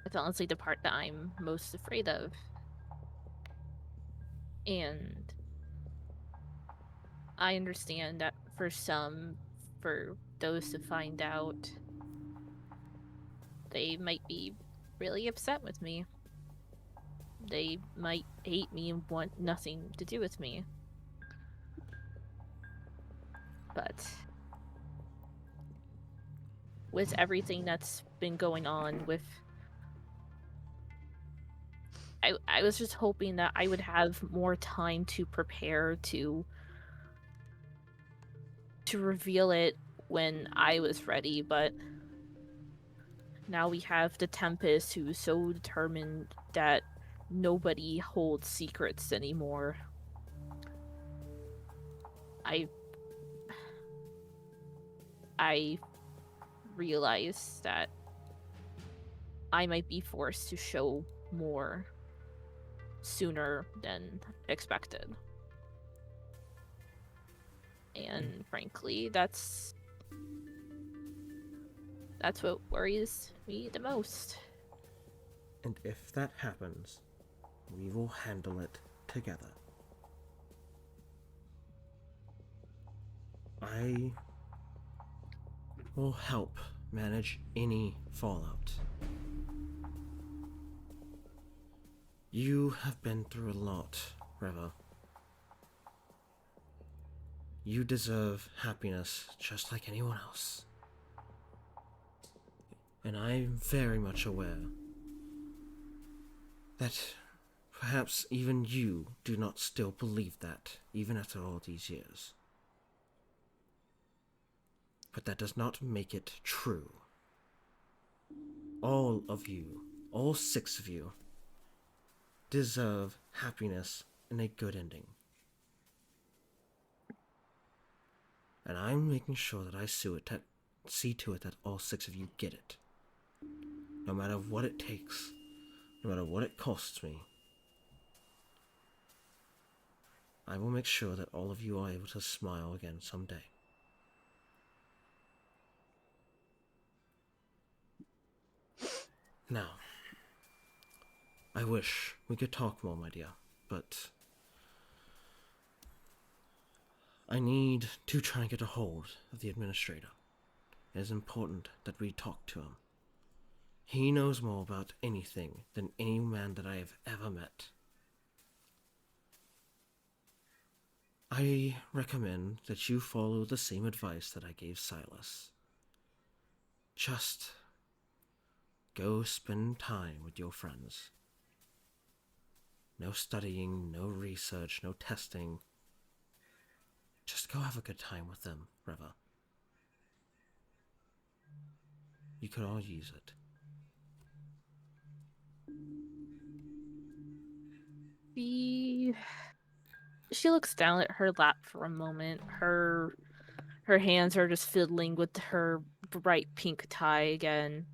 Speaker 4: It's honestly the part that I'm most afraid of. And I understand that for those to find out, they might be really upset with me. They might hate me and want nothing to do with me. But with everything that's been going on with... I was just hoping that I would have more time to prepare to reveal it when I was ready, but now we have the Tempest, who's so determined that nobody holds secrets anymore. I realize that I might be forced to show more sooner than expected. And frankly, that's what worries me the most.
Speaker 2: And if that happens, we will handle it together. I will help manage any fallout. You have been through a lot, Reva. You deserve happiness just like anyone else. And I'm very much aware that perhaps even you do not still believe that, even after all these years. But that does not make it true. All of you, all 6 of you, deserve happiness and a good ending. And I'm making sure that I see to it that all 6 of you get it. No matter what it takes, no matter what it costs me, I will make sure that all of you are able to smile again someday. Now, I wish we could talk more, my dear, but I need to try and get a hold of the administrator. It is important that we talk to him. He knows more about anything than any man that I have ever met. I recommend that you follow the same advice that I gave Silas. Just go spend time with your friends. No studying, no research, no testing. Just go have a good time with them, Reva. You could all use it.
Speaker 4: She looks down at her lap for a moment. Her hands are just fiddling with her bright pink tie again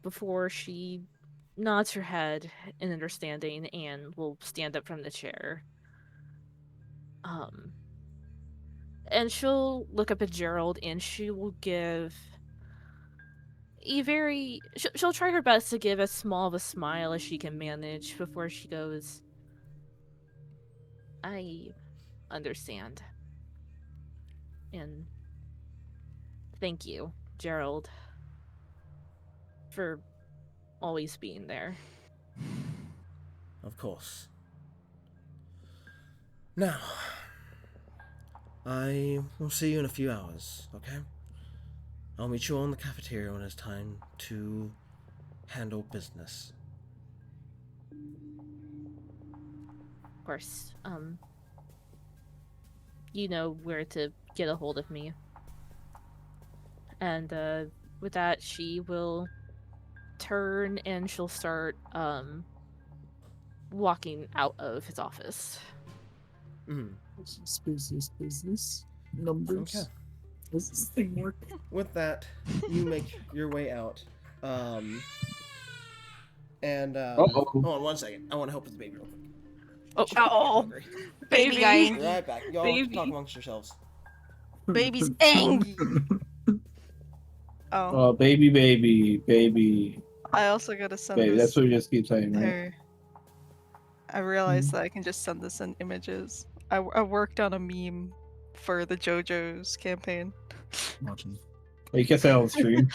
Speaker 4: before she nods her head in understanding and will stand up from the chair. And she'll look up at Gerald and she will give she'll try her best to give as small of a smile as she can manage before she goes, I understand. And thank you, Gerald, for always being there.
Speaker 2: Of course. Now, I will see you in a few hours, okay? I'll meet you all in the cafeteria when it's time to handle business.
Speaker 4: Of course, you know where to get a hold of me. And with that, she will turn and she'll start walking out of his office.
Speaker 7: Business. Numbers.
Speaker 2: Okay.
Speaker 7: Does this thing work?
Speaker 2: With that, you make your way out. Hold on 1 second. I want to help with the baby real quick.
Speaker 4: Oh,
Speaker 2: Hungry.
Speaker 6: Baby
Speaker 4: baby.
Speaker 6: guy.
Speaker 2: Be right back. Y'all
Speaker 4: Baby.
Speaker 2: talk amongst yourselves.
Speaker 6: Baby's angry. Oh,
Speaker 3: Baby.
Speaker 6: I also gotta send
Speaker 3: Baby,
Speaker 6: this.
Speaker 3: that's what we just keep saying, right?
Speaker 6: Her. I realized that I can just send this in images. I worked on a meme for the JoJo's campaign.
Speaker 7: Watching.
Speaker 3: Oh, you can't say it on stream.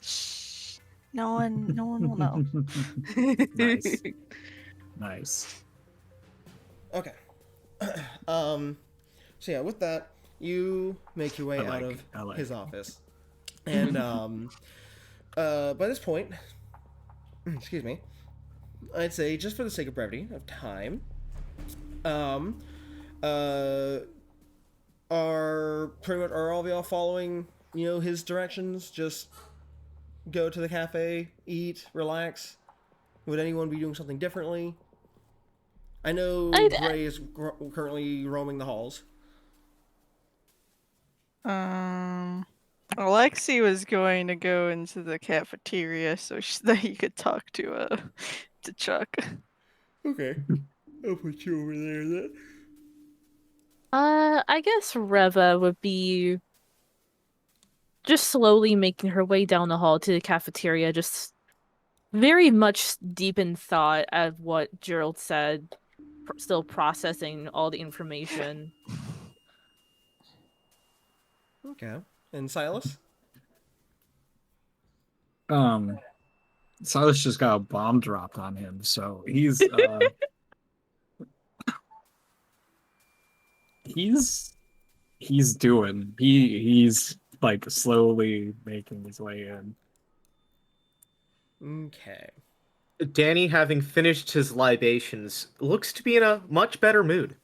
Speaker 6: Shh. No one will know.
Speaker 7: Nice.
Speaker 2: Okay. So yeah, with that, you make your way out of his office. And by this point, excuse me, I'd say just for the sake of brevity of time, are all of y'all following, his directions? Just go to the cafe, eat, relax. Would anyone be doing something differently? I know Gray is currently roaming the halls.
Speaker 6: Alexi was going to go into the cafeteria so that he could talk to Chuck.
Speaker 2: Okay. I'll put you over there then.
Speaker 4: I guess Reva would be just slowly making her way down the hall to the cafeteria, just very much deep in thought of what Gerald said, still processing all the information.
Speaker 2: Okay. And Silas?
Speaker 7: Silas just got a bomb dropped on him, so he's he's like slowly making his way in.
Speaker 2: Okay.
Speaker 9: Danny, having finished his libations, looks to be in a much better mood.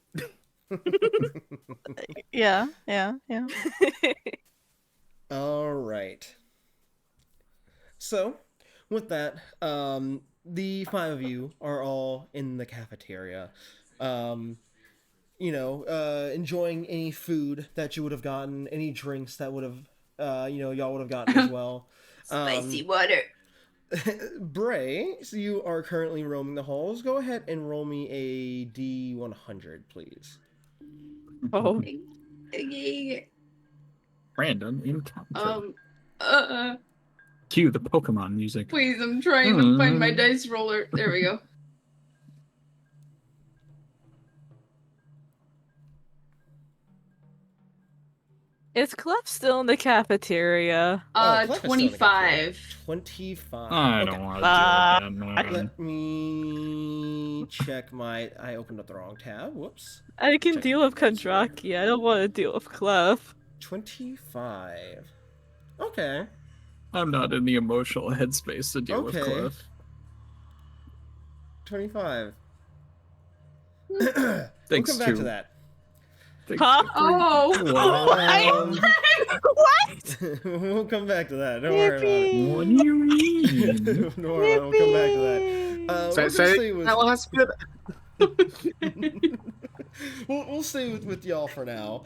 Speaker 6: Yeah.
Speaker 2: All right. So, with that, the five of you are all in the cafeteria, enjoying any food that you would have gotten, any drinks that would have, y'all would have gotten as well.
Speaker 10: Spicy water.
Speaker 2: Bray, so you are currently roaming the halls. Go ahead and roll me a D100, please.
Speaker 4: Oh,
Speaker 7: Random encounter.
Speaker 5: Uh,
Speaker 7: Cue the Pokemon music.
Speaker 5: please, I'm trying to find my dice roller. There we go.
Speaker 4: is Clef still in the cafeteria?
Speaker 2: Oh, Clef is still in the
Speaker 5: 25.
Speaker 2: 25.
Speaker 7: I
Speaker 2: Okay.
Speaker 7: don't want to do it, man.
Speaker 2: Let me check my... I opened up the wrong tab. Whoops.
Speaker 4: I can
Speaker 2: Check
Speaker 4: deal with
Speaker 2: this here.
Speaker 4: Kondraki. I don't want to deal with Clef.
Speaker 2: 25. Okay.
Speaker 7: I'm not in the emotional headspace to deal with
Speaker 2: Okay.
Speaker 7: Cliff.
Speaker 2: 25.
Speaker 7: Thanks
Speaker 2: we'll come back to that.
Speaker 7: Thanks
Speaker 4: Huh?
Speaker 7: to
Speaker 5: Oh!
Speaker 6: What?
Speaker 2: We'll come back to that. Don't worry about it.
Speaker 7: What do you mean?
Speaker 2: Don't worry about it. We'll come back to that. We're gonna stay with...
Speaker 9: that last bit.
Speaker 2: we'll stay with y'all for now.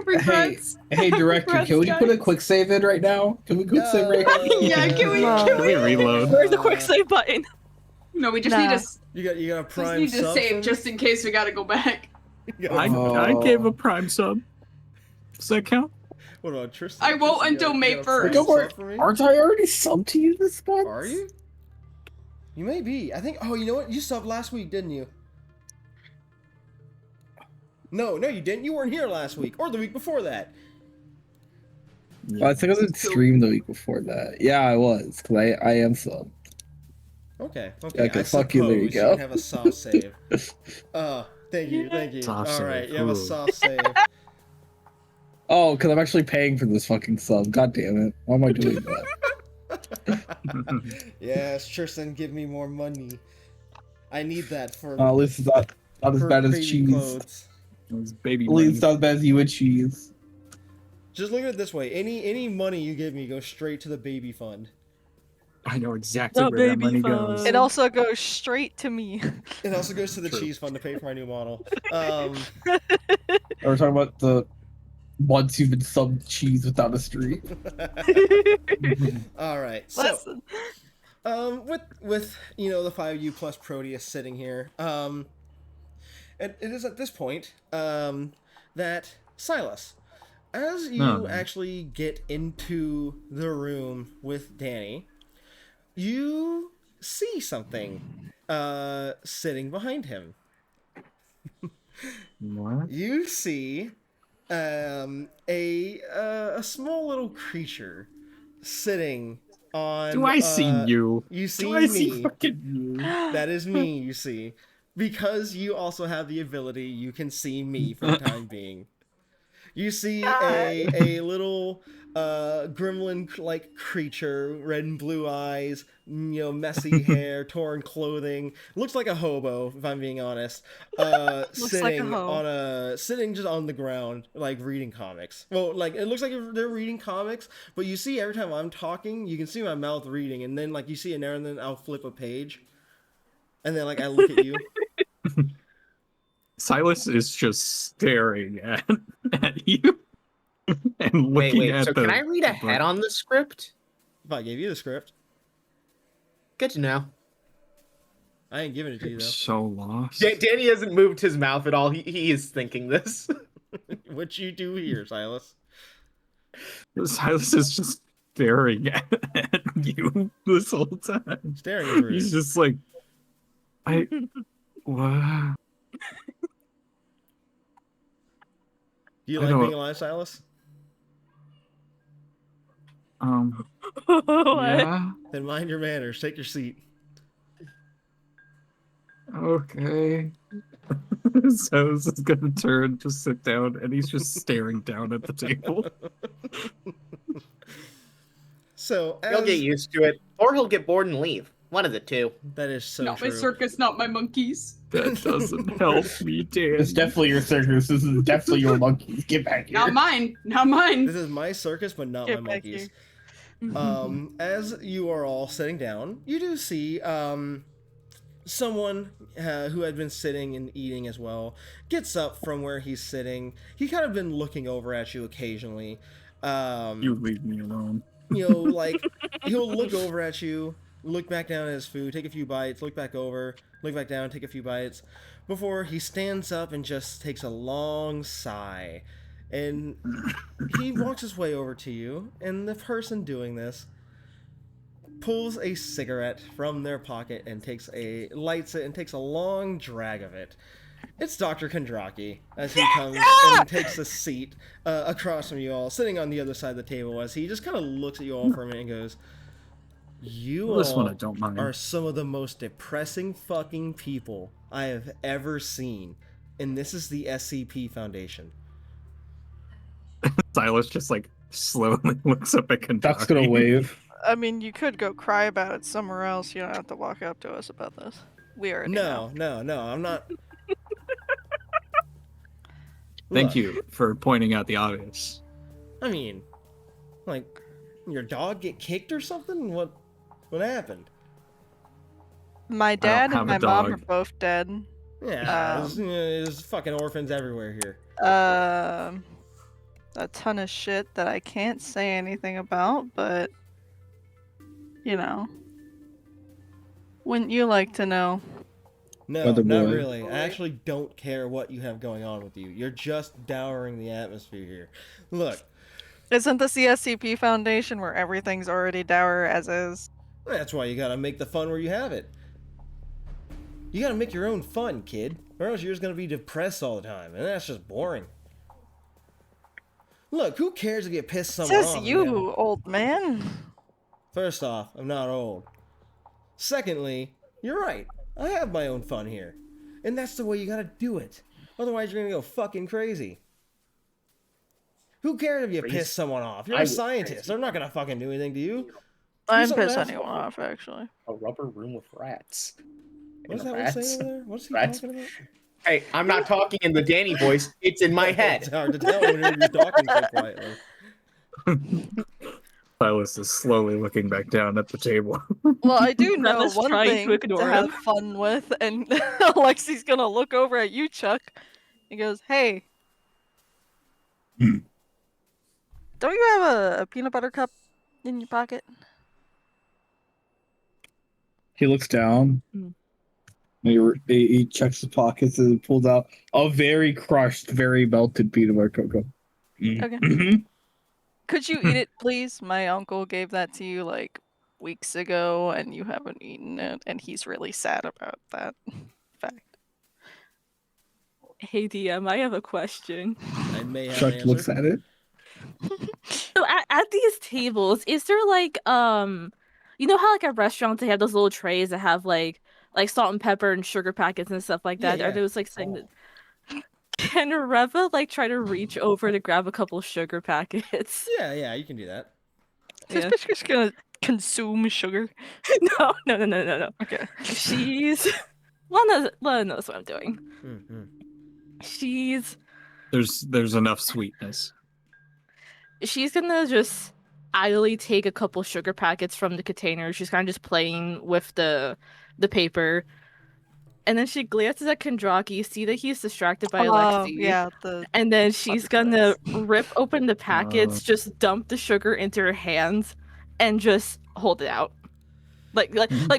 Speaker 5: Regrets.
Speaker 3: Hey, director,
Speaker 5: Congrats,
Speaker 3: can we put a
Speaker 5: guys.
Speaker 3: quick save in right now? Can we quick save right now?
Speaker 5: Yeah, can we-
Speaker 7: Can we reload?
Speaker 4: Where's the quick save button?
Speaker 5: No, we just
Speaker 6: Nah.
Speaker 5: need to
Speaker 2: You got a
Speaker 5: just
Speaker 2: prime
Speaker 5: need to
Speaker 2: sub
Speaker 5: save
Speaker 2: for
Speaker 5: just in case we gotta go back.
Speaker 2: me? You got a-
Speaker 7: I gave a Prime sub. Does that count?
Speaker 2: What about Tristan?
Speaker 5: I won't
Speaker 2: Tristan,
Speaker 5: until
Speaker 2: you
Speaker 5: May
Speaker 2: got a prime
Speaker 5: 1st.
Speaker 3: Don't worry.
Speaker 2: sub for me?
Speaker 3: Aren't I already subbed to you this month?
Speaker 2: Are you? You may be. I think. Oh, you know what? You subbed last week, didn't you? No, you didn't. You weren't here last week or the week before that.
Speaker 3: I think I was in stream the week before that. Yeah, I was, because I am subbed.
Speaker 2: Okay.
Speaker 3: Okay,
Speaker 2: I
Speaker 3: fuck you, there you
Speaker 2: suppose
Speaker 3: go.
Speaker 2: can have a soft save. Thank you.
Speaker 7: Soft
Speaker 2: All right,
Speaker 7: save,
Speaker 2: you have a
Speaker 7: ooh.
Speaker 2: soft save.
Speaker 3: Oh, because I'm actually paying for this fucking sub. God damn it. Why am I doing that?
Speaker 2: Yes, Tristan, give me more money. I need that for
Speaker 3: At least it's not as
Speaker 2: for
Speaker 3: bad as
Speaker 2: baby
Speaker 3: cheese.
Speaker 2: clothes.
Speaker 7: Those baby
Speaker 3: At least it's not as bad as you with cheese.
Speaker 2: Just look at it this way: any money you give me goes straight to the baby fund.
Speaker 7: I know exactly
Speaker 4: The
Speaker 7: where that
Speaker 4: baby
Speaker 7: money goes.
Speaker 6: It also goes straight to me.
Speaker 2: It also goes to the
Speaker 7: True.
Speaker 2: cheese fund to pay for my new model.
Speaker 3: Are we talking about the once you've been subbed cheese without a streak?
Speaker 2: All right, so
Speaker 6: Listen.
Speaker 2: with the 5U plus Proteus sitting here, and it is at this point that Silas, as you actually get into the room with Danny, you see something sitting behind him.
Speaker 7: What?
Speaker 2: You see a small little creature sitting on.
Speaker 7: Do I see you?
Speaker 2: You see
Speaker 7: Do I
Speaker 2: me.
Speaker 7: see fucking you?
Speaker 2: That is me. You see, because you also have the ability. You can see me for the time being. You see a little gremlin-like creature, red and blue eyes, messy hair, torn clothing. Looks like a hobo, if I'm being honest. Sitting
Speaker 6: like a hoe.
Speaker 2: sitting just on the ground, like reading comics. Well, like it looks like they're reading comics, but you see every time I'm talking, you can see my mouth reading, and then like you see it now and then I'll flip a page, and then like I look at you.
Speaker 7: Silas is just staring at you and
Speaker 9: Wait,
Speaker 7: looking at
Speaker 9: so
Speaker 7: the.
Speaker 9: can I read ahead on the script?
Speaker 2: If I gave you the script,
Speaker 9: Good to know.
Speaker 2: I ain't giving it to you
Speaker 7: I'm
Speaker 2: though.
Speaker 7: so lost.
Speaker 9: Danny hasn't moved his mouth at all. He is thinking this.
Speaker 2: What you do here, Silas?
Speaker 7: Silas is just staring at you this whole time.
Speaker 2: Staring is rude.
Speaker 7: He's just like, what?
Speaker 2: Do you
Speaker 7: I
Speaker 2: like
Speaker 7: don't-
Speaker 2: being alive, Silas?
Speaker 4: What?
Speaker 7: Yeah,
Speaker 2: Then mind your manners. Take your seat.
Speaker 7: okay. Silas is gonna turn, just sit down, and he's just staring down at the table.
Speaker 2: So,
Speaker 9: He'll get used to it, or he'll get bored and leave. One of the two.
Speaker 2: that is so
Speaker 5: Not
Speaker 2: true.
Speaker 5: my circus, not my monkeys.
Speaker 7: That doesn't help me, Dan.
Speaker 3: It's definitely your circus. This is definitely your monkeys. Get back here.
Speaker 5: Not mine. Not mine.
Speaker 2: This is my circus, but not
Speaker 6: Get
Speaker 2: my
Speaker 6: back
Speaker 2: monkeys. As you are all sitting down, you do see someone who had been sitting and eating as well gets up from where he's sitting. He kind of been looking over at you occasionally.
Speaker 7: You leave me alone.
Speaker 2: Like he'll look over at you, look back down at his food, take a few bites, look back over, look back down, take a few bites, before he stands up and just takes a long sigh. And he walks his way over to you, and the person doing this pulls a cigarette from their pocket and lights it and takes a long drag of it. It's Dr. Kondraki as he comes and takes a seat across from you all, sitting on the other side of the table, as he just kind of looks at you all for a minute and goes, "You
Speaker 7: This one
Speaker 2: all
Speaker 7: I don't mind.
Speaker 2: are some of the most depressing fucking people I have ever seen, and this is the SCP Foundation."
Speaker 7: Silas just like slowly looks up at Kentucky.
Speaker 3: Duck's gonna wave.
Speaker 6: I mean, you could go cry about it somewhere else. You don't have to walk up to us about this. We already know.
Speaker 2: No, I'm not.
Speaker 7: Thank
Speaker 2: Look,
Speaker 7: you for pointing out the obvious.
Speaker 2: I mean, like, your dog get kicked or something? What happened?
Speaker 6: My
Speaker 7: don't
Speaker 6: dad
Speaker 7: have
Speaker 6: and
Speaker 7: a
Speaker 6: my mom are
Speaker 7: dog.
Speaker 6: both dead.
Speaker 2: Yeah, there's fucking orphans everywhere here.
Speaker 6: A ton of shit that I can't say anything about, but you know, wouldn't you like to know?
Speaker 2: No,
Speaker 3: Other
Speaker 2: not
Speaker 3: boy.
Speaker 2: really. I actually don't care what you have going on with you. You're just dowering the atmosphere here. Look,
Speaker 6: Isn't this the SCP Foundation where everything's already dour as is?
Speaker 2: that's why you gotta make the fun where you have it. You gotta make your own fun, kid, or else you're just gonna be depressed all the time, and that's just boring. Look, who cares if you piss someone
Speaker 6: Says
Speaker 2: off?
Speaker 6: you, old man.
Speaker 2: First off, I'm not old. Secondly, you're right. I have my own fun here. And that's the way you gotta do it. Otherwise, you're gonna go fucking crazy. Who cares if you piss someone off? You're
Speaker 9: I
Speaker 2: a
Speaker 9: would
Speaker 2: scientist.
Speaker 9: crazy.
Speaker 2: They're not gonna fucking do anything to you.
Speaker 6: I'm
Speaker 2: something
Speaker 6: pissed
Speaker 2: else.
Speaker 6: anyone off, actually.
Speaker 9: A rubber room with rats.
Speaker 2: What's
Speaker 9: And
Speaker 2: that one
Speaker 9: rats.
Speaker 2: saying over there? What's he
Speaker 9: Rats.
Speaker 2: talking about?
Speaker 9: Hey, I'm not talking in the Danny voice. It's in my
Speaker 2: It's
Speaker 9: head.
Speaker 2: hard to tell when you're talking so quietly.
Speaker 7: Silas is slowly looking back down at the table.
Speaker 6: Well, I do know
Speaker 4: Reva's
Speaker 6: one
Speaker 4: trying to
Speaker 6: thing to
Speaker 4: ignore
Speaker 6: have
Speaker 4: him.
Speaker 6: fun with, and Alexi's gonna look over at you, Chuck. He goes, "Hey, don't you have a peanut butter cup in your pocket?"
Speaker 3: He looks down.
Speaker 4: Mm.
Speaker 3: He checks his pockets and pulls out a very crushed, very melted peanut butter cocoa.
Speaker 6: Okay.
Speaker 3: Mhm.
Speaker 6: Could you eat it, please? My uncle gave that to you like weeks ago, and you haven't eaten it, and he's really sad about that fact.
Speaker 4: Hey DM, I have a question.
Speaker 2: I may have
Speaker 3: Chuck
Speaker 2: an
Speaker 3: looks
Speaker 2: answer.
Speaker 3: at it.
Speaker 4: So at these tables, is there like you know how like at restaurants they have those little trays that have like salt and pepper and sugar packets and stuff like
Speaker 2: Yeah,
Speaker 4: that?
Speaker 2: yeah.
Speaker 4: Are those like saying that can Reva like try to reach over to grab a couple sugar packets?
Speaker 2: Yeah, you can do that.
Speaker 6: Is
Speaker 4: Yeah.
Speaker 6: this bitch just gonna consume sugar?
Speaker 4: No.
Speaker 6: Okay.
Speaker 4: She's Lana knows what I'm doing.
Speaker 2: Mm-hmm.
Speaker 4: She's
Speaker 7: There's enough sweetness.
Speaker 4: gonna just idly take a couple sugar packets from the container. She's kind of just playing with the paper. And then she glances at Kondraki, see that he's distracted by
Speaker 6: Oh,
Speaker 4: Alexi.
Speaker 6: yeah, the
Speaker 4: And then she's gonna rip open the packets,
Speaker 7: Uh.
Speaker 4: just dump the sugar into her hands, and just hold it out. Like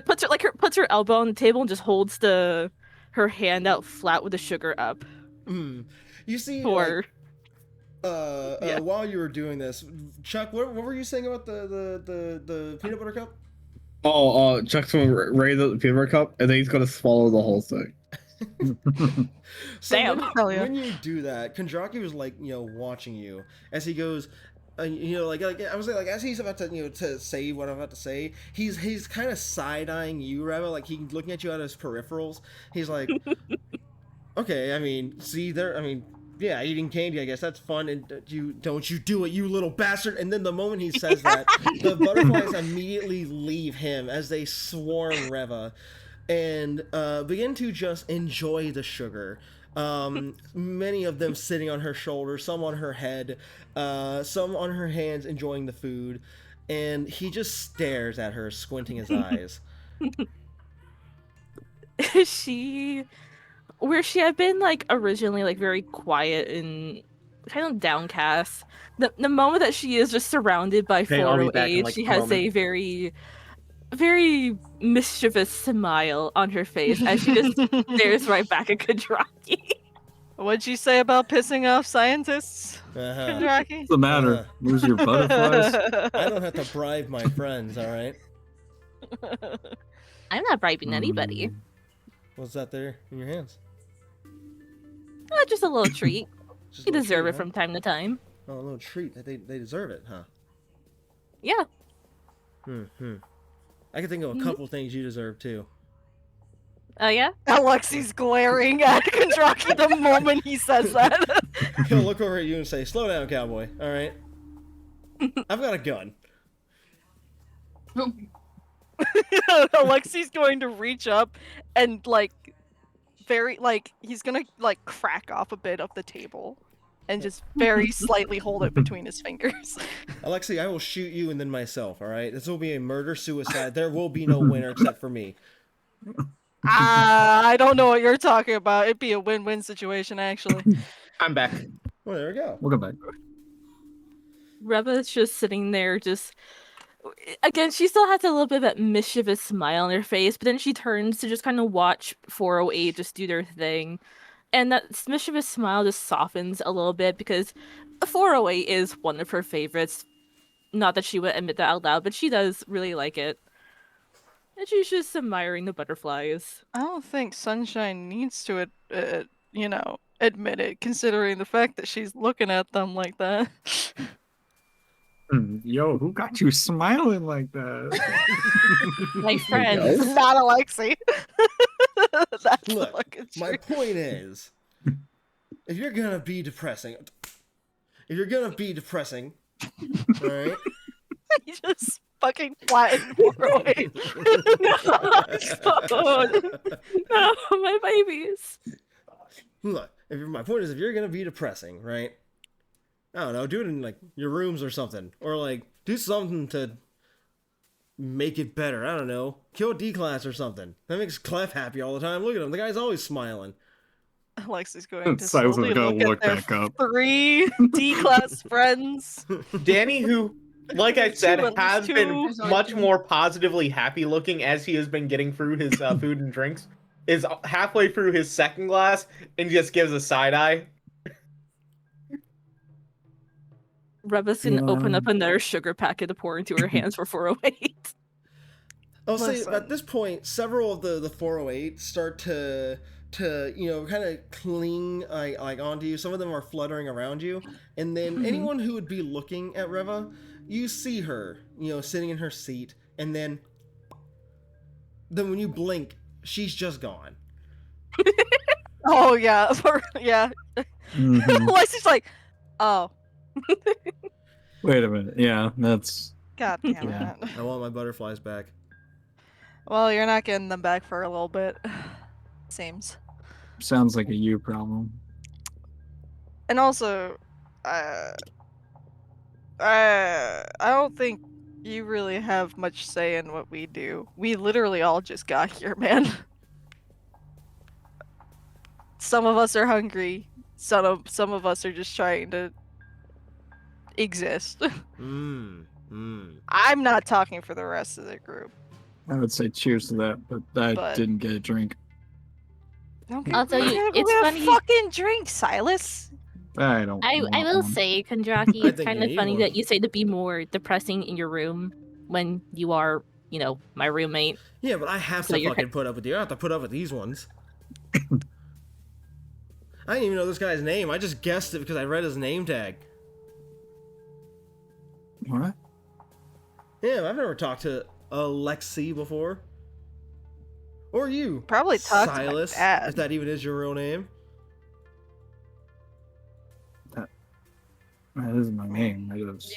Speaker 4: puts her elbow on the table and just holds her hand out flat with the sugar up.
Speaker 2: You see,
Speaker 4: For Yeah.
Speaker 2: while you were doing this, Chuck, what were you saying about the peanut butter cup?
Speaker 3: Chuck's gonna raise up the peanut butter cup, and then he's gonna swallow the whole thing.
Speaker 2: So
Speaker 4: Damn.
Speaker 6: Hell yeah.
Speaker 2: when you do that, Kondraki was like, watching you as he goes, like I was like as he's about to, to say what I'm about to say, he's kind of side-eyeing you, Reva, like he's looking at you out of his peripherals. He's like, okay, I mean, see there, I mean, yeah, eating candy, I guess that's fun, and don't you do it, you little bastard. And then the moment he says that, the butterflies immediately leave him as they swarm Reva and begin to just enjoy the sugar. Many of them sitting on her shoulders, some on her head, some on her hands, enjoying the food, and he just stares at her, squinting his eyes.
Speaker 4: where she had been like originally like very quiet and kind of downcast. The moment that she is just surrounded by
Speaker 9: Okay, I'll be
Speaker 4: photo
Speaker 9: back in,
Speaker 4: aids,
Speaker 9: like,
Speaker 4: she
Speaker 9: a
Speaker 4: has
Speaker 9: moment.
Speaker 4: a very very mischievous smile on her face as she just stares right back at Kadraki.
Speaker 6: What'd you say about pissing off scientists, Kandraki?
Speaker 7: What's the matter? Lose your butterflies?
Speaker 2: I don't have to bribe my friends, all right?
Speaker 4: I'm not bribing anybody.
Speaker 2: What's that there in your hands?
Speaker 4: Just a little treat.
Speaker 2: Just
Speaker 4: You
Speaker 2: a little
Speaker 4: deserve
Speaker 2: treat,
Speaker 4: it
Speaker 2: huh?
Speaker 4: from time to time.
Speaker 2: Oh, a little treat. They deserve it, huh?
Speaker 4: Yeah.
Speaker 2: I can think of a couple things you deserve too.
Speaker 4: Oh, yeah?
Speaker 6: Alexi's glaring at Kandraki the moment he says that.
Speaker 2: He'll look over at you and say, "Slow down, cowboy. All right. I've got a gun."
Speaker 6: Alexi's going to reach up and he's gonna crack off a bit of the table and just very slightly hold it between his fingers.
Speaker 2: Alexi, I will shoot you and then myself. All right. This will be a murder-suicide. There will be no winner except for me.
Speaker 6: I don't know what you're talking about. It'd be a win-win situation, actually.
Speaker 9: I'm back.
Speaker 2: Well, there we go.
Speaker 7: Welcome back.
Speaker 4: Reva's just sitting there, just... Again, she still has a little bit of that mischievous smile on her face, but then she turns to just kind of watch 408 just do their thing. And that mischievous smile just softens a little bit because 408 is one of her favorites. Not that she would admit that out loud, but she does really like it. And she's just admiring the butterflies.
Speaker 6: I don't think Sunshine needs to, admit it, considering the fact that she's looking at them like that.
Speaker 7: Yo, who got you smiling like that?
Speaker 4: My friends.
Speaker 6: Not Alexi. That's
Speaker 2: Look,
Speaker 6: fucking
Speaker 2: my
Speaker 6: true.
Speaker 2: point is, if you're gonna be depressing, all right.
Speaker 6: He just fucking flattened 408.
Speaker 4: No, my babies.
Speaker 2: Look, my point is, if you're gonna be depressing, right? I don't know, do it in like your rooms or something, or like do something to make it better. I don't know, kill D-Class or something. That makes Clef happy all the time. Look at him, the guy's always smiling.
Speaker 6: Alexi's going to
Speaker 7: Silas is
Speaker 6: slowly
Speaker 7: gonna
Speaker 6: look
Speaker 7: look
Speaker 6: at their
Speaker 7: back up.
Speaker 6: 3 D-class friends.
Speaker 9: Danny, who, like I said,
Speaker 6: Two,
Speaker 9: has
Speaker 6: two.
Speaker 9: been much more positively happy looking as he has been getting through his food and drinks, is halfway through his second glass and just gives a side eye.
Speaker 4: Reva's gonna open up another sugar packet to pour into her hands for 408.
Speaker 2: I'll say
Speaker 6: Listen.
Speaker 2: at this point, several of the 408 start to kind of cling like onto you. Some of them are fluttering around you, and then anyone who would be looking at Reva, you see her, sitting in her seat, and then when you blink, she's just gone.
Speaker 6: Oh, yeah. Yeah. Alexi's like, oh,
Speaker 7: Wait a minute. Yeah, that's.
Speaker 6: god damn
Speaker 7: Yeah.
Speaker 6: it.
Speaker 2: I want my butterflies back.
Speaker 6: Well, you're not getting them back for a little bit. Seems.
Speaker 7: Sounds like a you problem.
Speaker 6: And also, I don't think you really have much say in what we do. We literally all just got here, man. Some of us are hungry. Some of us are just trying to exist. I'm not talking for the rest of the group.
Speaker 7: I would say cheers to that, but I
Speaker 6: But-
Speaker 7: didn't get a drink.
Speaker 6: Okay,
Speaker 4: I'll tell you,
Speaker 6: we're
Speaker 4: it's
Speaker 6: gonna
Speaker 4: funny-
Speaker 6: fucking drink, Silas.
Speaker 7: I don't.
Speaker 4: I
Speaker 7: want
Speaker 4: will
Speaker 7: one.
Speaker 4: say, Kandraki,
Speaker 2: I
Speaker 4: it's
Speaker 2: think
Speaker 4: kind
Speaker 2: you
Speaker 4: of
Speaker 2: need
Speaker 4: funny
Speaker 2: one.
Speaker 4: that you say to be more depressing in your room when you are, my roommate.
Speaker 2: Yeah, but I have
Speaker 4: So
Speaker 2: to
Speaker 4: you're
Speaker 2: fucking put up with you. I have to put up with these ones. I didn't even know this guy's name. I just guessed it because I read his name tag.
Speaker 7: What?
Speaker 2: Yeah, I've never talked to Alexi before. Or you.
Speaker 6: Probably talked to my
Speaker 2: Silas,
Speaker 6: dad.
Speaker 2: if that even is your real name.
Speaker 7: That isn't my name. I just.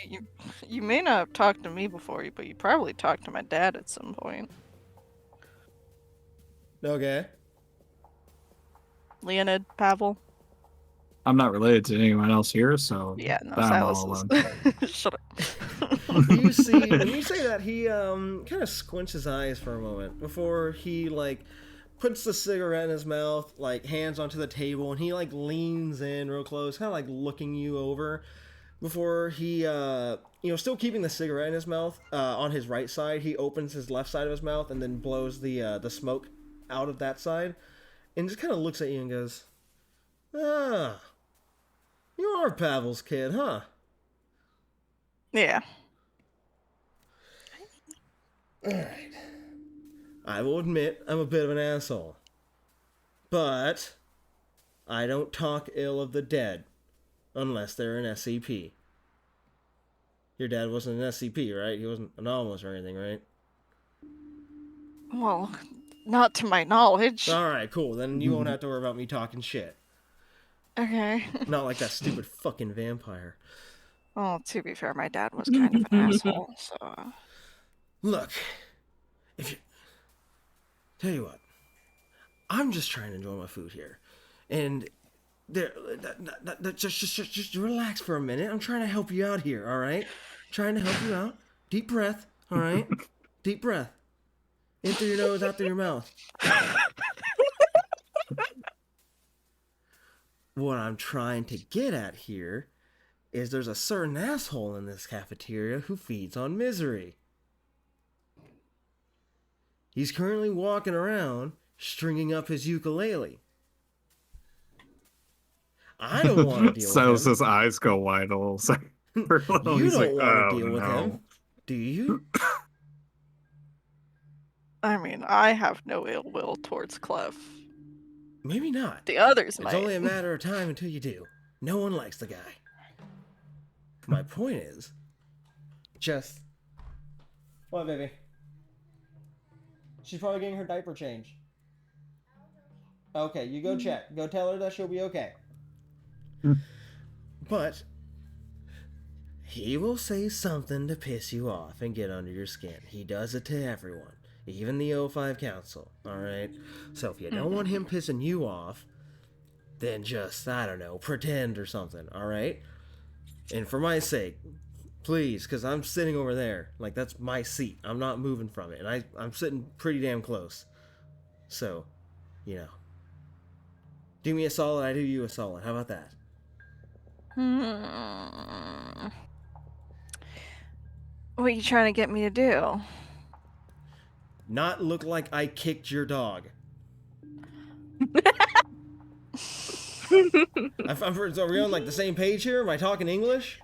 Speaker 6: You may not have talked to me before, but you probably talked to my dad at some point.
Speaker 2: Okay.
Speaker 6: Leonid, Pavel.
Speaker 7: I'm not related to anyone else here, so.
Speaker 6: Yeah, no,
Speaker 7: I'm all
Speaker 6: Silas
Speaker 7: alone.
Speaker 6: is. Shut up.
Speaker 2: You see, when you say that, he kind of squints his eyes for a moment before he puts the cigarette in his mouth, hands onto the table, and he leans in real close, kind of looking you over before he still keeping the cigarette in his mouth, on his right side, he opens his left side of his mouth and then blows the smoke out of that side, and just kind of looks at you and goes, "Ah, you are Pavel's kid, huh?"
Speaker 6: Yeah.
Speaker 2: Alright. I will admit I'm a bit of an asshole. But I don't talk ill of the dead unless they're an SCP. Your dad wasn't an SCP, right? He wasn't anomalous or anything, right?
Speaker 6: Well, not to my knowledge.
Speaker 2: Alright, cool. Then you won't have to worry about me talking shit.
Speaker 6: Okay.
Speaker 2: Not like that stupid fucking vampire.
Speaker 6: Well, to be fair, my dad was kind of an asshole, so.
Speaker 2: Look, if you... Tell you what. I'm just trying to enjoy my food here. And... Just relax for a minute. I'm trying to help you out here, alright? Trying to help you out. Deep breath, alright? Deep breath. In through your nose, out through your mouth. What I'm trying to get at here is there's a certain asshole in this cafeteria who feeds on misery. He's currently walking around stringing up his ukulele. I don't want to deal with him.
Speaker 7: His eyes go wide a little second.
Speaker 2: You don't want to deal with him, do you?
Speaker 6: I mean, I have no ill will towards Clef.
Speaker 2: Maybe not.
Speaker 6: The others
Speaker 2: It's
Speaker 6: might.
Speaker 2: only a matter of time until you do. No one likes the guy. My point is, just... What, baby? She's probably getting her diaper changed. Okay, you go check. Go tell her that she'll be okay. But he will say something to piss you off and get under your skin. He does it to everyone, even the O5 Council, alright? So if you don't want him pissing you off, then just, I don't know, pretend or something, alright? And for my sake, please, because I'm sitting over there. Like, that's my seat. I'm not moving from it. And I'm sitting pretty damn close. So, you know. Do me a solid, I do you a solid. How about that?
Speaker 6: What are you trying to get me to do?
Speaker 2: Not look like I kicked your dog. So are we on like the same page here? Am I talking English?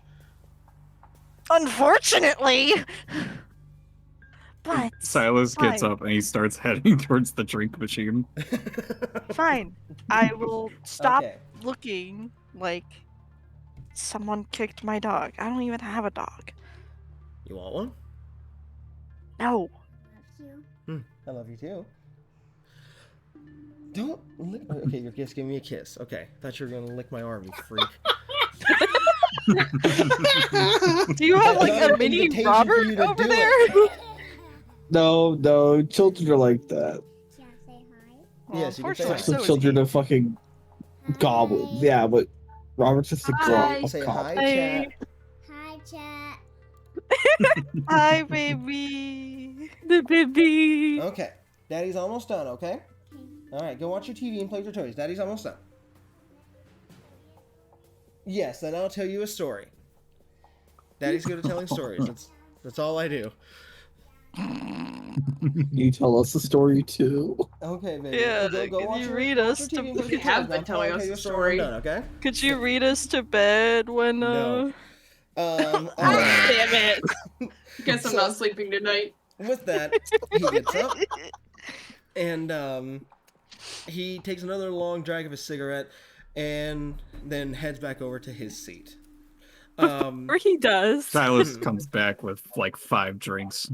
Speaker 6: Unfortunately! But...
Speaker 7: Silas gets
Speaker 6: fine.
Speaker 7: up and he starts heading towards the drink machine.
Speaker 6: Fine. I will stop
Speaker 2: Okay.
Speaker 6: looking like someone kicked my dog. I don't even have a dog.
Speaker 2: You want one?
Speaker 6: No.
Speaker 2: I love you too. Don't lick. Okay, you're just giving me a kiss. Okay, thought you were gonna lick my arm, you freak.
Speaker 6: Do you have like
Speaker 2: Another
Speaker 6: a mini
Speaker 2: invitation for
Speaker 6: Robert
Speaker 2: you to
Speaker 6: over
Speaker 2: do
Speaker 6: there?
Speaker 2: it.
Speaker 3: No, children are like that.
Speaker 6: Well,
Speaker 2: Yes, you can say
Speaker 6: unfortunately,
Speaker 2: hi.
Speaker 3: Some
Speaker 6: so is
Speaker 3: children
Speaker 6: he.
Speaker 3: are fucking goblins. Yeah, but Robert's just a
Speaker 6: Hi.
Speaker 2: Say
Speaker 3: goblin.
Speaker 2: hi,
Speaker 6: Hey.
Speaker 2: chat.
Speaker 10: Hi, chat.
Speaker 6: Hi, baby.
Speaker 4: The baby.
Speaker 2: Okay, Daddy's almost done. Okay. All right, go watch your TV and play with your toys. Daddy's almost done. Yes, then I'll tell you a story. Daddy's good at telling stories. That's all I do.
Speaker 3: You tell us a story too.
Speaker 2: Okay, baby.
Speaker 6: Yeah,
Speaker 2: Go
Speaker 6: can
Speaker 2: watch
Speaker 6: you
Speaker 2: your-
Speaker 6: read
Speaker 2: watch
Speaker 6: us
Speaker 2: your
Speaker 6: to-
Speaker 2: TV and play with
Speaker 5: You
Speaker 2: your
Speaker 5: have
Speaker 2: toys.
Speaker 5: been
Speaker 2: I'll
Speaker 5: telling
Speaker 2: tell
Speaker 5: us
Speaker 2: you
Speaker 5: a
Speaker 2: when
Speaker 5: story.
Speaker 2: I'm done, okay?
Speaker 6: Could you read us to bed when
Speaker 2: No.
Speaker 6: Damn it.
Speaker 5: Guess I'm
Speaker 2: So-
Speaker 5: not sleeping tonight.
Speaker 2: With that, he gets up and he takes another long drag of his cigarette and then heads back over to his seat.
Speaker 4: Before he does,
Speaker 7: Silas comes back with like 5 drinks.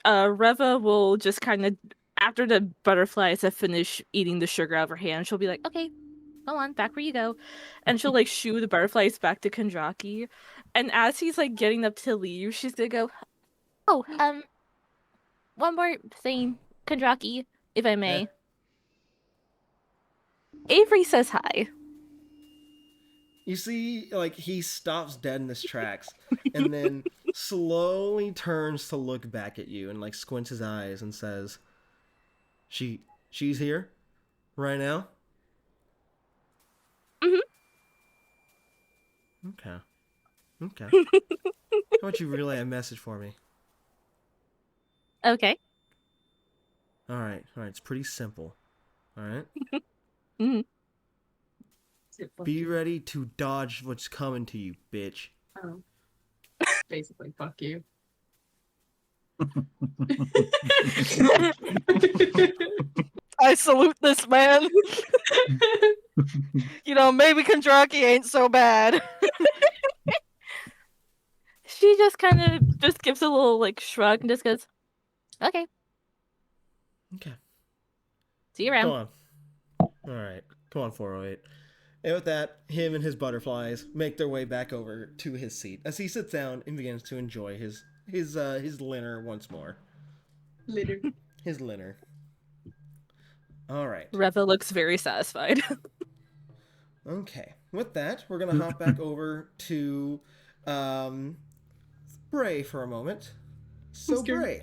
Speaker 4: Reva will just kind of, after the butterflies have finished eating the sugar out of her hand, she'll be like, okay, go on, back where you go. And she'll like shoo the butterflies back to Kandraki. And as he's like getting up to leave, she's gonna go, oh, one more thing, Kandraki, if I may. Avery says hi.
Speaker 2: You see, like, he stops dead in his tracks and then slowly turns to look back at you and, like, squints his eyes and says, She's here? Right now?
Speaker 4: Mhm.
Speaker 2: Okay. Okay. How about you relay a message for me?
Speaker 4: Okay.
Speaker 2: All right. It's pretty simple. All right.
Speaker 4: Mhm.
Speaker 2: Be ready to dodge what's coming to you, bitch.
Speaker 5: Oh. Basically, fuck you.
Speaker 6: I salute this man. You know, maybe Kondraki ain't so bad.
Speaker 4: She just kind of just gives a little like shrug and just goes, "Okay,
Speaker 2: Okay.
Speaker 4: see you around."
Speaker 2: Go on. All right. Come on, 408. And with that, him and his butterflies make their way back over to his seat as he sits down and begins to enjoy his dinner once more.
Speaker 5: Later.
Speaker 2: His dinner. All right.
Speaker 4: Reva looks very satisfied.
Speaker 2: Okay. With that, we're gonna hop back over to Bray for a moment. So
Speaker 5: I'm scared.
Speaker 2: Bray,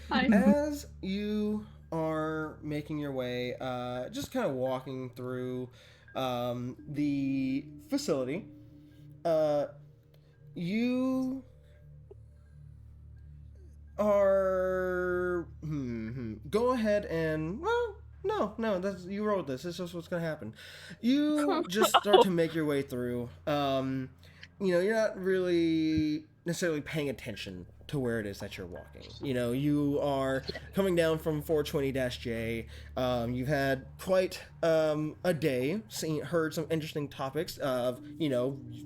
Speaker 5: Hi.
Speaker 2: as you are making your way, just kind of walking through the facility, you are go ahead and no, that's you wrote this. It's just what's gonna happen. You just start to make your way through. You're not really necessarily paying attention to where it is that you're walking. You are coming down from 420-J. You've had quite a day, heard some interesting topics of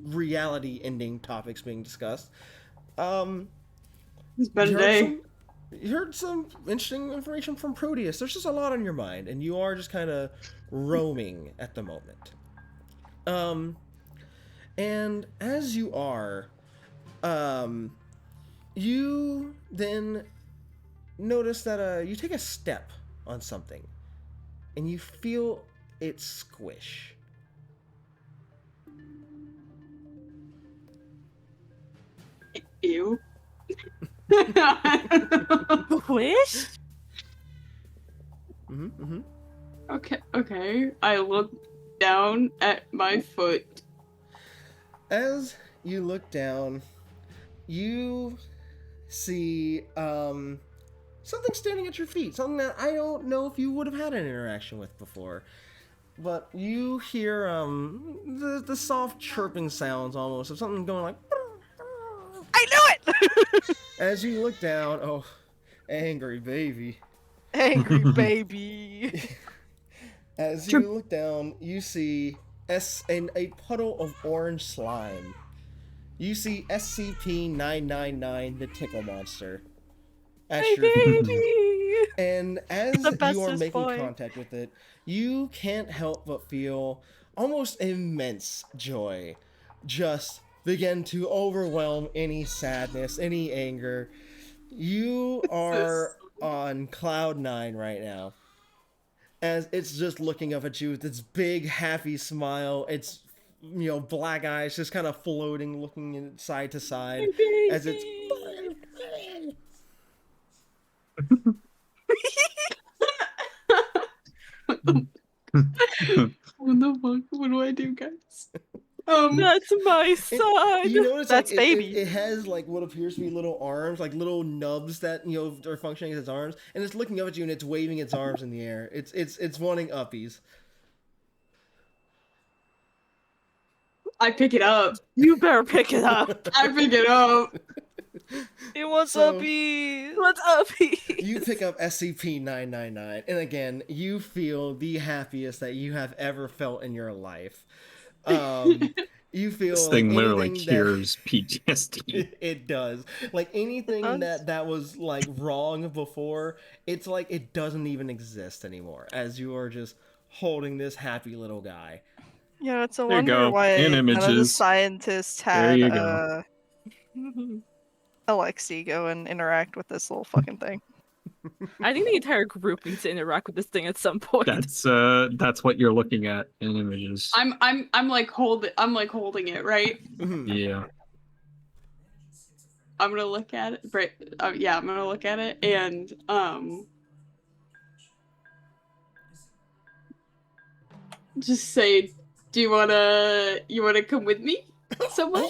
Speaker 2: reality-ending topics being discussed.
Speaker 5: It's been a day.
Speaker 2: You heard some interesting information from Proteus. There's just a lot on your mind, and you are just kind of roaming at the moment. And as you are, you then notice that you take a step on something, and you feel it squish.
Speaker 5: Ew.
Speaker 4: Wish?
Speaker 5: Okay. I look down at my foot.
Speaker 2: As you look down, you see something standing at your feet. Something that I don't know if you would have had an interaction with before. But you hear the soft chirping sounds almost of something going like.
Speaker 6: I knew it!
Speaker 2: As you look down, oh, angry baby.
Speaker 6: Angry baby.
Speaker 2: As you look down, you see a puddle of orange slime. You see SCP-999, the Tickle Monster, at your feet. And as you are making contact with it, you can't help but feel almost immense joy just begin to overwhelm any sadness, any anger. You are on cloud 9 right now. As it's just looking up at you with its big, happy smile. Its, black eyes just kind of floating, looking side to side. As it's...
Speaker 5: What the fuck? What do I do, guys?
Speaker 4: That's my son.
Speaker 2: You notice
Speaker 6: That's baby.
Speaker 2: It has like what appears to be little arms, like little nubs that are functioning as its arms, and it's looking up at you and it's waving its arms in the air. It's wanting uppies.
Speaker 5: I pick it up.
Speaker 4: You better pick it up.
Speaker 5: I pick it up.
Speaker 6: It wants
Speaker 2: So-
Speaker 6: uppies.
Speaker 4: What's up?
Speaker 2: You pick up SCP-999, and again, you feel the happiest that you have ever felt in your life. You feel
Speaker 7: This
Speaker 2: like
Speaker 7: thing literally
Speaker 2: anything
Speaker 7: cures PTSD.
Speaker 2: It does. Like anything that was like wrong before, it's like it doesn't even exist anymore. As you are just holding this happy little guy.
Speaker 6: Yeah, it's a
Speaker 7: There you
Speaker 6: wonder
Speaker 7: go.
Speaker 6: why
Speaker 7: In
Speaker 6: none of the
Speaker 7: images.
Speaker 6: scientists
Speaker 7: There
Speaker 6: had
Speaker 7: you go.
Speaker 6: Alexi go and interact with this little fucking thing.
Speaker 4: I think the entire group needs to interact with this thing at some point.
Speaker 7: That's what you're looking at in images.
Speaker 5: I'm like holding it, right?
Speaker 7: Yeah.
Speaker 5: I'm gonna look at it. Right. Yeah, I'm gonna look at it and just say, you wanna come with me somewhere?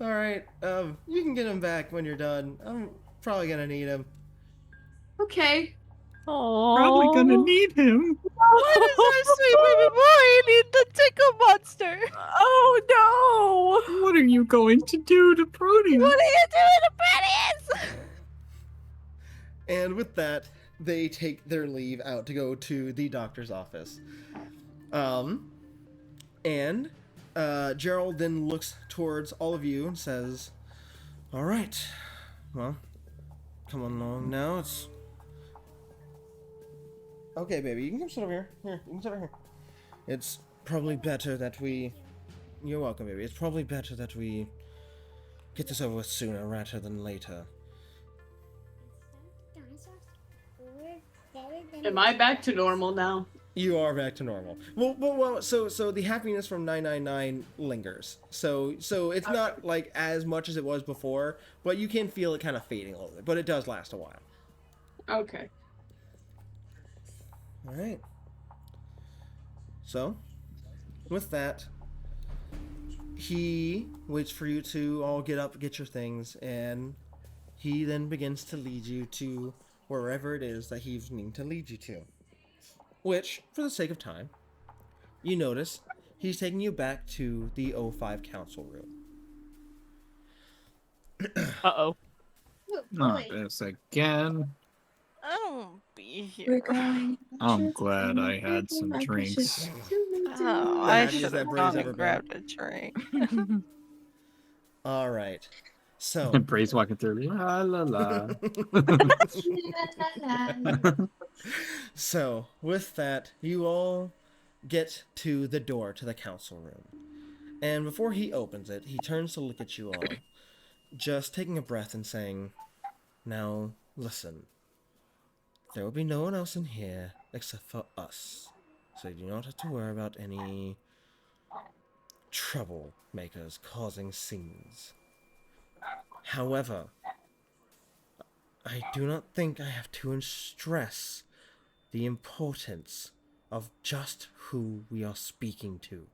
Speaker 2: All right. You can get him back when you're done. I'm probably gonna need him.
Speaker 5: Okay.
Speaker 7: Probably gonna
Speaker 4: Oh.
Speaker 7: need him.
Speaker 6: What is our sweet baby boy? I need the tickle monster.
Speaker 4: Oh no!
Speaker 7: What are you going to do to Brody?
Speaker 6: What are you doing to Betty's?
Speaker 2: And with that, they take their leave out to go to the doctor's office. And Gerald then looks towards all of you and says, "All right, well, come on along now. It's okay, baby. You can come sit over here. Here, you can sit over here. It's probably better that we. You're welcome, baby. It's probably better that we get this over with sooner rather than later."
Speaker 5: Am I back to normal now?
Speaker 2: You are back to normal. Well. So the happiness from 999 lingers. So it's not like as much as it was before, but you can feel it kind of fading a little bit. But it does last a while.
Speaker 5: Okay.
Speaker 2: All right. So, with that, he waits for you to all get up, get your things, and he then begins to lead you to wherever it is that he's needing to lead you to. Which, for the sake of time, you notice he's taking you back to the O5 council room.
Speaker 4: Uh-oh.
Speaker 7: Not this again.
Speaker 6: I don't be here.
Speaker 10: We're going.
Speaker 7: I'm glad I had some
Speaker 10: My precious.
Speaker 7: drinks.
Speaker 6: Oh,
Speaker 2: The
Speaker 6: I
Speaker 2: happiest
Speaker 6: should
Speaker 2: that
Speaker 6: have
Speaker 2: Bray's
Speaker 6: gone
Speaker 2: ever
Speaker 6: and
Speaker 2: been.
Speaker 6: grabbed a drink.
Speaker 2: All right. So,
Speaker 7: And Bray's walking through. La la la.
Speaker 2: so with that, you all get to the door to the council room. And before he opens it, he turns to look at you all, just taking a breath and saying, "Now, listen. There will be no one else in here except for us. So you do not have to worry about any troublemakers causing scenes. However, I do not think I have to stress the importance of just who we are speaking to.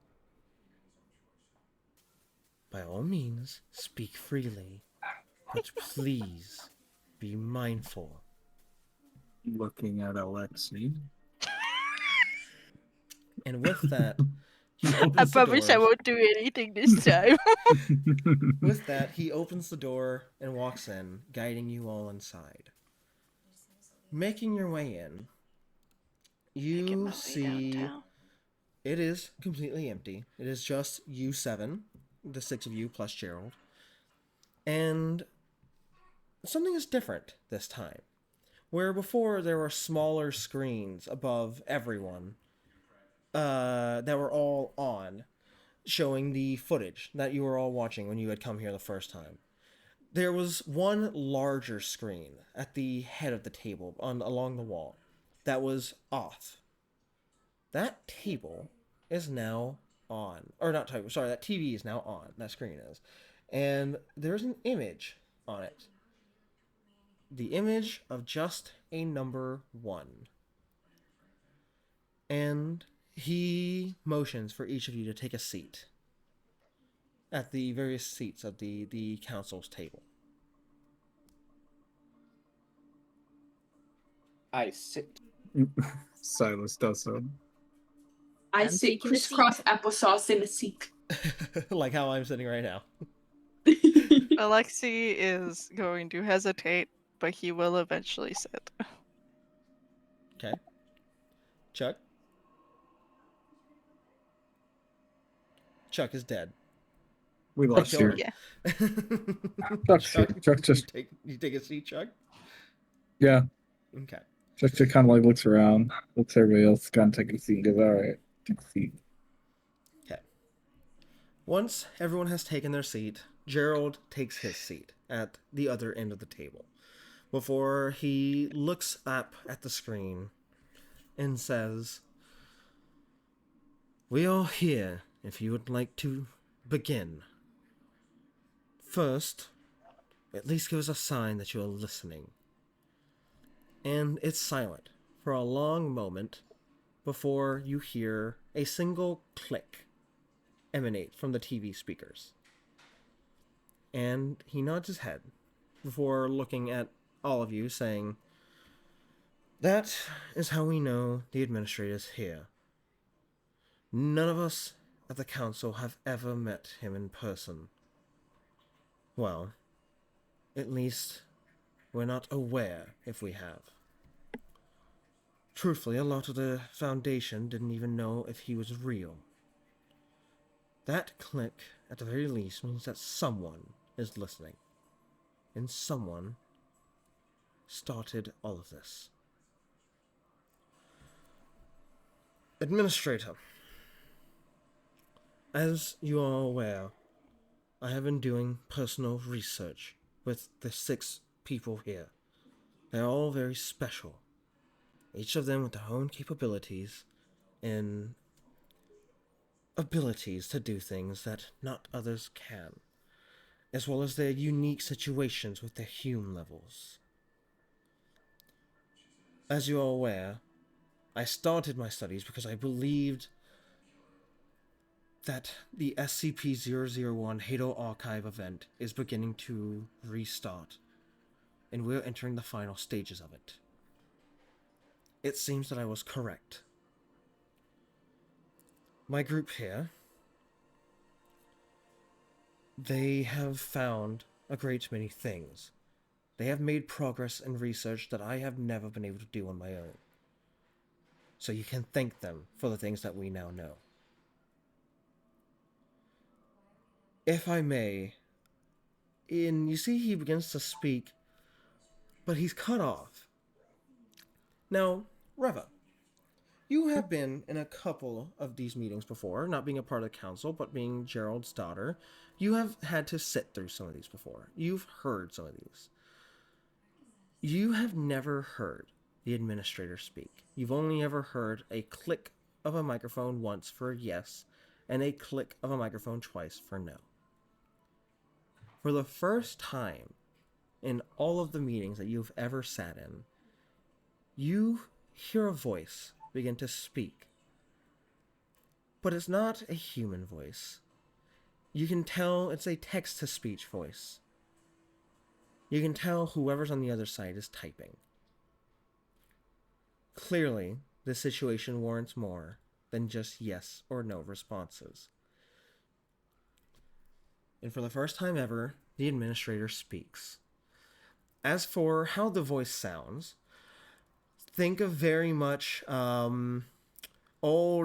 Speaker 2: By all means, speak freely, but please be mindful."
Speaker 7: Looking at Alexi.
Speaker 2: And with that, he opens
Speaker 6: I
Speaker 2: the
Speaker 6: promise I
Speaker 2: doors.
Speaker 6: won't do anything this time.
Speaker 2: With that, he opens the door and walks in, guiding you all inside. Making your way in,
Speaker 6: Making
Speaker 2: you
Speaker 6: my way
Speaker 2: see
Speaker 6: downtown.
Speaker 2: it is completely empty. It is just you seven, the six of you plus Gerald. And something is different this time. Where before there were smaller screens above everyone that were all on, showing the footage that you were all watching when you had come here the first time. There was one larger screen at the head of the table along the wall that was off. That table is now on. Or not table, sorry, that TV is now on. That screen is. And there's an image on it. The image of just a number 1. And he motions for each of you to take a seat at the various seats of the council's table.
Speaker 9: I sit.
Speaker 7: Silas does so.
Speaker 5: I
Speaker 10: I'm
Speaker 5: sit
Speaker 10: taking a seat.
Speaker 5: crisscross applesauce in a seat.
Speaker 2: Like how I'm sitting right now.
Speaker 6: Alexi is going to hesitate, but he will eventually sit.
Speaker 2: Okay. Chuck? Chuck is dead.
Speaker 7: We lost
Speaker 2: Kill her.
Speaker 7: you.
Speaker 6: Yeah.
Speaker 3: Chuck just
Speaker 2: You take a seat, Chuck?
Speaker 3: yeah.
Speaker 2: Okay.
Speaker 3: Chuck just kind of like looks around, looks at everybody else, kind of take a seat, goes, all right, take a seat.
Speaker 2: Okay. Once everyone has taken their seat, Gerald takes his seat at the other end of the table before he looks up at the screen and says, "We are here if you would like to begin. First, at least give us a sign that you are listening." And it's silent for a long moment before you hear a single click emanate from the TV speakers. and he nods his head before looking at all of you, saying, "That is how we know the administrators here. None of us at the council have ever met him in person. Well, at least we're not aware if we have. Truthfully, a lot of the Foundation didn't even know if he was real. That click, at the very least, means that someone is listening. And someone started all of this. Administrator, as you are aware, I have been doing personal research with the 6 people here. They're all very special, each of them with their own capabilities and abilities to do things that not others can, as well as their unique situations with their Hume levels. As you are aware, I started my studies because I believed that the SCP-001 Hadal Archive event is beginning to restart, and we're entering the final stages of it. It seems that I was correct. My group here, they have found a great many things. They have made progress in research that I have never been able to do on my own. So you can thank them for the things that we now know. If I may, you see he begins to speak, but he's cut off. Now, Reva, you have been in a couple of these meetings before, not being a part of the council, but being Gerald's daughter. You have had to sit through some of these before. You've heard some of these. You have never heard the administrator speak. You've only ever heard a click of a microphone once for yes, and a click of a microphone twice for no. For the first time in all of the meetings that you've ever sat in, you hear a voice begin to speak. But it's not a human voice. You can tell it's a text-to-speech voice. You can tell whoever's on the other side is typing. Clearly, this situation warrants more than just yes or no responses. And for the first time ever, the administrator speaks. As for how the voice sounds, think of very much old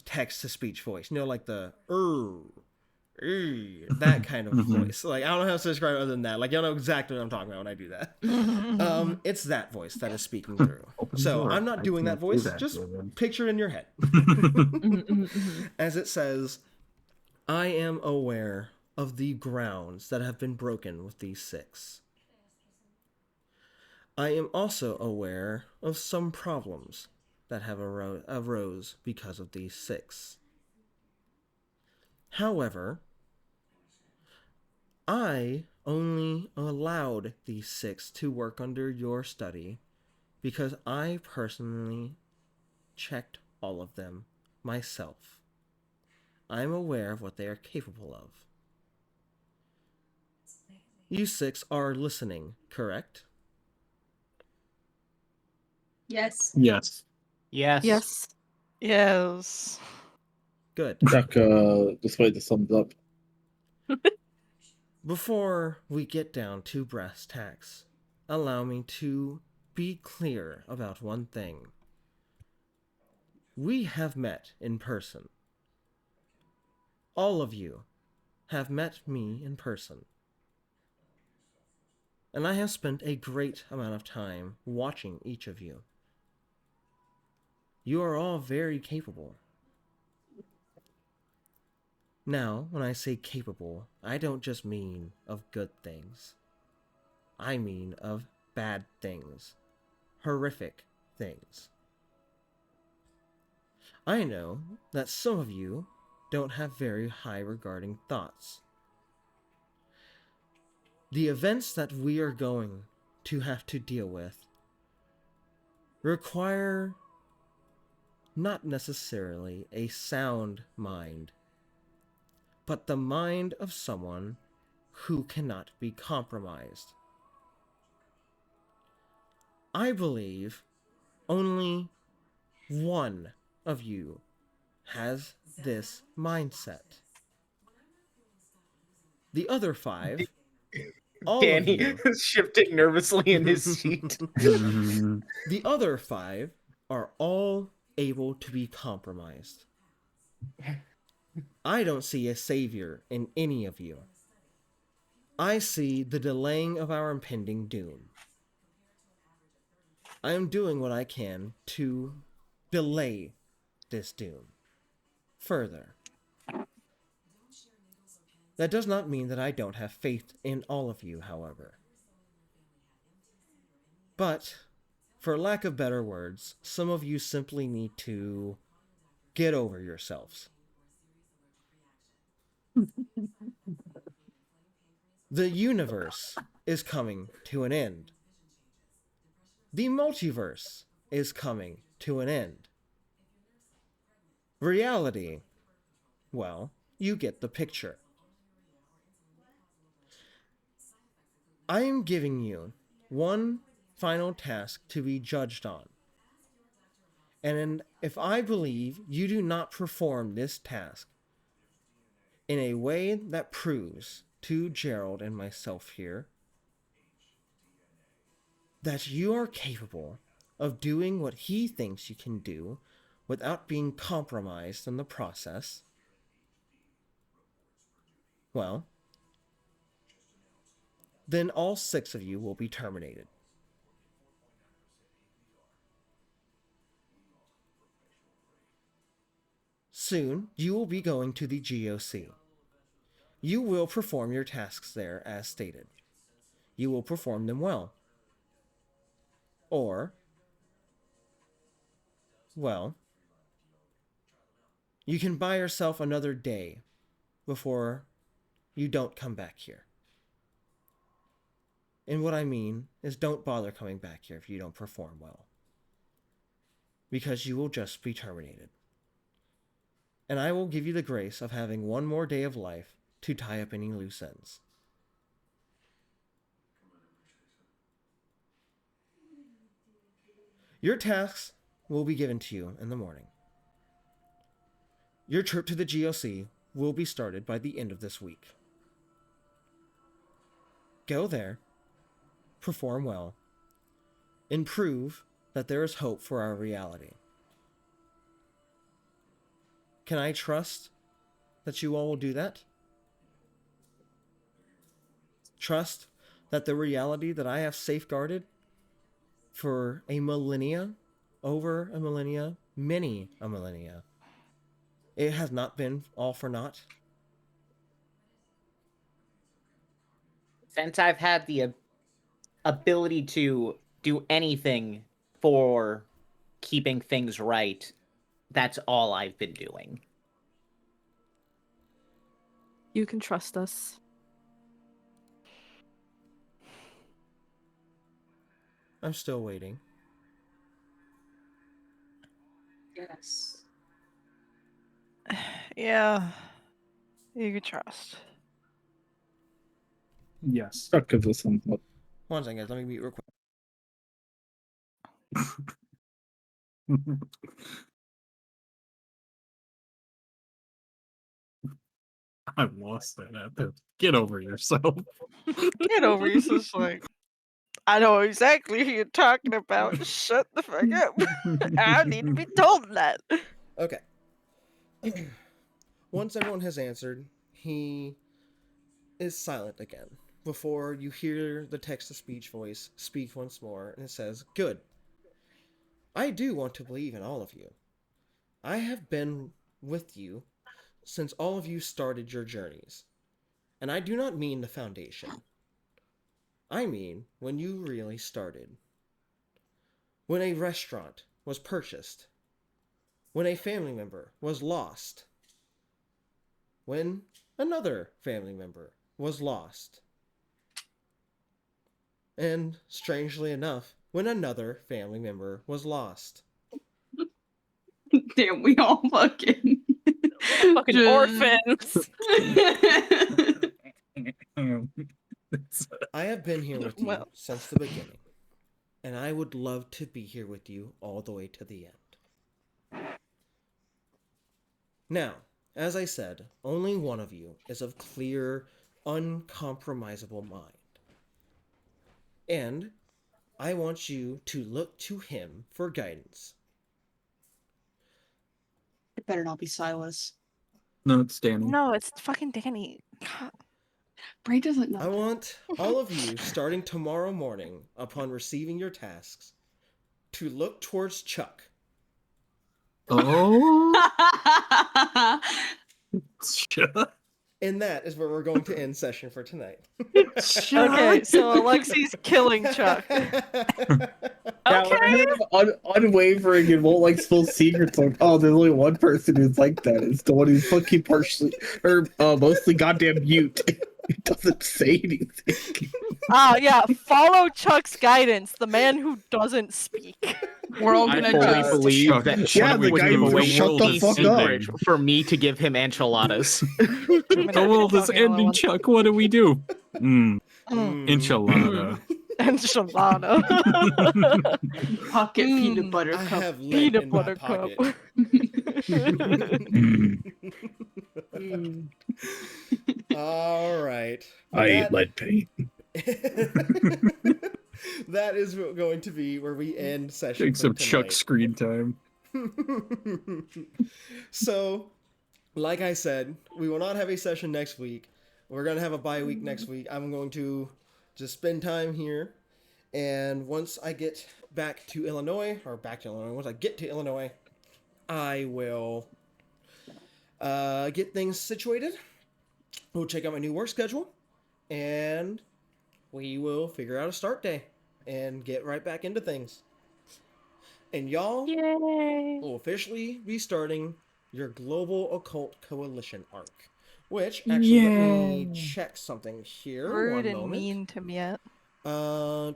Speaker 2: text-to-speech voice. You know, like the that kind of voice. Like, I don't know how to describe it other than that. Like, you'll know exactly what I'm talking about when I do that. It's that voice that is speaking through. So I'm not doing that voice. Just picture it in your head. As it says, I am aware of the grounds that have been broken with these 6. I am also aware of some problems that have arose because of these 6. However, I only allowed these 6 to work under your study because I personally checked all of them myself. I'm aware of what they are capable of. You 6 are listening, correct?
Speaker 5: Yes.
Speaker 7: Yes.
Speaker 9: Yes.
Speaker 4: Yes.
Speaker 6: Yes.
Speaker 2: Good.
Speaker 3: Chuck, despite the thumbs up.
Speaker 2: Before we get down to brass tacks, allow me to be clear about one thing. We have met in person. All of you have met me in person. And I have spent a great amount of time watching each of you. You are all very capable. Now, when I say capable, I don't just mean of good things. I mean of bad things. Horrific things. I know that some of you don't have very high regarding thoughts. The events that we are going to have to deal with require not necessarily a sound mind, but the mind of someone who cannot be compromised. I believe only one of you has this mindset. The other 5, all
Speaker 9: Danny
Speaker 2: of you,
Speaker 9: is shifting nervously in his seat.
Speaker 2: the other 5 are all able to be compromised. I don't see a savior in any of you. I see the delaying of our impending doom. I am doing what I can to delay this doom further. That does not mean that I don't have faith in all of you, however. But, for lack of better words, some of you simply need to get over yourselves. The universe is coming to an end. The multiverse is coming to an end. Reality, well, you get the picture. I am giving you one final task to be judged on. And if I believe you do not perform this task in a way that proves to Gerald and myself here that you are capable of doing what he thinks you can do without being compromised in the process, well, then all 6 of you will be terminated. Soon, you will be going to the GOC. You will perform your tasks there as stated. You will perform them well. Or, well, you can buy yourself another day before you don't come back here. And what I mean is don't bother coming back here if you don't perform well. Because you will just be terminated. And I will give you the grace of having one more day of life to tie up any loose ends. Your tasks will be given to you in the morning. Your trip to the GOC will be started by the end of this week. Go there, perform well, and prove that there is hope for our reality. Can I trust that you all will do that? Trust that the reality that I have safeguarded for a millennia, over a millennia, many a millennia, it has not been all for naught?
Speaker 9: Since I've had the ability to do anything for keeping things right, that's all I've been doing.
Speaker 4: You can trust us.
Speaker 2: I'm still waiting.
Speaker 5: Yes.
Speaker 6: Yeah, you can trust.
Speaker 3: Yes. That gives us some.
Speaker 2: One second, guys. Let me be real quick.
Speaker 7: I'm lost at that. Get over yourself.
Speaker 6: Get over yourself. Like, I know exactly who you're talking about. Shut the fuck up. I need to be told that.
Speaker 2: Okay. Once everyone has answered, he is silent again before you hear the text-to-speech voice speak once more, and it says, "Good. I do want to believe in all of you. I have been with you since all of you started your journeys. And I do not mean the foundation. I mean when you really started. When a restaurant was purchased. When a family member was lost. When another family member was lost. And, strangely enough, when another family member was lost.
Speaker 5: Damn, we all fucking
Speaker 4: Fucking
Speaker 5: Just-
Speaker 4: orphans.
Speaker 2: I have been here with you
Speaker 6: Well.
Speaker 2: since the beginning, and I would love to be here with you all the way to the end. Now, as I said, only one of you is of clear, uncompromisable mind. And I want you to look to him for guidance.
Speaker 5: It better not be Silas.
Speaker 7: No, it's Danny.
Speaker 6: No, it's fucking Danny. God.
Speaker 5: Bray doesn't know.
Speaker 2: I want all of you, starting tomorrow morning, upon receiving your tasks, to look towards Chuck.
Speaker 7: Oh,
Speaker 2: And that is where we're going to end session for tonight.
Speaker 6: Okay, so Alexi's killing Chuck.
Speaker 3: Yeah,
Speaker 4: Okay.
Speaker 3: Unwavering and won't like spill secrets. Like, oh, there's only one person who's like that. It's the one who's fucking partially or mostly goddamn mute. He doesn't say anything.
Speaker 6: Yeah, follow Chuck's guidance, the man who doesn't speak.
Speaker 5: We're all
Speaker 9: I
Speaker 5: gonna
Speaker 9: fully
Speaker 5: just
Speaker 9: believe
Speaker 7: Chuck,
Speaker 9: that
Speaker 7: yeah,
Speaker 9: Chuck
Speaker 3: the
Speaker 9: would
Speaker 3: guy
Speaker 9: give
Speaker 3: who
Speaker 9: away
Speaker 3: shut the
Speaker 9: a
Speaker 3: fuck up.
Speaker 9: secret for me to give him enchiladas.
Speaker 7: the world is ending, Chuck. What do we do? Enchilada.
Speaker 6: Enchilada.
Speaker 5: pocket peanut
Speaker 6: Mm,
Speaker 5: butter
Speaker 2: I
Speaker 5: cup.
Speaker 2: have lint
Speaker 6: Peanut
Speaker 2: in my
Speaker 6: butter cup.
Speaker 2: pocket. All right.
Speaker 3: I eat lead paint.
Speaker 2: That is going to be where we end session.
Speaker 7: Take
Speaker 2: for
Speaker 7: some
Speaker 2: tonight.
Speaker 7: Chuck screen time.
Speaker 2: So, like I said, we will not have a session next week. We're going to have a bye week next week. I'm going to just spend time here. And once I get back to Illinois, once I get to Illinois, I will get things situated. We'll check out my new work schedule. And we will figure out a start day and get right back into things. And y'all
Speaker 4: Yay.
Speaker 2: will officially be starting your Global Occult Coalition arc. Which, actually, let me check something here.
Speaker 6: Rude
Speaker 2: One
Speaker 6: and
Speaker 2: moment.
Speaker 6: mean to me yet.
Speaker 2: Let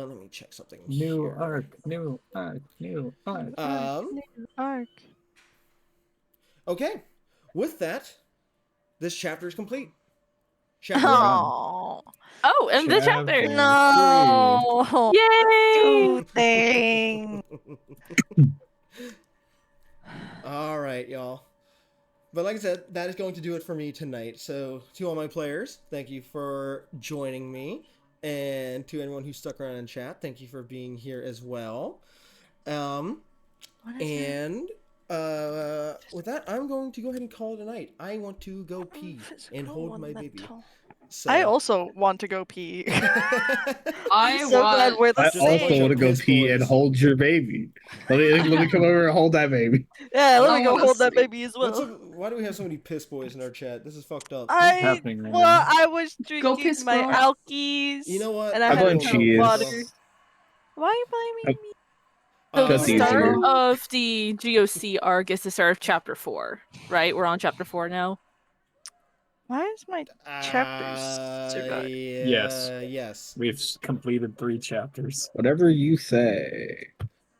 Speaker 2: me check something
Speaker 7: New
Speaker 2: here.
Speaker 7: arc, new arc, new arc.
Speaker 6: Arc.
Speaker 2: Okay. With that, this chapter is complete. Chapter one.
Speaker 6: Oh
Speaker 4: Oh, and the chapter.
Speaker 7: Chapter.
Speaker 6: no!
Speaker 4: Yay.
Speaker 6: Thing.
Speaker 2: All right, y'all. But like I said, that is going to do it for me tonight. So, to all my players, thank you for joining me. And to anyone who stuck around in chat, thank you for being here as well.
Speaker 6: What is it?
Speaker 2: And with that, I'm going to go ahead and call it a night. I want to go pee and hold my baby. So.
Speaker 6: I also want to go pee.
Speaker 5: I
Speaker 6: so glad
Speaker 5: want.
Speaker 6: we're the
Speaker 3: I
Speaker 2: Just
Speaker 6: same.
Speaker 2: bunch
Speaker 3: also
Speaker 2: of
Speaker 3: want to go
Speaker 2: piss
Speaker 3: pee
Speaker 2: boys.
Speaker 3: and hold your baby. Let me come over and hold that baby.
Speaker 6: Yeah, let
Speaker 5: I
Speaker 6: me go
Speaker 5: wanna
Speaker 6: hold that
Speaker 5: sleep.
Speaker 6: baby as
Speaker 2: What's
Speaker 6: well.
Speaker 2: up? Why do we have so many piss boys in our chat? This is fucked up.
Speaker 7: happening right
Speaker 6: Well,
Speaker 7: now?
Speaker 6: I was drinking
Speaker 5: piss,
Speaker 6: my
Speaker 5: girl.
Speaker 6: alkies.
Speaker 2: You know what?
Speaker 6: And I
Speaker 3: I
Speaker 6: had
Speaker 3: blame
Speaker 6: some
Speaker 3: cheese.
Speaker 6: water. Why are you blaming me?
Speaker 4: So the
Speaker 3: That's
Speaker 4: start
Speaker 3: easier.
Speaker 4: of the GOC arc is the start of chapter 4, right? We're on chapter 4 now.
Speaker 6: Why is my chapters surviving?
Speaker 7: Yes.
Speaker 2: Yes.
Speaker 7: We've completed 3 chapters.
Speaker 3: Whatever you say.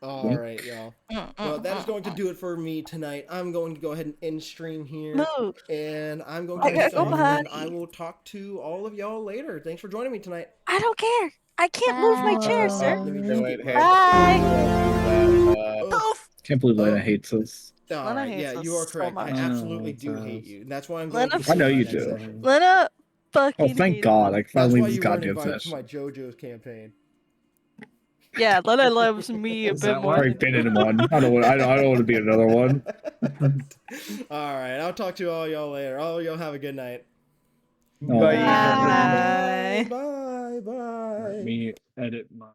Speaker 2: All right, y'all. Well, that is going to do it for me tonight. I'm going to go ahead and end stream here.
Speaker 6: Move.
Speaker 2: And I'm going
Speaker 6: I
Speaker 2: to
Speaker 6: gotta
Speaker 2: end
Speaker 6: go
Speaker 2: off, and
Speaker 6: potty.
Speaker 2: I will talk to all of y'all later. Thanks for joining me tonight.
Speaker 6: I don't care. I can't move my chair, sir.
Speaker 2: Let me
Speaker 9: No,
Speaker 2: just
Speaker 9: it
Speaker 2: get
Speaker 9: has-
Speaker 2: Oof.
Speaker 3: Can't believe Lena
Speaker 2: Oh.
Speaker 3: hates us.
Speaker 2: All
Speaker 6: Lena
Speaker 2: right,
Speaker 6: hates
Speaker 2: yeah,
Speaker 6: us
Speaker 2: you are
Speaker 6: so
Speaker 2: correct. I
Speaker 6: much.
Speaker 2: absolutely
Speaker 7: Oh,
Speaker 2: do
Speaker 7: it
Speaker 2: hate
Speaker 7: does.
Speaker 2: you. And that's why I'm going
Speaker 6: Lena-
Speaker 2: to
Speaker 3: I know
Speaker 2: my
Speaker 3: you
Speaker 2: next
Speaker 3: do.
Speaker 2: session.
Speaker 6: Lena fucking
Speaker 3: Oh, thank
Speaker 6: hates
Speaker 3: God!
Speaker 6: us.
Speaker 3: I
Speaker 2: That's
Speaker 3: finally
Speaker 2: why
Speaker 3: this
Speaker 2: you weren't
Speaker 3: goddamn
Speaker 2: invited to
Speaker 3: session.
Speaker 2: my JoJo's campaign.
Speaker 6: Yeah, Lena loves me a
Speaker 7: Is
Speaker 6: bit
Speaker 7: that
Speaker 6: more
Speaker 7: why?
Speaker 3: Already
Speaker 6: than
Speaker 3: been in one. I don't want to be in another one.
Speaker 2: All right, I'll talk to all y'all later. All y'all have a good night.
Speaker 3: Oh.
Speaker 6: Bye.
Speaker 2: Bye. Bye.
Speaker 7: Let me edit my.